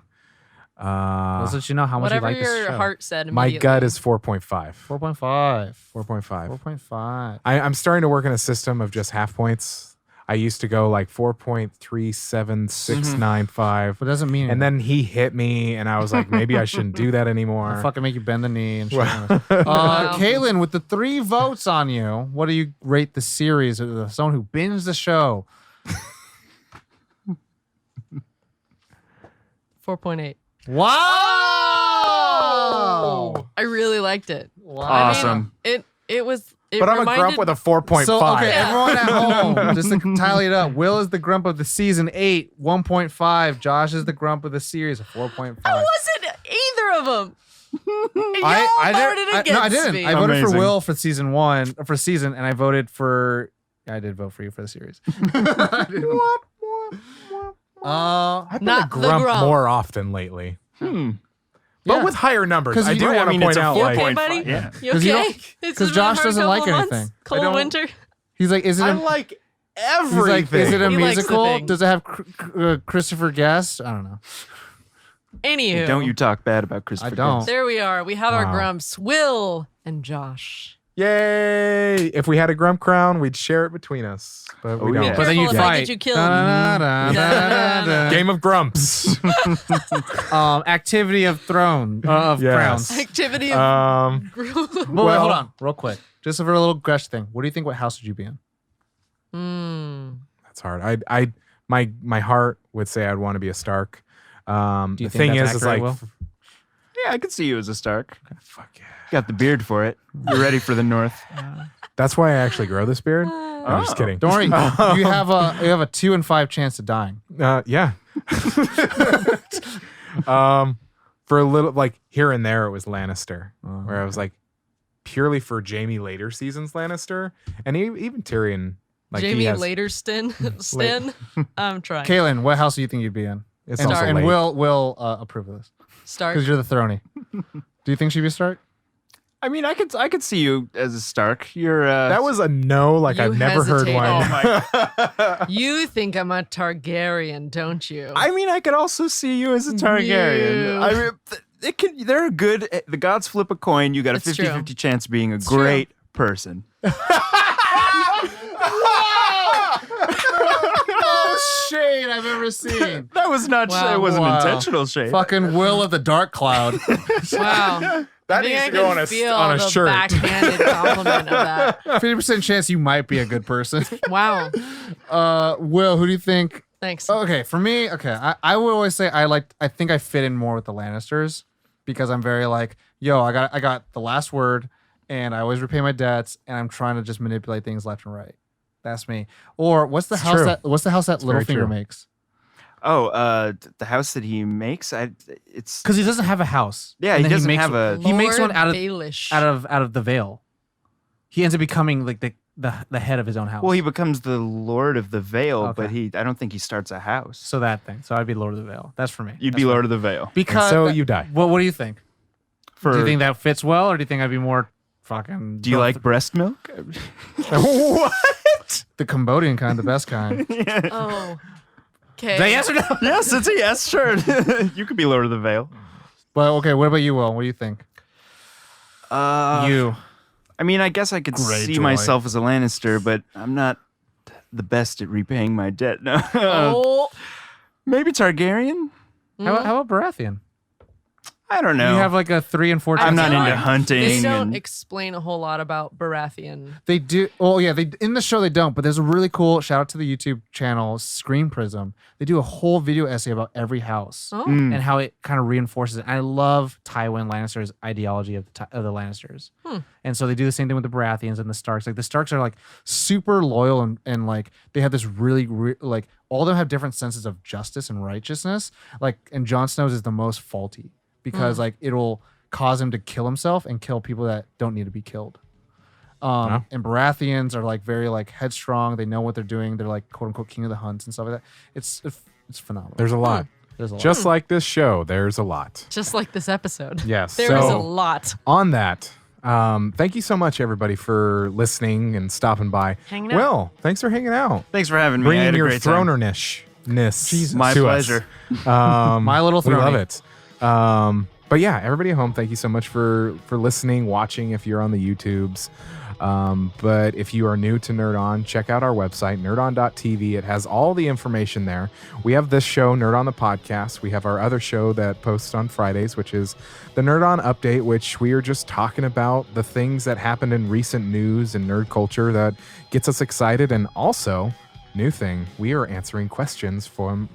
Let's let you know how much Whatever you like this your show. heart said. My Immediately. gut is 4.5. 4.5. 4.5. 4.5. I'm starting to work in a system of just half points. I used to go like 4.37695. But it doesn't mean And then he hit me, and I was like, maybe I shouldn't do that I'll anymore. fucking make you bend the knee and shit. Wow. Wow. Kaylin, with the 3 votes on you, what do you rate the series? Someone who binged the show. 4.8. Wow! I really liked it. Wow. Awesome. It was. It But I'm a reminded, grump with a 4.5. So, okay, everyone at home, just to tally it up, Will is the grump of the season 8, 1.5. Josh is the grump of the series, a 4.5. I wasn't either of them. I voted didn't. against No, I didn't. me. I voted for Amazing. Will for season 1, and I voted for. I did vote for you for the series. I've been Not a the grump grump. more often lately. But Yeah. with higher numbers. 'Cause I you- do right, want to it's point a out, You like, okay, 4.5. buddy? Yeah. You 'Cause you okay? don't- It's 'cause been Josh hard doesn't couple like of months. anything. Cold I don't- winter. He's like, is it? I A, like he's everything. like, is it a He likes the musical? thing. Does it have Christopher Guest? I don't know. Anywho, Don't you talk bad about Christopher I don't. Guest. there we are. We have our Wow. grumps, Will and Josh. Yay! If we had a grump crown, we'd share it between us, but we Oh, don't. yeah. But then Careful, you'd if I fight. get you killed. Da-da-da-da-da-da. Game of grumps. Activity of Yes. crowns. Activity of Well, wait, Well- hold on, real quick. Just for a little question thing. What do you think? What house would you be in? That's hard. My heart would say I'd want to be a Stark. Do you The think thing that's is accurate, like, Will? Yeah, I could see you as a Stark. fuck yeah. You got the beard for it. You're ready for the North. That's why I actually grow this beard. I'm just kidding. Don't worry. You have a 2 in 5 chance of dying. Yeah. For a little, like here and there, it was Lannister, where I was like, purely for Jamie later seasons Lannister, and even Tyrion. Like Jamie he has, later Sten. I'm trying. Kaylin, what house do you think you'd be in? It's And, also and late. will approve of this Stark. because you're the Thronie. Do you think she'd be Stark? I mean, I could see you as a Stark. You're That was a no. Like You I've never heard hesitated. one. Oh my! You think I'm a Targaryen, don't you? I mean, I could also see you as a Targaryen. You. I mean, it could. They're good. The gods flip a coin. You got a It's true. 50-50 chance of being a true. great person. Shade I've ever seen. That was not. Wow. It wasn't Wow. intentional shade. Fucking Will of the Dark Cloud. Wow. That I think needs I to go can on a feel on a the shirt. backhanded compliment of that. 50% chance you might be a good person. Wow. Will, who do you think? Thanks. Okay, for me, I would always say I think I fit in more with the Lannisters because I'm very like, yo, I got the last word and I always repay my debts and I'm trying to just manipulate things left and right. That's me. Or what's the It's house true. that very Littlefinger true. makes? Oh, the house that he makes. It's Because he doesn't have a house. Yeah, And he then doesn't makes, have a- He makes Lord one out Baelish. of the Vale. He ends up becoming like the head of his own house. well, he becomes the Lord of the Vale, Okay. but I don't think he starts a house. so that thing. So I'd be Lord of the Vale. That's for me. You'd That's be for Lord me. of the Vale. Because so you die. What do you think? For Do you think that fits well, or do you think I'd be more fucking? do you like breast milk? What? The Cambodian kind, the best kind. Oh. Okay. Is that yes or no? Yes, it's a yes. Sure, you could be Lord of the Vale. But okay, what about you, Will? What do you think? You. I mean, I guess I could see Greyjoy. myself as a Lannister, but I'm not the best at repaying my debt. No. Oh. Maybe Targaryen? How about Baratheon? I don't know. You have like a 3 and 4. I'm not feel into like hunting. They don't and- explain a whole lot about Baratheon. They do. Oh yeah, they in the show they don't. But there's a really cool shout out to the YouTube channel Screen Prism. They do a whole video essay about every house Oh. Mm. and how it kind of reinforces it. I love Tywin Lannister's ideology of the Lannisters. And so they do the same thing with the Baratheons and the Starks. Like the Starks are like super loyal and like they have this really like all of them have different senses of justice and righteousness. Like and Jon Snow's is the most faulty because like it'll cause him to kill himself and kill people that don't need to be killed. And Baratheons are like very like headstrong. They know what they're doing. They're like quote unquote king of the hunts and stuff like that. It's phenomenal. There's a lot. There's a lot. Just like this show, there's a lot. Just like this episode. Yes. There is a so lot. on that, thank you so much, everybody, for listening and stopping by. Hanging out. Will, thanks for hanging out. Thanks for having me. I Bringing had a your great time. throner-ness My to us. pleasure. My little We love Thronie. it. But yeah, everybody at home, thank you so much for listening, watching if you're on the YouTubes. But if you are new to Nerd On, check out our website, nerdon.tv. It has all the information there. We have this show, Nerd On the Podcast. We have our other show that posts on Fridays, which is the Nerd On Update, which we are just talking about the things that happened in recent news and nerd culture that gets us excited. And also, new thing, we are answering questions from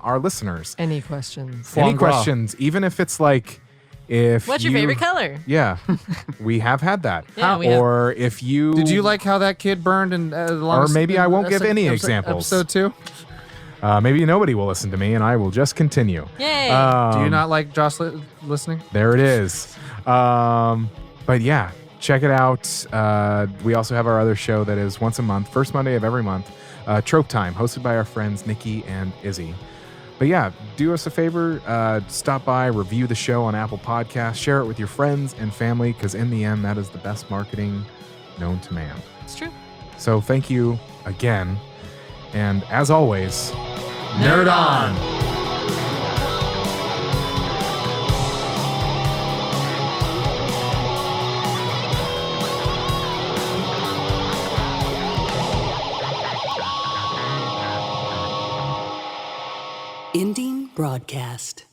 our listeners. Any questions? Any Foie gras. questions, even if it's like, if What's your you- favorite color? Yeah, we have had that. Yeah, we have. Or if you Did you like how that kid burned in Or maybe I won't give any examples. Episode 2. maybe nobody will listen to me, and I will just continue. Yay. Do you not like Josh listening? There it is. But yeah, check it out. We also have our other show that is once a month, first Monday of every month, Trope Time, hosted by our friends Nikki and Izzy. But yeah, do us a favor, stop by, review the show on Apple Podcasts, share it with your friends and family, because in the end, that is the best marketing known to man. It's true. So thank you again. And as always, Nerd On! Ending broadcast.